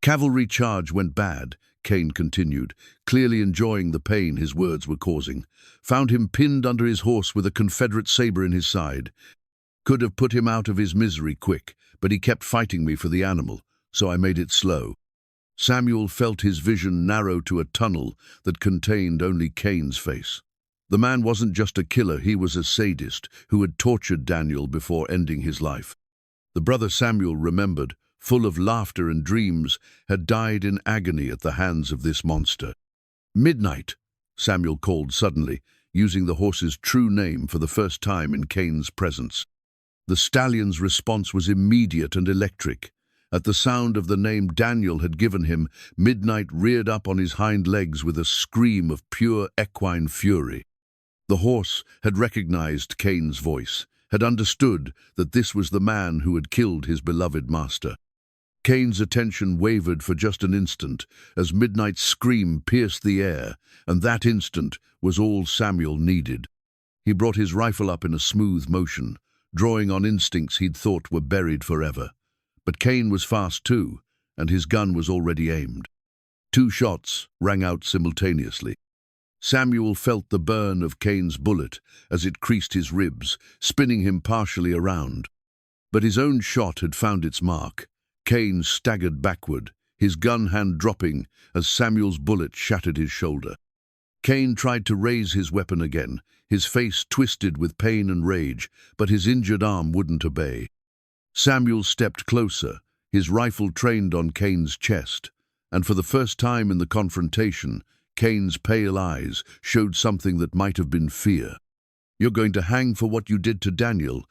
"Cavalry charge went bad," Cain continued, clearly enjoying the pain his words were causing. "Found him pinned under his horse with a Confederate saber in his side. Could have put him out of his misery quick, but he kept fighting me for the animal, so I made it slow." Samuel felt his vision narrow to a tunnel that contained only Cain's face. The man wasn't just a killer, he was a sadist who had tortured Daniel before ending his life. The brother Samuel remembered, full of laughter and dreams, had died in agony at the hands of this monster. "Midnight," Samuel called suddenly, using the horse's true name for the first time in Cain's presence. The stallion's response was immediate and electric. At the sound of the name Daniel had given him, Midnight reared up on his hind legs with a scream of pure equine fury. The horse had recognized Cain's voice, had understood that this was the man who had killed his beloved master. Cain's attention wavered for just an instant as Midnight's scream pierced the air, and that instant was all Samuel needed. He brought his rifle up in a smooth motion, drawing on instincts he'd thought were buried forever. But Cain was fast too, and his gun was already aimed. 2 shots rang out simultaneously. Samuel felt the burn of Cain's bullet as it creased his ribs, spinning him partially around. But his own shot had found its mark. Cain staggered backward, his gun hand dropping as Samuel's bullet shattered his shoulder. Cain tried to raise his weapon again, his face twisted with pain and rage, but his injured arm wouldn't obey. Samuel stepped closer, his rifle trained on Cain's chest, and for the first time in the confrontation, Cain's pale eyes showed something that might have been fear. "You're going to hang for what you did to Daniel,"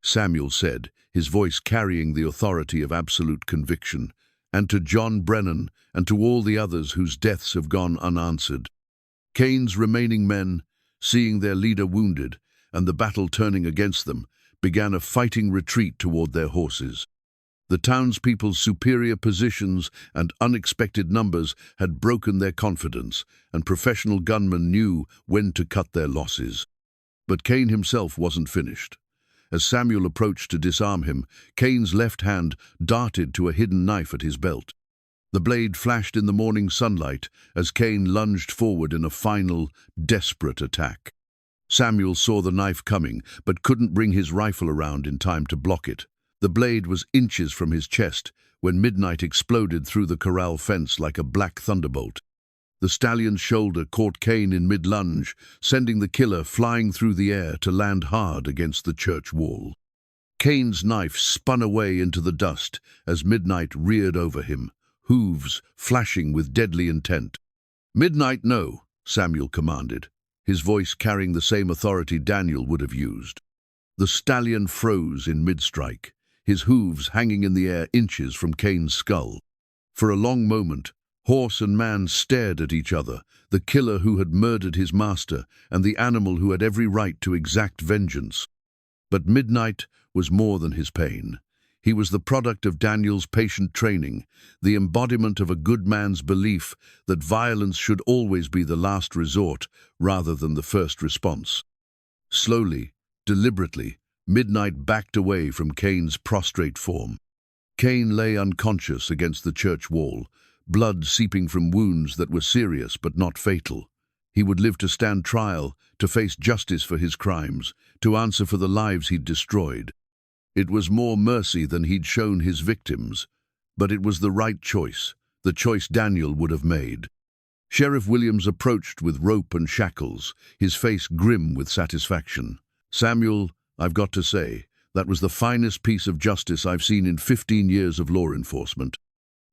Samuel said, his voice carrying the authority of absolute conviction, "and to John Brennan, and to all the others whose deaths have gone unanswered." Cain's remaining men, seeing their leader wounded and the battle turning against them, began a fighting retreat toward their horses. The townspeople's superior positions and unexpected numbers had broken their confidence, and professional gunmen knew when to cut their losses. But Cain himself wasn't finished. As Samuel approached to disarm him, Cain's left hand darted to a hidden knife at his belt. The blade flashed in the morning sunlight as Cain lunged forward in a final, desperate attack. Samuel saw the knife coming, but couldn't bring his rifle around in time to block it. The blade was inches from his chest when Midnight exploded through the corral fence like a black thunderbolt. The stallion's shoulder caught Cain in mid-lunge, sending the killer flying through the air to land hard against the church wall. Cain's knife spun away into the dust as Midnight reared over him, hooves flashing with deadly intent. "Midnight, no," Samuel commanded, his voice carrying the same authority Daniel would have used. The stallion froze in mid-strike, his hooves hanging in the air inches from Cain's skull. For a long moment, horse and man stared at each other, the killer who had murdered his master and the animal who had every right to exact vengeance. But Midnight was more than his pain. He was the product of Daniel's patient training, the embodiment of a good man's belief that violence should always be the last resort rather than the first response. Slowly, deliberately, Midnight backed away from Cain's prostrate form. Cain lay unconscious against the church wall, blood seeping from wounds that were serious but not fatal. He would live to stand trial, to face justice for his crimes, to answer for the lives he'd destroyed. It was more mercy than he'd shown his victims, but it was the right choice, the choice Daniel would have made. Sheriff Williams approached with rope and shackles, his face grim with satisfaction. "Samuel, I've got to say, that was the finest piece of justice I've seen in 15 years of law enforcement."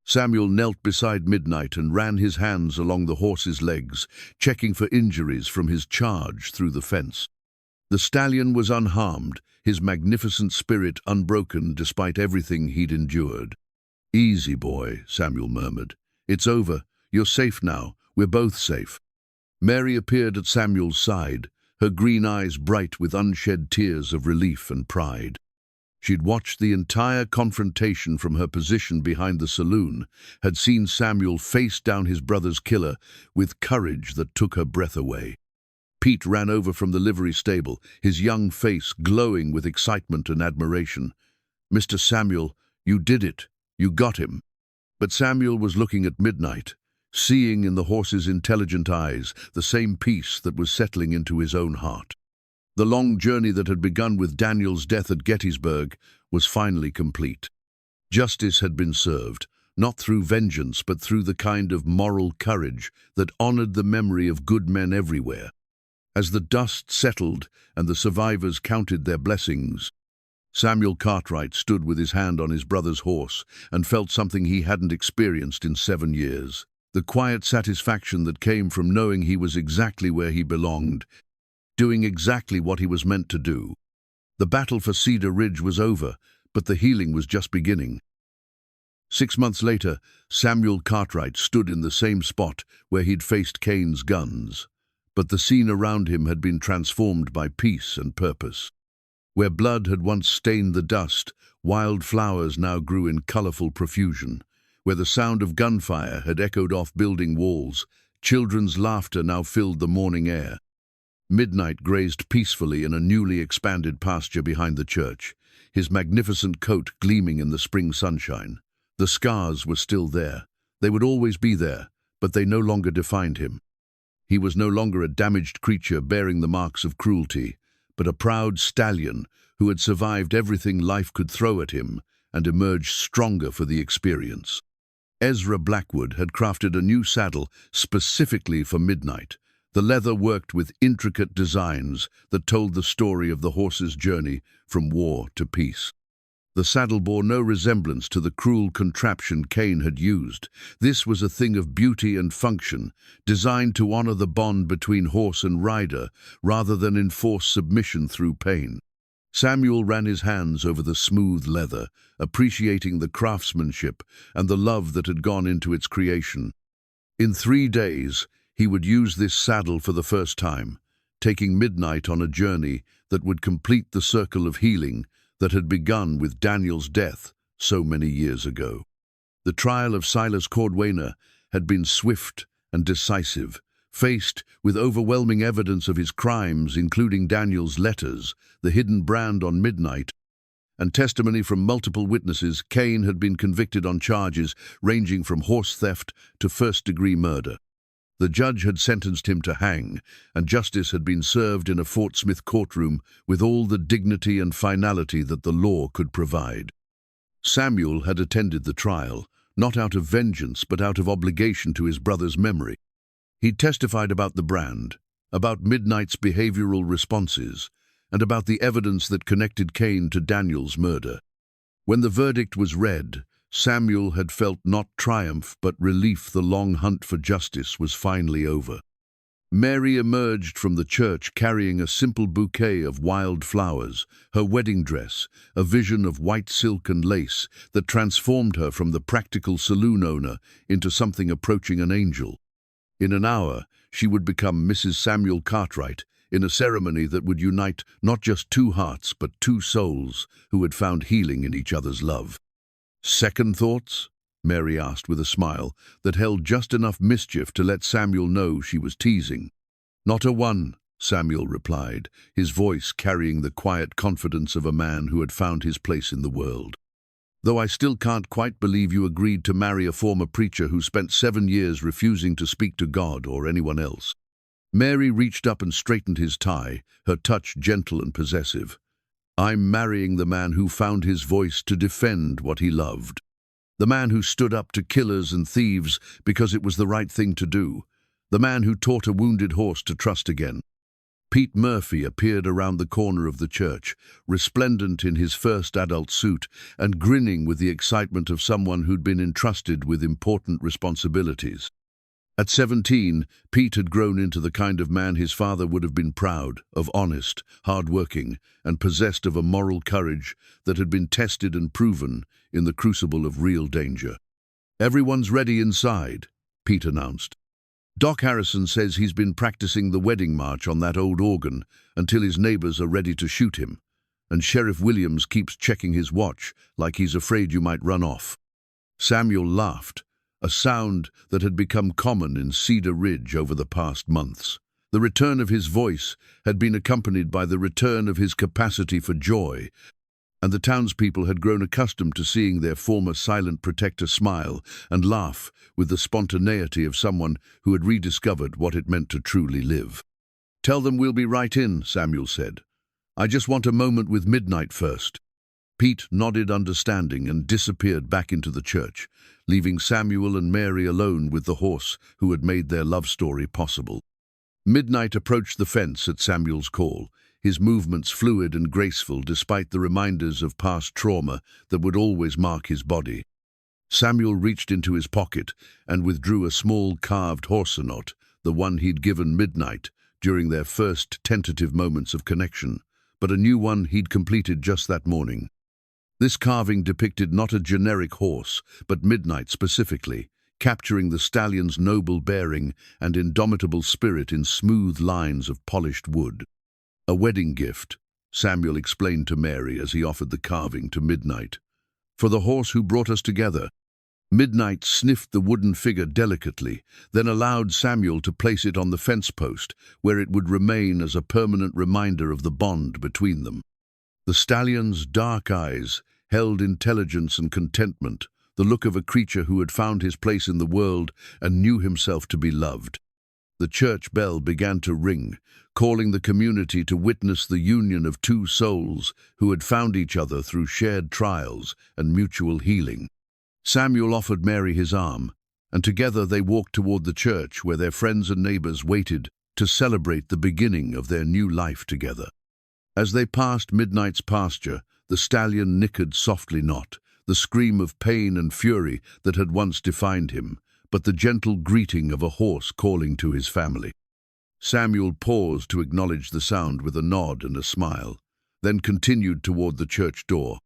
Samuel knelt beside Midnight and ran his hands along the horse's legs, checking for injuries from his charge through the fence. The stallion was unharmed, his magnificent spirit unbroken despite everything he'd endured. "Easy, boy," Samuel murmured. "It's over. You're safe now. We're both safe." Mary appeared at Samuel's side, her green eyes bright with unshed tears of relief and pride. She'd watched the entire confrontation from her position behind the saloon, had seen Samuel face down his brother's killer with courage that took her breath away. Pete ran over from the livery stable, his young face glowing with excitement and admiration. "Mr. Samuel, you did it. You got him." But Samuel was looking at Midnight, seeing in the horse's intelligent eyes the same peace that was settling into his own heart. The long journey that had begun with Daniel's death at Gettysburg was finally complete. Justice had been served, not through vengeance but through the kind of moral courage that honored the memory of good men everywhere. As the dust settled and the survivors counted their blessings, Samuel Cartwright stood with his hand on his brother's horse and felt something he hadn't experienced in 7 years. The quiet satisfaction that came from knowing he was exactly where he belonged, doing exactly what he was meant to do. The battle for Cedar Ridge was over, but the healing was just beginning. 6 months later, Samuel Cartwright stood in the same spot where he'd faced Cain's guns, but the scene around him had been transformed by peace and purpose. Where blood had once stained the dust, wild flowers now grew in colorful profusion. Where the sound of gunfire had echoed off building walls, children's laughter now filled the morning air. Midnight grazed peacefully in a newly expanded pasture behind the church, his magnificent coat gleaming in the spring sunshine. The scars were still there. They would always be there, but they no longer defined him. He was no longer a damaged creature bearing the marks of cruelty, but a proud stallion who had survived everything life could throw at him and emerged stronger for the experience. Ezra Blackwood had crafted a new saddle specifically for Midnight. The leather worked with intricate designs that told the story of the horse's journey from war to peace. The saddle bore no resemblance to the cruel contraption Cain had used. This was a thing of beauty and function, designed to honor the bond between horse and rider rather than enforce submission through pain. Samuel ran his hands over the smooth leather, appreciating the craftsmanship and the love that had gone into its creation. In 3 days, he would use this saddle for the first time, taking Midnight on a journey that would complete the circle of healing that had begun with Daniel's death so many years ago. The trial of Silas Cordwainer had been swift and decisive. Faced with overwhelming evidence of his crimes, including Daniel's letters, the hidden brand on Midnight, and testimony from multiple witnesses, Cain had been convicted on charges ranging from horse theft to first-degree murder. The judge had sentenced him to hang, and justice had been served in a Fort Smith courtroom with all the dignity and finality that the law could provide. Samuel had attended the trial, not out of vengeance but out of obligation to his brother's memory. He testified about the brand, about Midnight's behavioral responses, and about the evidence that connected Cain to Daniel's murder. When the verdict was read, Samuel had felt not triumph but relief. The long hunt for justice was finally over. Mary emerged from the church carrying a simple bouquet of wild flowers, her wedding dress, a vision of white silk and lace that transformed her from the practical saloon owner into something approaching an angel. In an hour, she would become Mrs. Samuel Cartwright, in a ceremony that would unite not just 2 hearts but 2 souls who had found healing in each other's love. "Second thoughts?" Mary asked with a smile that held just enough mischief to let Samuel know she was teasing. "Not a one," Samuel replied, his voice carrying the quiet confidence of a man who had found his place in the world. "Though I still can't quite believe you agreed to marry a former preacher who spent 7 years refusing to speak to God or anyone else." Mary reached up and straightened his tie, her touch gentle and possessive. "I'm marrying the man who found his voice to defend what he loved. The man who stood up to killers and thieves because it was the right thing to do. The man who taught a wounded horse to trust again." Pete Murphy appeared around the corner of the church, resplendent in his first adult suit and grinning with the excitement of someone who'd been entrusted with important responsibilities. At 17, Pete had grown into the kind of man his father would have been proud of, honest, hard-working, and possessed of a moral courage that had been tested and proven in the crucible of real danger. "Everyone's ready inside," Pete announced. "Doc Harrison says he's been practicing the wedding march on that old organ until his neighbors are ready to shoot him, and Sheriff Williams keeps checking his watch like he's afraid you might run off." Samuel laughed, a sound that had become common in Cedar Ridge over the past months. The return of his voice had been accompanied by the return of his capacity for joy, and the townspeople had grown accustomed to seeing their former silent protector smile and laugh with the spontaneity of someone who had rediscovered what it meant to truly live. "Tell them we'll be right in," Samuel said. "I just want a moment with Midnight first." Pete nodded understanding and disappeared back into the church, leaving Samuel and Mary alone with the horse who had made their love story possible. Midnight approached the fence at Samuel's call, his movements fluid and graceful despite the reminders of past trauma that would always mark his body. Samuel reached into his pocket and withdrew a small carved horse knot, the one he'd given Midnight during their first tentative moments of connection, but a new one he'd completed just that morning. This carving depicted not a generic horse, but Midnight specifically, capturing the stallion's noble bearing and indomitable spirit in smooth lines of polished wood. "A wedding gift," Samuel explained to Mary as he offered the carving to Midnight. "For the horse who brought us together." Midnight sniffed the wooden figure delicately, then allowed Samuel to place it on the fence post, where it would remain as a permanent reminder of the bond between them. The stallion's dark eyes held intelligence and contentment, the look of a creature who had found his place in the world and knew himself to be loved. The church bell began to ring, calling the community to witness the union of two souls who had found each other through shared trials and mutual healing. Samuel offered Mary his arm, and together they walked toward the church where their friends and neighbors waited to celebrate the beginning of their new life together. As they passed Midnight's pasture, the stallion nickered softly, not the scream of pain and fury that had once defined him, but the gentle greeting of a horse calling to his family. Samuel paused to acknowledge the sound with a nod and a smile, then continued toward the church door.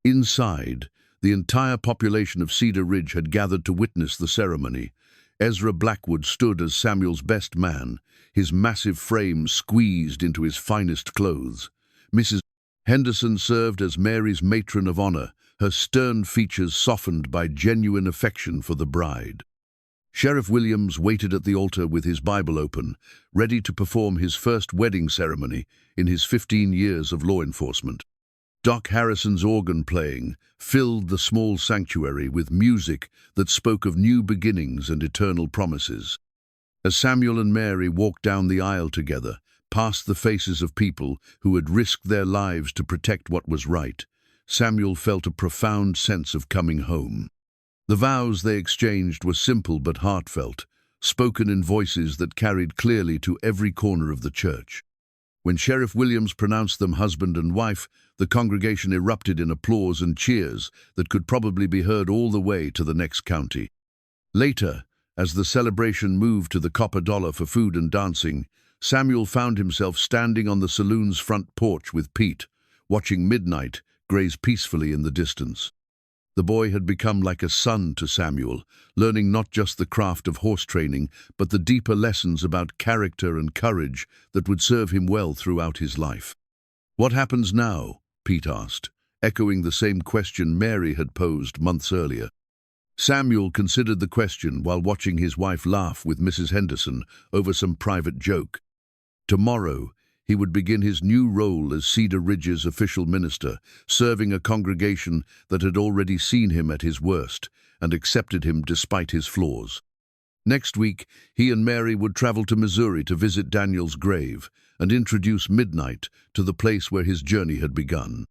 Inside, the entire population of Cedar Ridge had gathered to witness the ceremony. Ezra Blackwood stood as Samuel's best man, his massive frame squeezed into his finest clothes. Mrs. Henderson served as Mary's matron of honor, her stern features softened by genuine affection for the bride. Sheriff Williams waited at the altar with his Bible open, ready to perform his first wedding ceremony in his 15 years of law enforcement. Doc Harrison's organ playing filled the small sanctuary with music that spoke of new beginnings and eternal promises. As Samuel and Mary walked down the aisle together, past the faces of people who had risked their lives to protect what was right, Samuel felt a profound sense of coming home. The vows they exchanged were simple but heartfelt, spoken in voices that carried clearly to every corner of the church. When Sheriff Williams pronounced them husband and wife, the congregation erupted in applause and cheers that could probably be heard all the way to the next county. Later, as the celebration moved to the copper dollar for food and dancing, Samuel found himself standing on the saloon's front porch with Pete, watching Midnight graze peacefully in the distance. The boy had become like a son to Samuel, learning not just the craft of horse training, but the deeper lessons about character and courage that would serve him well throughout his life. "What happens now?" Pete asked, echoing the same question Mary had posed months earlier. Samuel considered the question while watching his wife laugh with Mrs. Henderson over some private joke. Tomorrow, he would begin his new role as Cedar Ridge's official minister, serving a congregation that had already seen him at his worst and accepted him despite his flaws. Next week, he and Mary would travel to Missouri to visit Daniel's grave and introduce Midnight to the place where his journey had begun.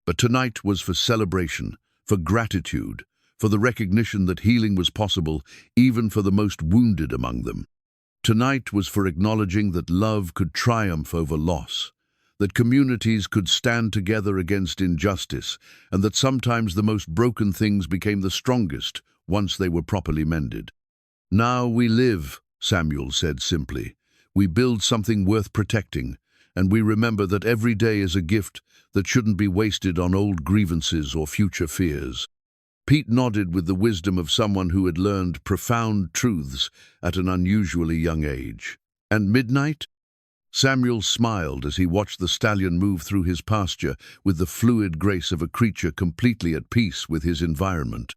But tonight was for celebration, for gratitude, for the recognition that healing was possible even for the most wounded among them. Tonight was for acknowledging that love could triumph over loss, that communities could stand together against injustice, and that sometimes the most broken things became the strongest once they were properly mended. "Now we live," Samuel said simply. "We build something worth protecting, and we remember that every day is a gift that shouldn't be wasted on old grievances or future fears." Pete nodded with the wisdom of someone who had learned profound truths at an unusually young age. "And Midnight?" Samuel smiled as he watched the stallion move through his pasture with the fluid grace of a creature completely at peace with his environment.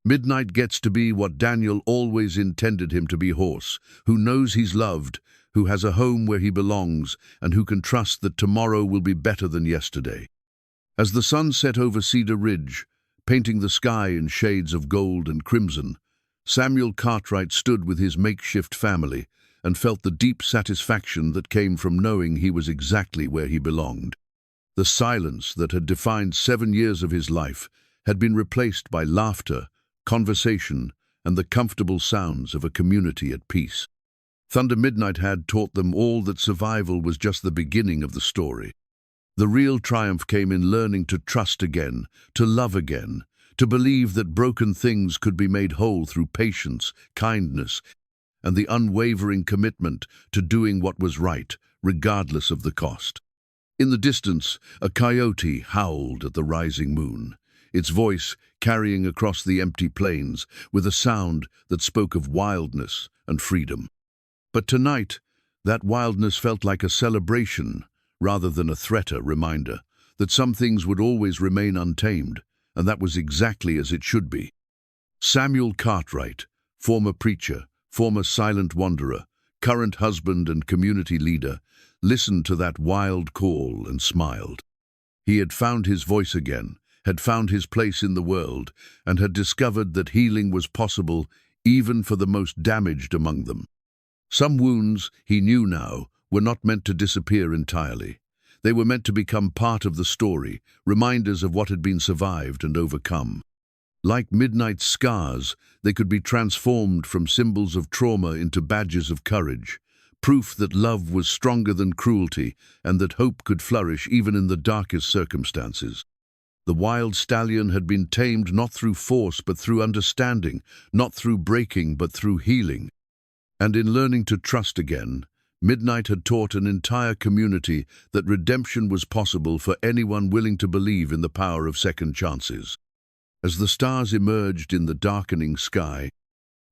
"Midnight gets to be what Daniel always intended him to be, horse, who knows he's loved, who has a home where he belongs and who can trust that tomorrow will be better than yesterday. As the sun set over Cedar Ridge, painting the sky in shades of gold and crimson, Samuel Cartwright stood with his makeshift family and felt the deep satisfaction that came from knowing he was exactly where he belonged. The silence that had defined 7 years of his life had been replaced by laughter, conversation, and the comfortable sounds of a community at peace. Thunder Midnight had taught them all that survival was just the beginning of the story. The real triumph came in learning to trust again, to love again, to believe that broken things could be made whole through patience, kindness, and the unwavering commitment to doing what was right, regardless of the cost. In the distance, a coyote howled at the rising moon, its voice carrying across the empty plains with a sound that spoke of wildness and freedom. But tonight, that wildness felt like a celebration rather than a threat, a reminder that some things would always remain untamed, and that was exactly as it should be. Samuel Cartwright, former preacher, former silent wanderer, current husband and community leader, listened to that wild call and smiled. He had found his voice again, had found his place in the world, and had discovered that healing was possible even for the most damaged among them. Some wounds, he knew now, were not meant to disappear entirely. They were meant to become part of the story, reminders of what had been survived and overcome. Like midnight scars, they could be transformed from symbols of trauma into badges of courage, proof that love was stronger than cruelty and that hope could flourish even in the darkest circumstances. The wild stallion had been tamed not through force but through understanding, not through breaking but through healing. And in learning to trust again, Midnight had taught an entire community that redemption was possible for anyone willing to believe in the power of second chances. As the stars emerged in the darkening sky,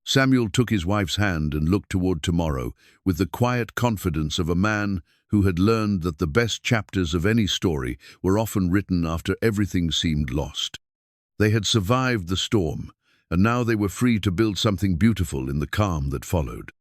Samuel took his wife's hand and looked toward tomorrow with the quiet confidence of a man who had learned that the best chapters of any story were often written after everything seemed lost. They had survived the storm, and now they were free to build something beautiful in the calm that followed.